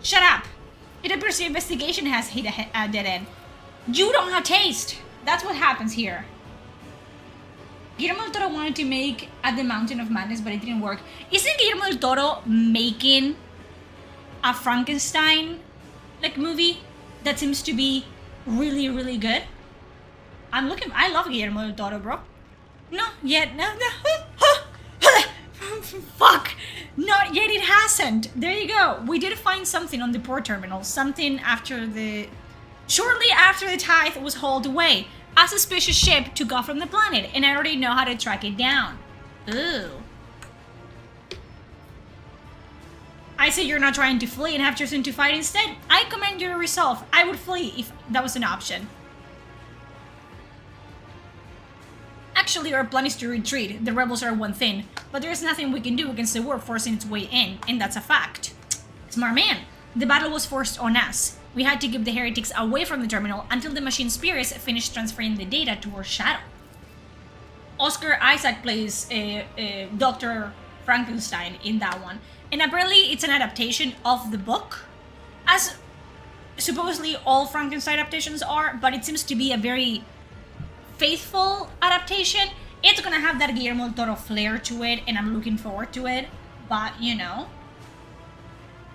Shut up. It appears the investigation has hit a dead end. You don't have taste. That's what happens here. Guillermo del Toro wanted to make At the Mountain of Madness, but it didn't work. Isn't Guillermo del Toro making a Frankenstein like movie that seems to be really, really good? I love Guillermo del Toro, bro. No, yet, no. Fuck! Not yet, it hasn't. There you go. We did find something on the port terminal. Something shortly after the tithe was hauled away. A suspicious ship took off from the planet, and I already know how to track it down. Ooh. I say you're not trying to flee and have chosen to fight instead. I commend your resolve. I would flee if that was an option. Actually, our plan is to retreat. The rebels are one thing, but there's nothing we can do against the war forcing its way in, and that's a fact. Smart man. The battle was forced on us. We had to keep the heretics away from the terminal until the machine spirits finished transferring the data to our shadow. Oscar Isaac plays Dr. Frankenstein in that one. And apparently it's an adaptation of the book, as supposedly all Frankenstein adaptations are, but it seems to be a very faithful adaptation. It's gonna have that Guillermo del Toro flair to it, and I'm looking forward to it, but you know.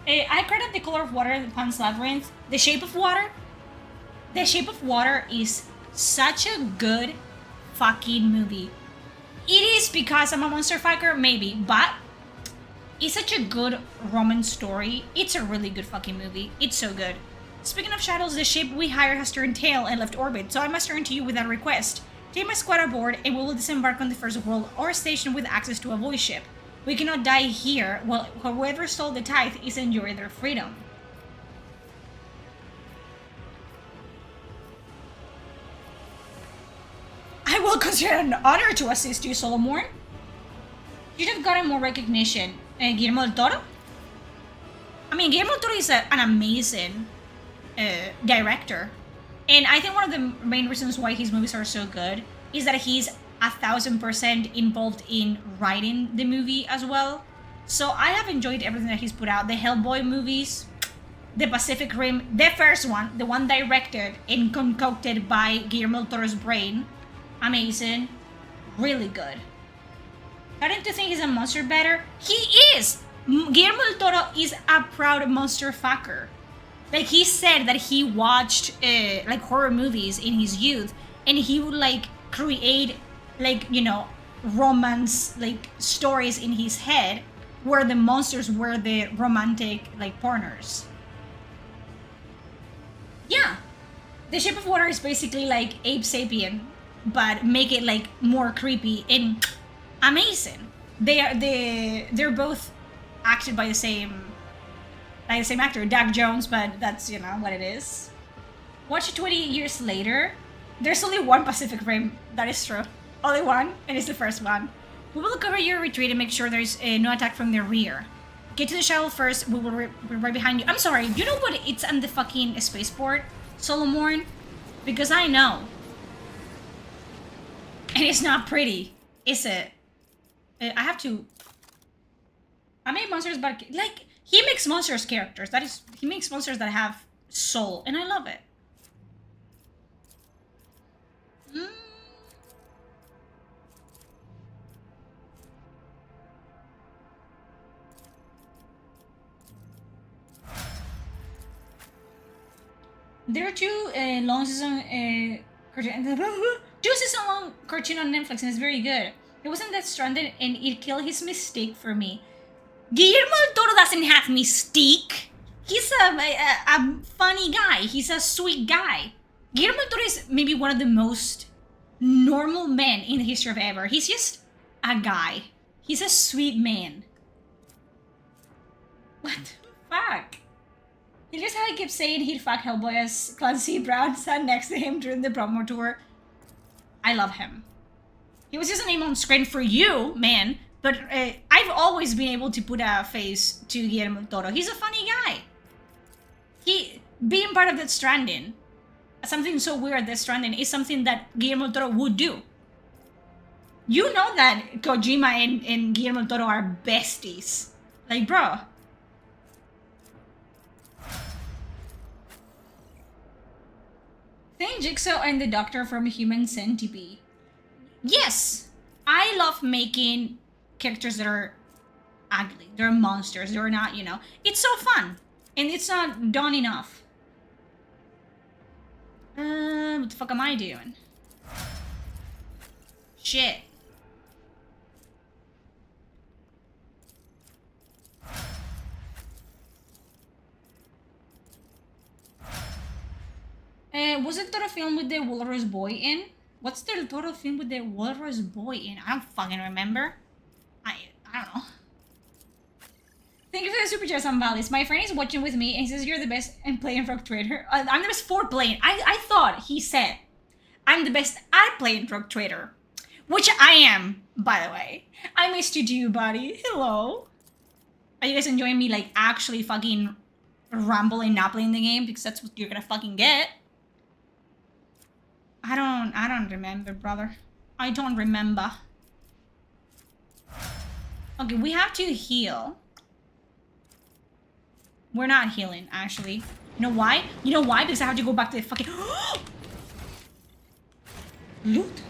I credit The Color of Water, The Pan's Labyrinth, The Shape of Water. The Shape of Water is such a good fucking movie. It is because I'm a monster fucker, maybe, but it's such a good romance story. It's a really good fucking movie. It's so good. Speaking of shadows, the ship we hired has turned tail and left orbit, so I must turn to you with a request. Take my squad aboard and we will disembark on the first world or station with access to a voice ship. We cannot die here while whoever stole the tithe is enjoying their freedom. I will consider it an honor to assist you, Solomon. You'd have gotten more recognition. Guillermo del Toro? I mean, Guillermo del Toro is an amazing director. And I think one of the main reasons why his movies are so good is that he's 1000% involved in writing the movie as well. So I have enjoyed everything that he's put out. The Hellboy movies, the Pacific Rim, the first one, the one directed and concocted by Guillermo del Toro's brain. Amazing. Really good. Starting to think he's a monster better? He is! Guillermo del Toro is a proud monster fucker. Like, he said that he watched like horror movies in his youth, and he would like create like, you know, romance like stories in his head where the monsters were the romantic like partners. Yeah, The Shape of Water is basically like Ape Sapien, but make it like more creepy and amazing. They're both acted by the same actor, Doug Jones, but that's, you know, what it is. Watch it 20 years later. There's only one Pacific Rim. That is true. Only one, and it's the first one. We will cover your retreat and make sure there's no attack from the rear. Get to the shuttle first. We will be right behind you. I'm sorry. You know what? It's on the fucking spaceport, Solomon, because I know. And it's not pretty, is it? I have to. I made monsters, but like he makes monsters characters. He makes monsters that have soul, and I love it. There are two long season cartoon, 2 season long cartoon on Netflix, and it's very good. It wasn't that stranded, and it killed his mystique for me. Guillermo del Toro doesn't have mystique. He's a funny guy. He's a sweet guy. Guillermo del Toro is maybe one of the most normal men in the history of ever. He's just a guy. He's a sweet man. What the fuck? He just how he kept saying he'd fuck Hellboy as Clancy Brown sat next to him during the promo tour. I love him. He was just a name on screen for you, man. But I've always been able to put a face to Guillermo del Toro. He's a funny guy. Being part of Death Stranding, something so weird, Death Stranding, is something that Guillermo del Toro would do. You know that Kojima and Guillermo del Toro are besties. Like, bro. Think Jigsaw and the Doctor from Human Centipede. Yes! I love making characters that are ugly. They're monsters. They're not, you know. It's so fun. And it's not done enough. What the fuck am I doing? Shit. Was it Toro film with the Walrus Boy in? What's the Toro film with the Walrus Boy in? I don't fucking remember. I don't know. Thank you for the super chat, Sam Vallis. My friend is watching with me and he says you're the best in playing Rogue Trader. I'm the best for playing. I thought he said I'm the best at playing Rogue Trader. Which I am, by the way. I missed you too, buddy. Hello. Are you guys enjoying me like actually fucking rambling, not playing the game? Because that's what you're gonna fucking get. I don't remember, brother. I don't remember. Okay, we have to heal. We're not healing, actually. You know why? You know why? Because I have to go back to the fucking... Loot?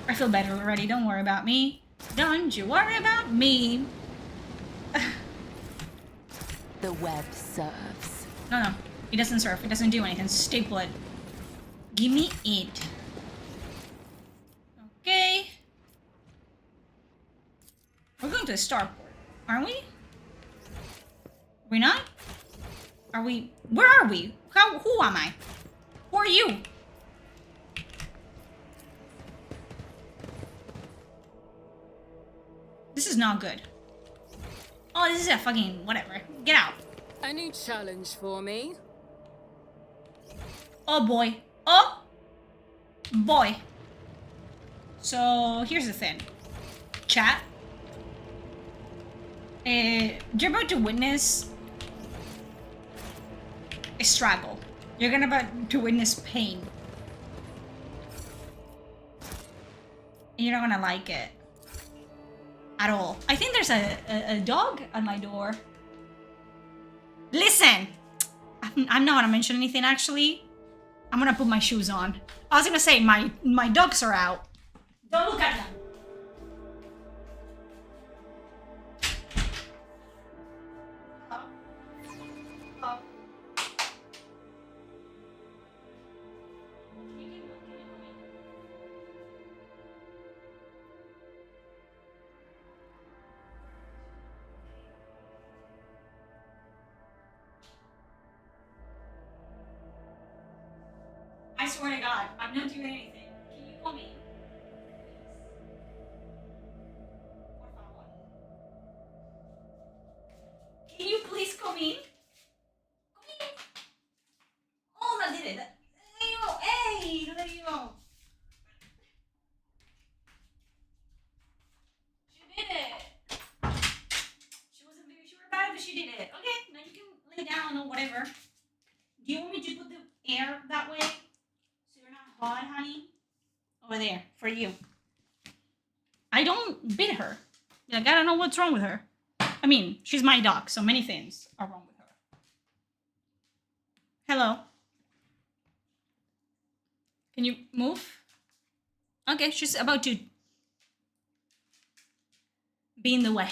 I feel better already. Don't worry about me. Don't you worry about me. The web serves. No. It doesn't serve. It doesn't do anything. Staple it. Give me it. Okay. We're going to the starport, aren't we? We're not? Are we? Where are we? Who am I? Who are you? This is not good. Oh, this is a fucking whatever. Get out. Any challenge for me? Oh boy. Oh boy. So here's the thing. Chat. You're about to witness a struggle. You're gonna about to witness pain. And you're not gonna like it. At all. I think there's a dog at my door. Listen! I'm not gonna mention anything actually. I'm gonna put my shoes on. I was gonna say my dogs are out. Don't look at them. Oh. I swear to God, I'm not doing anything. Can you come in? Por favor. Can you please come in? Come in. Oh, no, did it. There you go. Hey, there you go. She did it. She wasn't very sure about it, but she did it. Okay, now you can lay down or whatever. Do you want me to put the air that way? Hot, honey. Over there, for you. I don't beat her. Like, I don't know what's wrong with her. I mean, she's my dog, so many things are wrong with her. Hello. Can you move? Okay, she's about to be in the way.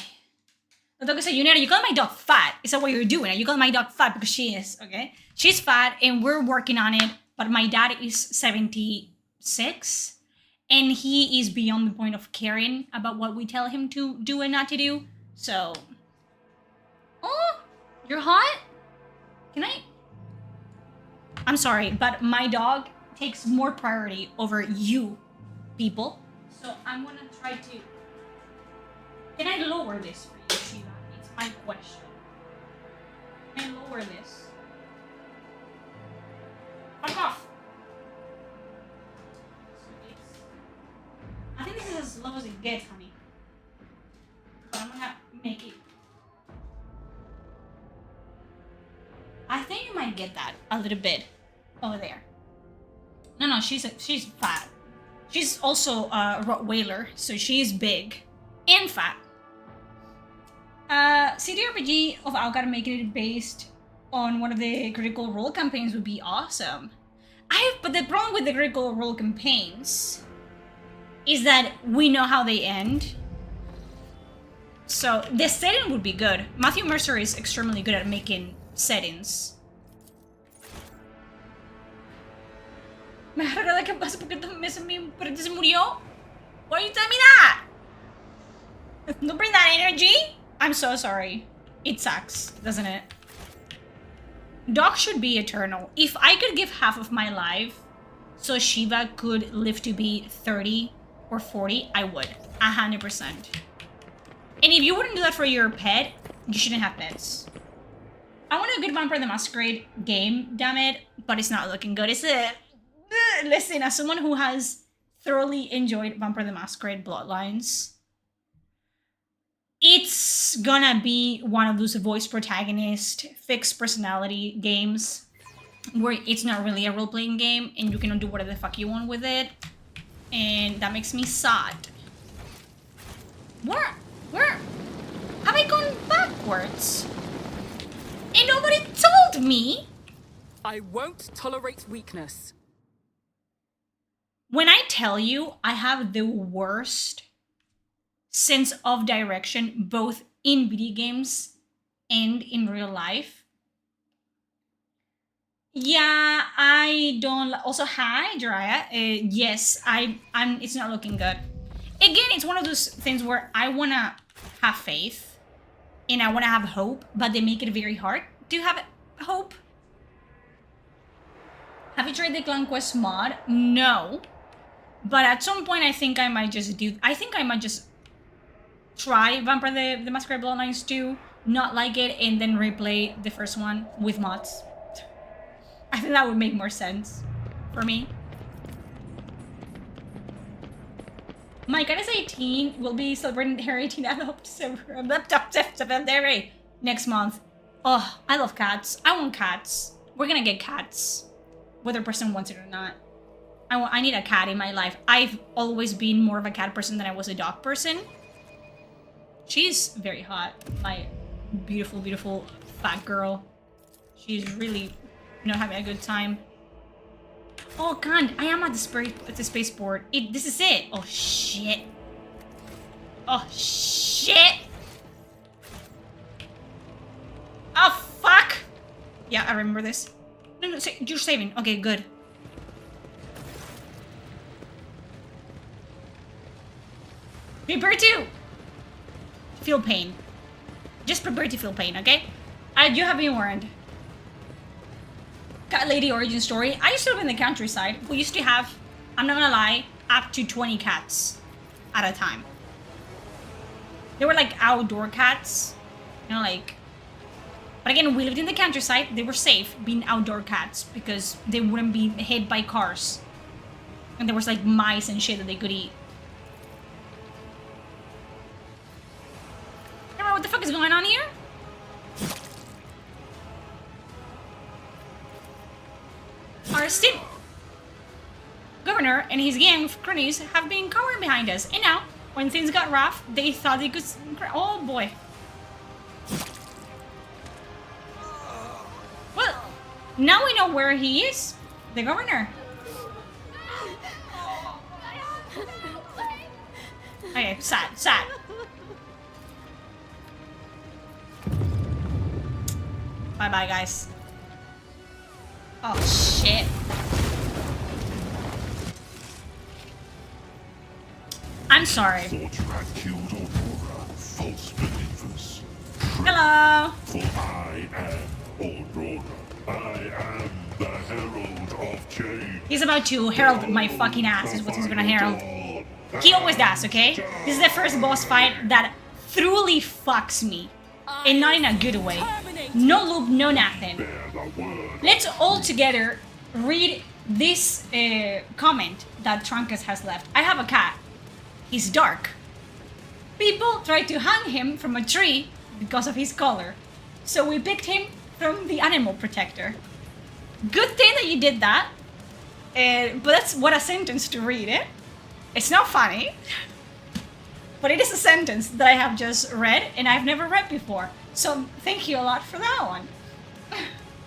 The dog said, you call my dog fat. Is that what you're doing? You call my dog fat because she is, okay? She's fat and we're working on it. But my dad is 76 and he is beyond the point of caring about what we tell him to do and not to do. So, oh, you're hot? Can I? I'm sorry, but my dog takes more priority over you people. So I'm gonna try to. Can I lower this for you, Shiva? It's my question. Can I lower this? Fuck off! I think this is as low as it gets, honey. But I'm gonna make it. I think you might get that a little bit over there. No, she's fat. She's also a Rottweiler, so she's big and fat. CDRPG of Algar making it based on one of the Critical Role campaigns would be awesome. But the problem with the Critical Role campaigns is that we know how they end. So the setting would be good. Matthew Mercer is extremely good at making settings. Me recuerda que pasa porque mi perrito se murió. Why you tell me that? Don't bring that energy. I'm so sorry. It sucks, doesn't it? Dogs should be eternal. If I could give half of my life so Shiva could live to be 30 or 40, I would. 100%. And if you wouldn't do that for your pet, you shouldn't have pets. I want a good Vampire the Masquerade game, damn it, but it's not looking good, is it? Listen, as someone who has thoroughly enjoyed Vampire the Masquerade Bloodlines, it's gonna be one of those voice protagonist, fixed personality games where it's not really a role-playing game and you can do whatever the fuck you want with it. And that makes me sad. Where have I gone backwards? And nobody told me. I won't tolerate weakness. When I tell you I have the worst sense of direction, both in video games and in real life. Yeah, I don't. Also, hi, Jiraiya. Yes, I'm. It's not looking good. Again, it's one of those things where I wanna have faith and I wanna have hope, but they make it very hard to have hope. Have you tried the Clan Quest mod? No, but at some point I think I might just do. I think I might just try Vampire the Masquerade Bloodlines 2, not like it, and then replay the first one with mods. I think that would make more sense for me. My cat is 18, will be celebrating her 18th anniversary next month. Oh, I love cats. I want cats. We're gonna get cats. Whether a person wants it or not. I need a cat in my life. I've always been more of a cat person than I was a dog person. She's very hot. My beautiful, beautiful fat girl. She's really not having a good time. Oh god, I am at the spaceport. This is it. Oh shit. Oh shit. Oh fuck. Yeah, I remember this. No, you're saving. Okay, good. Prepare to feel pain. Just prepare to feel pain, okay? You have been warned. Cat lady origin story. I used to live in the countryside. We used to have, I'm not gonna lie, up to 20 cats at a time. They were like outdoor cats. You know, like... But again, we lived in the countryside. They were safe being outdoor cats because they wouldn't be hit by cars. And there was like mice and shit that they could eat. What the fuck is going on here? Our esteemed governor and his gang of cronies have been cowering behind us, and now, when things got rough, they thought they could... Oh boy. Well, now we know where he is. The governor. Okay, sad. Bye-bye, guys. Oh, shit. I'm sorry. Thought you had killed Aurora, false believers. Hello. For I am Aurora. I am the herald of change. He's about to herald my fucking ass, is what he's gonna herald. He always does, okay? This is the first boss fight that truly fucks me. And not in a good way. No loop, no nothing. Let's all together read this comment that Trunkus has left. I have a cat. He's dark. People tried to hang him from a tree because of his color. So we picked him from the animal protector. Good thing that you did that. But that's what a sentence to read it. It's not funny. But it is a sentence that I have just read and I've never read before. So thank you a lot for that one.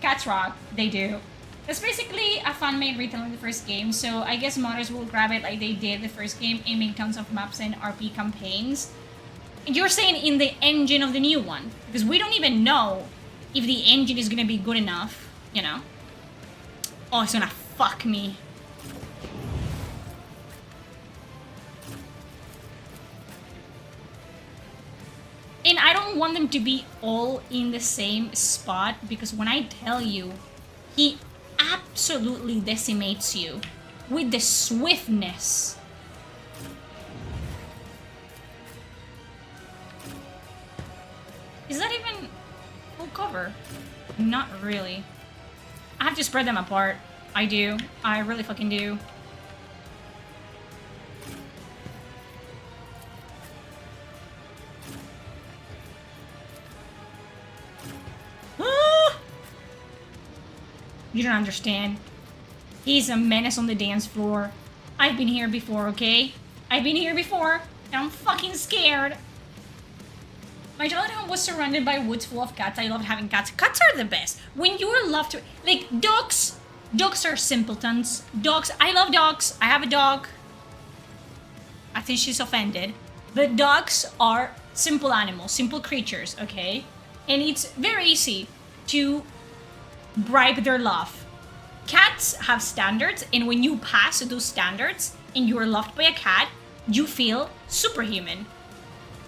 Cats rock, they do. It's basically a fan-made retelling of the first game, so I guess modders will grab it like they did the first game and make tons of maps and RP campaigns. You're saying in the engine of the new one, because we don't even know if the engine is gonna be good enough, you know? Oh, it's gonna fuck me. And I don't want them to be all in the same spot, because when I tell you, he absolutely decimates you with the swiftness. Is that even full cover? Not really. I have to spread them apart. I do. I really fucking do. You don't understand. He's a menace on the dance floor. I've been here before, okay? I've been here before, and I'm fucking scared. My childhood home was surrounded by woods full of cats. I loved having cats. Cats are the best. When you love to... Like, dogs. Dogs are simpletons. Dogs... I love dogs. I have a dog. I think she's offended. But dogs are simple animals. Simple creatures, okay? And it's very easy to bribe their love. Cats have standards, and when you pass those standards and you are loved by a cat, you feel superhuman.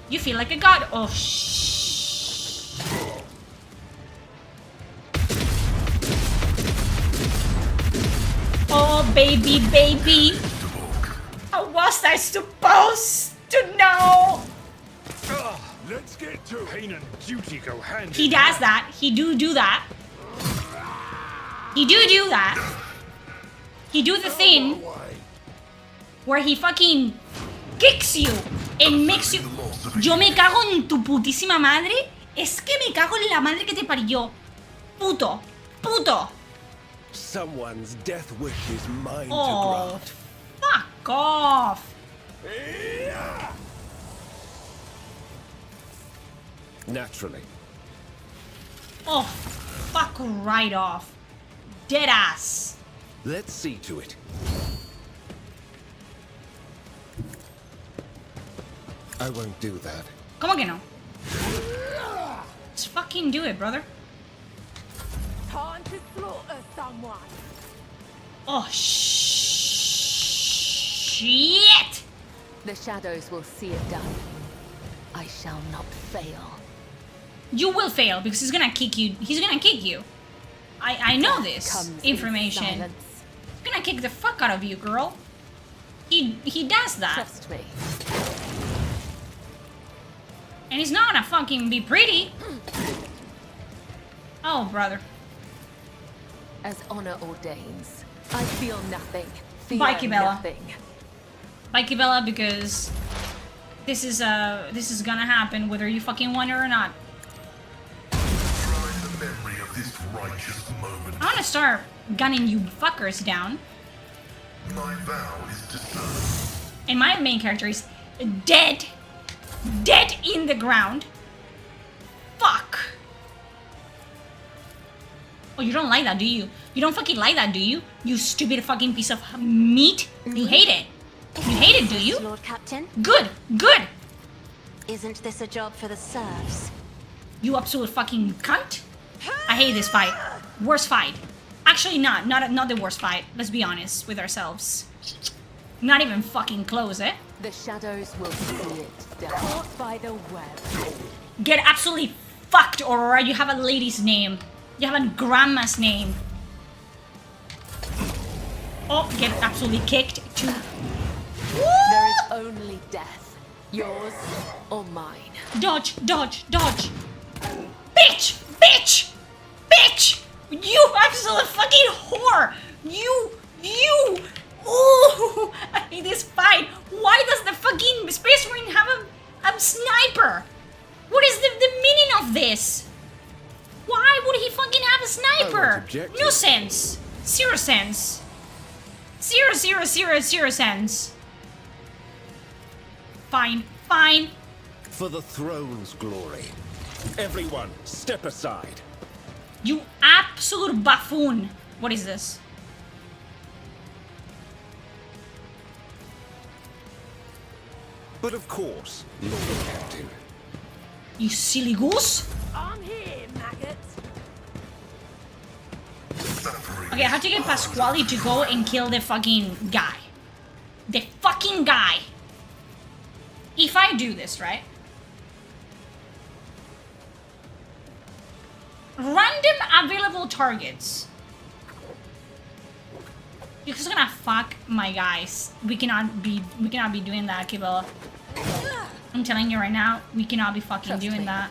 You feel like a god. Oh, shh. Oh, baby, baby. How was I supposed to know? Let's get to it. Pain and duty go hand He in does hand. that. He do that. He do that. He do the thing where he fucking kicks you and makes you... Yo me cago en tu putísima madre. Es que me cago en la madre que te parió. Puto. Puto. Someone's death wish is mine Oh, to grant. fuck off. Naturally. Oh, fuck right off. Dead ass. Let's see to it. I won't do that. ¿Cómo que no? Just fucking do it, brother. Time to slaughter someone. Oh, shit! The shadows will see it done. I shall not fail. You will fail because he's gonna kick you. He's gonna kick you. I know this Comes in information. silence. He's gonna kick the fuck out of you, girl. He does that. Trust me. And he's not gonna fucking be pretty. Oh, brother. As honor ordains, I feel nothing. Fear Bye, Kibella. nothing. Bye, Kibella, because this is gonna happen whether you fucking want it or not. Try the memory of this righteous moment. I'm gonna start gunning you fuckers down. My vow is to serve. And my main character is dead. Dead in the ground. Fuck. Oh, you don't like that, do you? You don't fucking like that, do you? You stupid fucking piece of meat. You hate it. You hate it, do you? Lord Captain, Good, good. isn't this a job for the serfs? You absolute fucking cunt. I hate this fight. Worst fight. Actually, not the worst fight. Let's be honest with ourselves. Not even fucking close, eh? The shadows will see it done. Caught by the web. Get absolutely fucked, Aurora. You have a lady's name. You have a grandma's name. Oh, get absolutely kicked too. There is only death. Yours or mine. Dodge, dodge, dodge. Bitch! Bitch! Bitch! You absolute fucking whore! You! Ooh! I hate this fight. Why does the fucking Space Marine have a sniper? What is the meaning of this? Why would he fucking have a I sniper? won't object No to it. sense. Zero sense. Zero sense. Fine, fine. For the throne's glory. Everyone, step aside. You absolute buffoon. What is this? But of course, Lord Captain. You silly goose. I'm here, maggots. Suffering. Okay, I have to get Pasquale to go and kill the fucking guy. The fucking guy. If I do this, right? Random available targets. You're just gonna fuck my guys. We cannot be doing that, Kibella. I'm telling you right now, we cannot be fucking Trust doing me. that.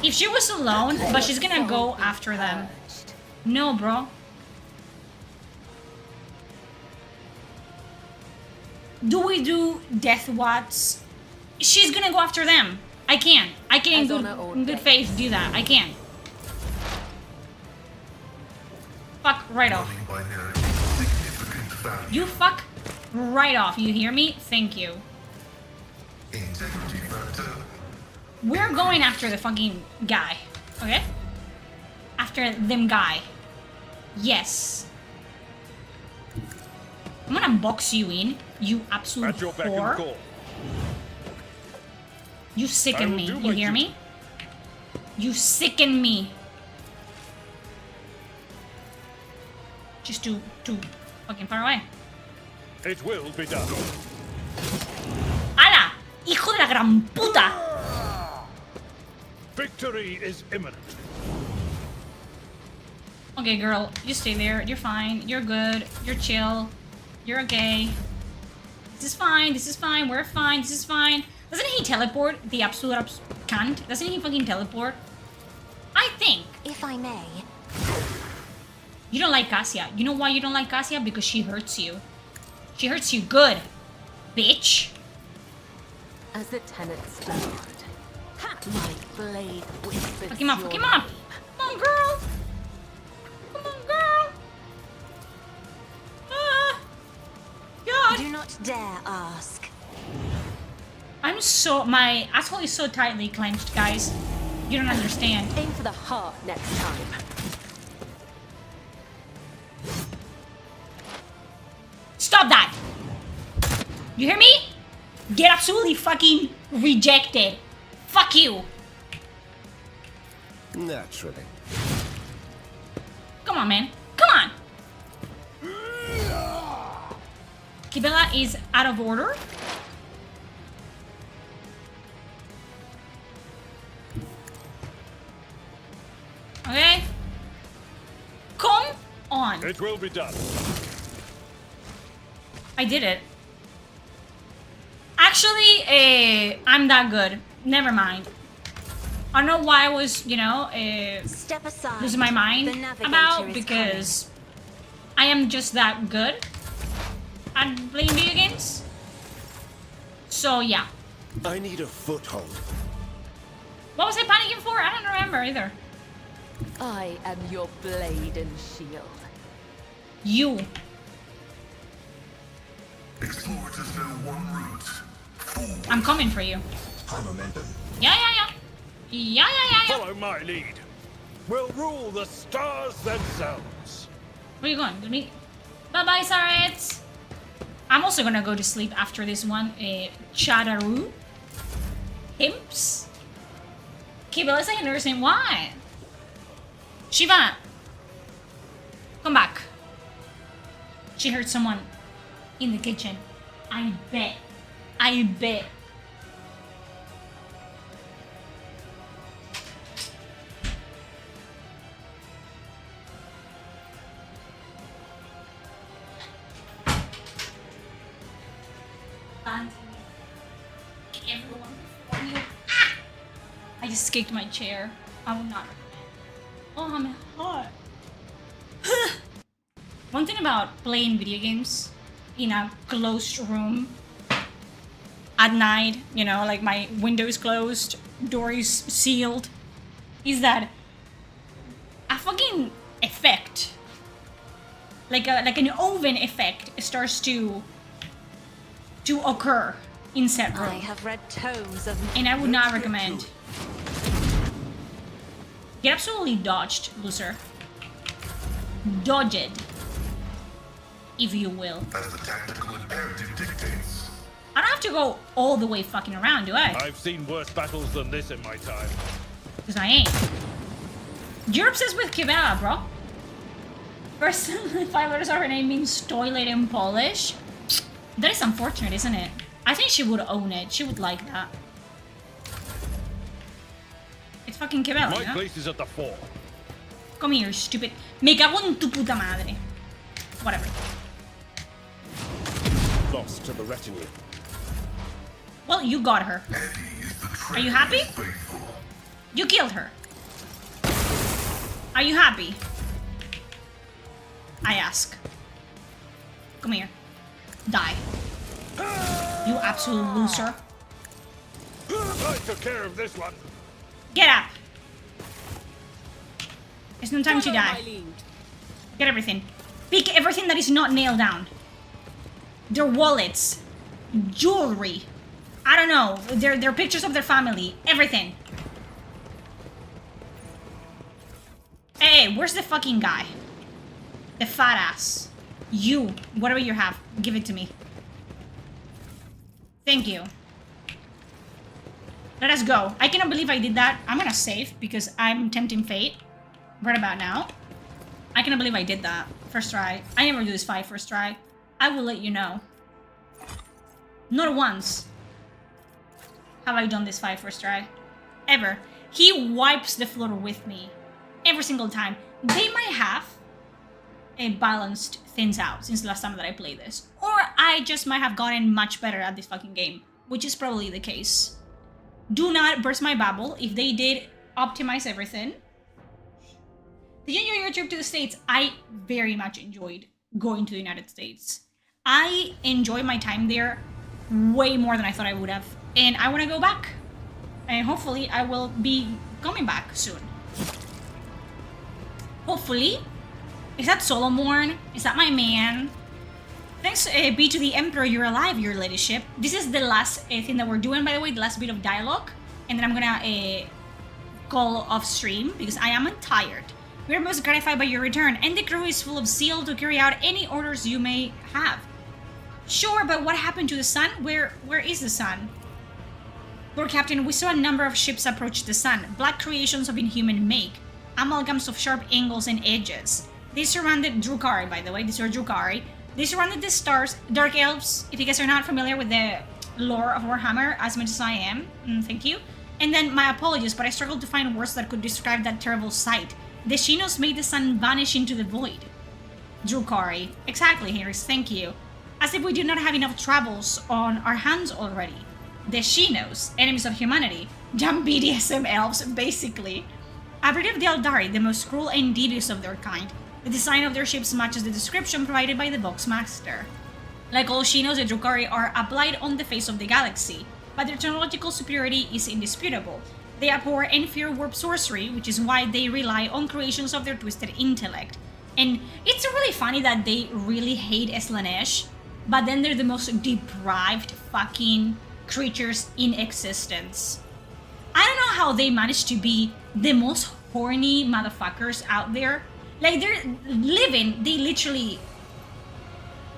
If she was alone, but she's gonna go after them. No, bro. Do we do death watts? She's gonna go after them. I can't. I can As in honor or good death. faith do that. I can't. Fuck right off. Running by narrative significant value. You fuck right off. You hear me? Thank you. Integrity factor. We're going after the fucking guy. Okay? After them guy. Yes. I'm gonna box you in, you absolute At your beck and whore. call. You I sicken will me. do You my hear duty. me? You sicken me. Just too fucking far away. It will be done. ¡Hala! ¡Hijo de la gran puta! Victory is imminent. Okay, girl, you stay there. You're fine. You're good. You're chill. You're okay. This is fine. This is fine. We're fine. This is fine. Doesn't he teleport? The absolute cunt? Doesn't he fucking teleport? I think. If I may, You don't like Cassia. You know why you don't like Cassia? Because she hurts you. She hurts you good, bitch. As the tenants demand, my blade whispers Fuck him up, your fuck him up. name. Come on, girl. Come on, girl. Ah. God. do not dare ask. I'm so... My asshole is so tightly clenched, guys. You don't understand. Aim for the heart next time. Stop that! You hear me? Get absolutely fucking rejected. Fuck you. Naturally. Come on, man. Come on. Kibela is out of order. Okay. Come on. It will be done. I did it. Actually, I'm that good. Never mind. I don't know why I was, you know, Step aside. losing my mind The navigator about is because I am just that good at playing video games. So yeah. I need a foothold. What was I panicking for? I don't remember either. I am your blade and shield. You. Explorers know one route. I'm coming for you. High momentum. Yeah, yeah, yeah. Yeah, yeah, yeah, yeah. Follow my lead. We'll rule the stars themselves. Where are you going? Me? Bye-bye, Sarets. I'm also gonna go to sleep after this one. Chadaru. Imps. Okay, but let's say understand why. Shiva. Come back. She heard someone in the kitchen. I bet. I bet. Everyone before you. Ah! I just kicked my chair. I will not recommend. Oh, I'm hot. One thing about playing video games in a closed room at night, you know, like my window is closed, door is sealed, is that a fucking effect, like an oven effect, starts to occur in said room. I have read tomes of. And I would not recommend. Get absolutely dodged, loser. Dodge it. If you will. As the tactical imperative dictates. I don't have to go all the way fucking around, do I? I've seen worse battles than this in my time. Because I ain't. You're obsessed with Kibela, bro. First 5 letters of her name means toilet in Polish. That is unfortunate, isn't it? I think she would own it. She would like that. It's fucking Kibela, My you know? place is at the fore. Come here, stupid. Me cago en tu puta madre. Whatever. Lost to the retinue. Well, you got her. Are you happy? You killed her. Are you happy? I ask. Come here. Die. You absolute loser. I took care of this one. Get up. It's no time to Follow die. my lead. Get everything. Pick everything that is not nailed down. Their wallets. Jewelry. I don't know. Their pictures of their family. Everything. Hey, where's the fucking guy? The fat ass. You. Whatever you have. Give it to me. Thank you. Let us go. I cannot believe I did that. I'm gonna save because I'm tempting fate. Right about now. I cannot believe I did that. First try. I never do this fight first try. I will let you know. Not once have I done this fight first try. Ever. He wipes the floor with me. Every single time. They might have balanced things out since the last time that I played this. Or I just might have gotten much better at this fucking game. which is probably the case. Do not burst my bubble. If they did optimize everything. Did you enjoy your trip to the States? I very much enjoyed going to the United States. I enjoyed my time there way more than I thought I would have. And I want to go back. And hopefully I will be coming back soon. Hopefully. Is that Solomon? Is that my man? Thanks be to the Emperor, you're alive, your ladyship. This is the last thing that we're doing, by the way, the last bit of dialogue. And then I'm gonna call off stream because I am tired. We are most gratified by your return, and the crew is full of zeal to carry out any orders you may have. Sure, but what happened to the sun? Where is the sun? Lord Captain, we saw a number of ships approach the sun, black creations of inhuman make, amalgams of sharp angles and edges. They surrounded Drukhari, by the way, these are Drukhari. They surrounded the stars, dark elves, if you guys are not familiar with the lore of Warhammer, as much as I am, thank you. And then, my apologies, but I struggled to find words that could describe that terrible sight. The Shinos made the sun vanish into the void. Drukhari. Exactly, Harris, thank you. As if we do not have enough troubles on our hands already. The Shinos, enemies of humanity, dumb BDSM elves, basically. A breed of the Eldari, the most cruel and devious of their kind. The design of their ships matches the description provided by the Boxmaster. Like all Shinos, the Drukhari are a blight on the face of the galaxy, but their technological superiority is indisputable. They abhor and fear warp sorcery, which is why they rely on creations of their twisted intellect. And it's really funny that they really hate Slanesh, but then they're the most deprived fucking creatures in existence. I don't know how they manage to be the most horny motherfuckers out there. Like, they're living, they literally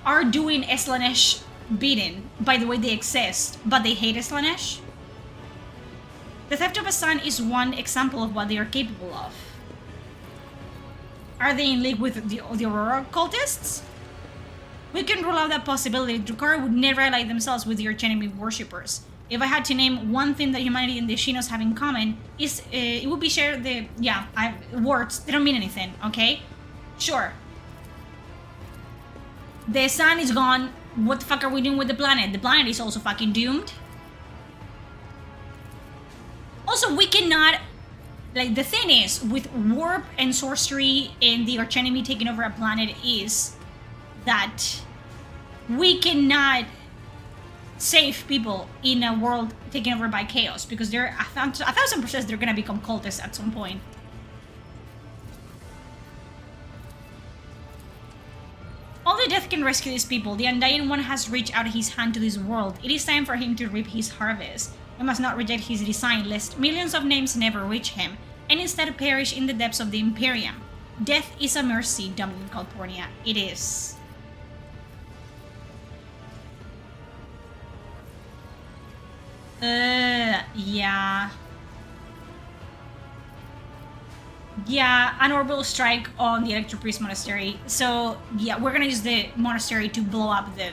are doing Slanesh beating by the way they exist, but they hate Slanesh. The theft of a sun is one example of what they are capable of. Are they in league with the Aurora cultists? We can rule out that possibility. Drukhari would never ally themselves with the archenemy worshippers. If I had to name one thing that humanity and the Shinos have in common, it would be share the... words. They don't mean anything, okay? Sure. The sun is gone. What the fuck are we doing with the planet? The planet is also fucking doomed. Also, we cannot... Like, the thing is, with warp and sorcery and the archenemy taking over a planet is that we cannot save people in a world taken over by chaos, because they're 1000% they're gonna become cultists at some point. Only death can rescue these people. The Undying One has reached out his hand to this world. It is time for him to reap his harvest. We must not reject his design, lest millions of names never reach him, and instead perish in the depths of the Imperium. Death is a mercy, Dominic Calpurnia. It is. Yeah. Yeah, an orbital strike on the Electropriest Monastery. So, yeah, we're gonna use the monastery to blow up the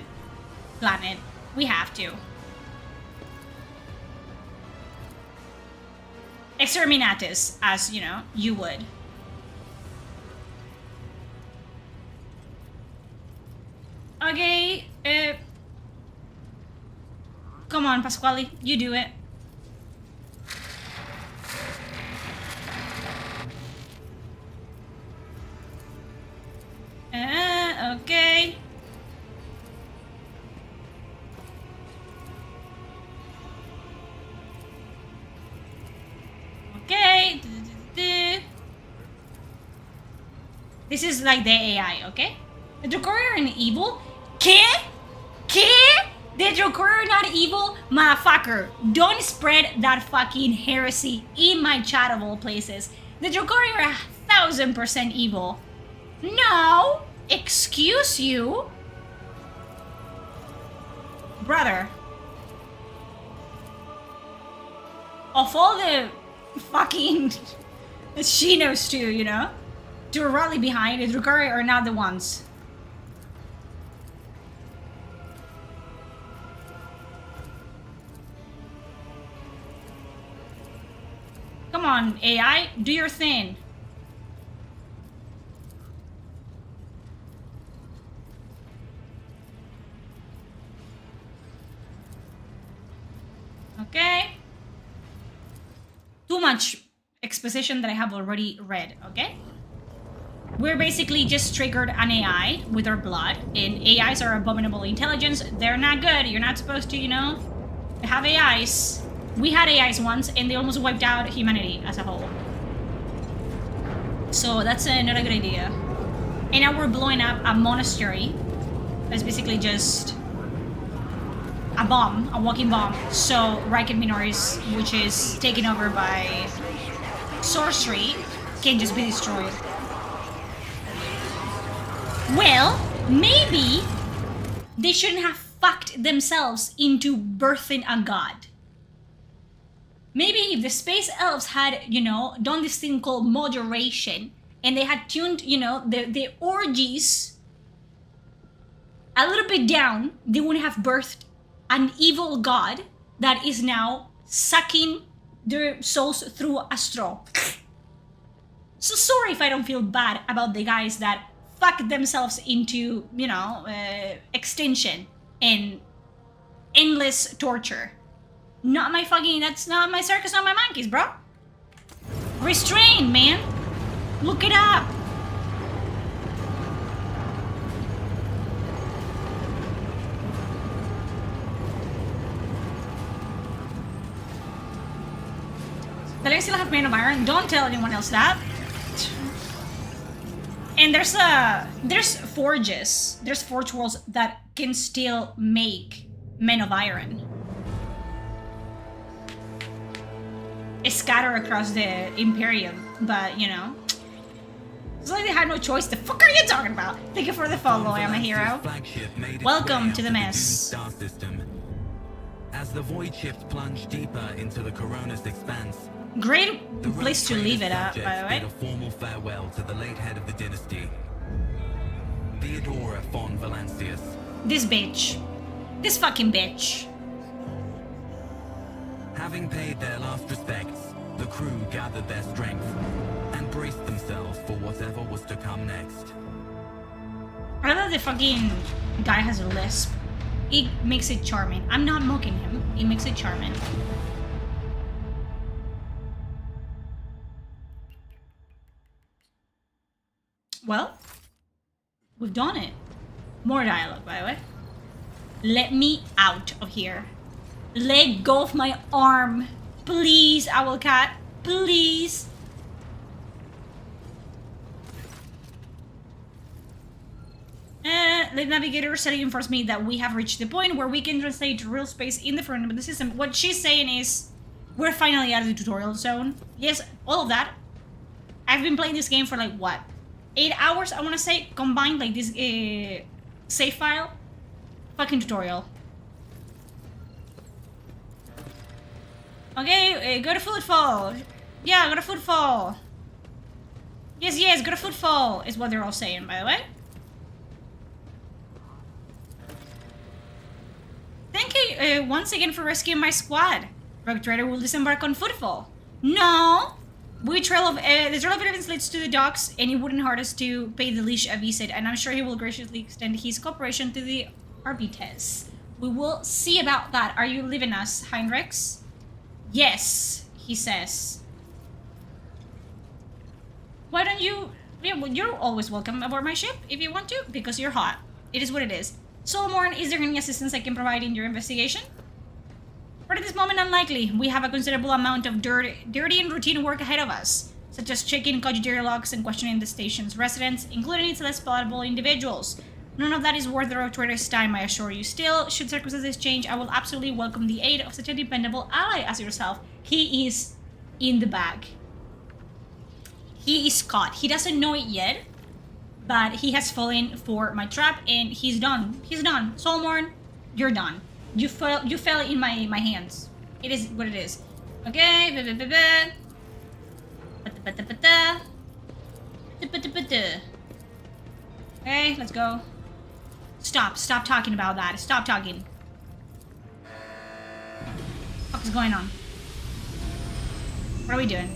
planet. We have to. Exterminatus, as, you know, you would. Okay, come on, Pasquale, you do it. Okay. Okay. This is like the AI, okay? The Drukhari are an evil? ¿Qué? The Drukhari are not evil? Motherfucker, don't spread that fucking heresy in my chat of all places. The Drukhari are 1000% evil. No! Excuse you? Brother. Of all the fucking Shinos too, you know? To rally behind, the Drukhari are not the ones. Come on, AI, do your thing. much exposition that I have already read, okay? We're basically just triggered an AI with our blood, and AIs are abominable intelligence. They're not good. You're not supposed to, you know, have AIs. We had AIs once, and they almost wiped out humanity as a whole. So that's not a good idea. And now we're blowing up a monastery. That's basically just a bomb, a walking bomb. So Riken Minoris, which is taken over by sorcery, can just be destroyed. Well, maybe they shouldn't have fucked themselves into birthing a god. Maybe if the space elves had, you know, done this thing called moderation, and they had tuned, you know, the orgies a little bit down, they wouldn't have birthed an evil god that is now sucking their souls through a straw. So sorry if I don't feel bad about the guys that fuck themselves into, you know, extinction and endless torture. Not my fucking, that's not my circus, not my monkeys, bro. Restrain, man. Look it up. The I still have made of iron. Don't tell anyone else that. And there's forges. There's forge worlds that can still make men of iron. Scatter across the Imperium, but you know, it's like they had no choice. The fuck are you talking about? Thank you for the follow. I'm a hero. Welcome to the mess. Star system. As the void shift plunged deeper into the Koronus Expanse, Great place to leave it at, by the way. bid a formal farewell to the late head of the dynasty, Theodora von Valancius. This bitch. This fucking bitch. Having paid their last respects, the crew gathered their strength and braced themselves for whatever was to come next. I love that the fucking guy has a lisp. It makes it charming. I'm not mocking him. It makes it charming. Well, we've done it. More dialogue, by the way. Let me out of here. Let go of my arm. Please, Owl Cat. Please. The navigator setting informs me that we have reached the point where we can translate real space in the front of the system. What she's saying is, we're finally out of the tutorial zone. Yes, all of that. I've been playing this game for like, what? 8 hours, I want to say, combined, like this save file. Fucking tutorial. Okay, go to Footfall. Yeah, go to Footfall. Yes, yes, go to Footfall, is what they're all saying, by the way. Thank you once again for rescuing my squad. Rogue Trader will disembark on Footfall. No! The trail of evidence leads to the docks, and it wouldn't hurt us to pay the leash a visit, and I'm sure he will graciously extend his cooperation to the Arbites. We will see about that. Are you leaving us, Heinrichs? Yes, he says. Why don't you... Yeah, well, you're always welcome aboard my ship if you want to, because you're hot. It is what it is. Solomorn, is there any assistance I can provide in your investigation? But at this moment, unlikely. We have a considerable amount of dirty and routine work ahead of us, such as checking cogitator logs and questioning the station's residents, including its less palatable individuals. None of that is worth the Rogue Trader's time, I assure you. Still, should circumstances change, I will absolutely welcome the aid of such a dependable ally as yourself. He is in the bag. He is caught. He doesn't know it yet, but he has fallen for my trap, and he's done. He's done. Solmorn, you're done. You fell in my hands. It is what it is. Okay. Okay, let's go. Stop talking about that. Stop talking. What is going on? What are we doing?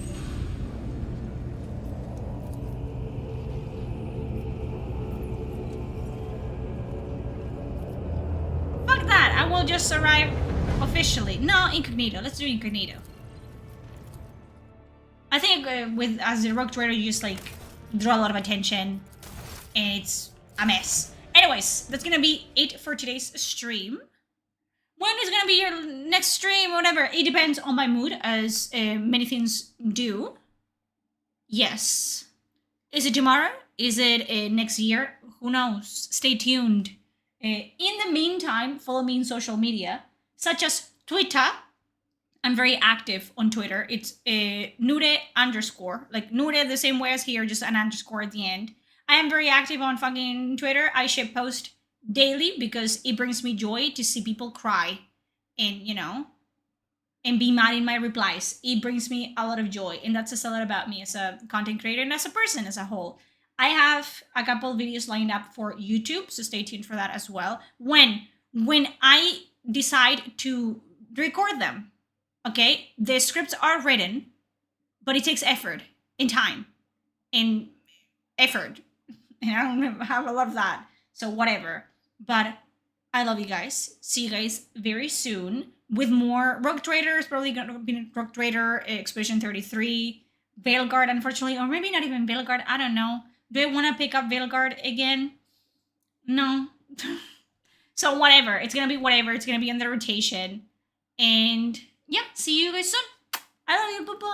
Fuck that! I will just arrive officially. No, incognito. Let's do incognito. I think with as a Rogue Trader, you just like draw a lot of attention, and it's a mess. Anyways, that's gonna be it for today's stream. When is gonna be your next stream, whatever? It depends on my mood, as many things do. Yes. Is it tomorrow? Is it next year? Who knows? Stay tuned. In the meantime, follow me in social media, such as Twitter. I'm very active on Twitter. It's Nure_, like Nure the same way as here, just an underscore at the end. I am very active on fucking Twitter. I ship post daily because it brings me joy to see people cry and, you know, and be mad in my replies. It brings me a lot of joy, and that says a lot about me as a content creator and as a person as a whole. I have a couple videos lined up for YouTube, so stay tuned for that as well. When I decide to record them, okay? The scripts are written, but it takes effort and time and effort. And I don't have a lot of that, so whatever. But I love you guys. See you guys very soon with more Rogue Traders. Probably gonna be Rogue Trader Expedition 33, Veilguard, unfortunately, or maybe not even Veilguard. I don't know. Do I want to pick up Veilguard again? No. So whatever. It's gonna be whatever. It's gonna be in the rotation. And yeah, see you guys soon. I love you. Bye bye.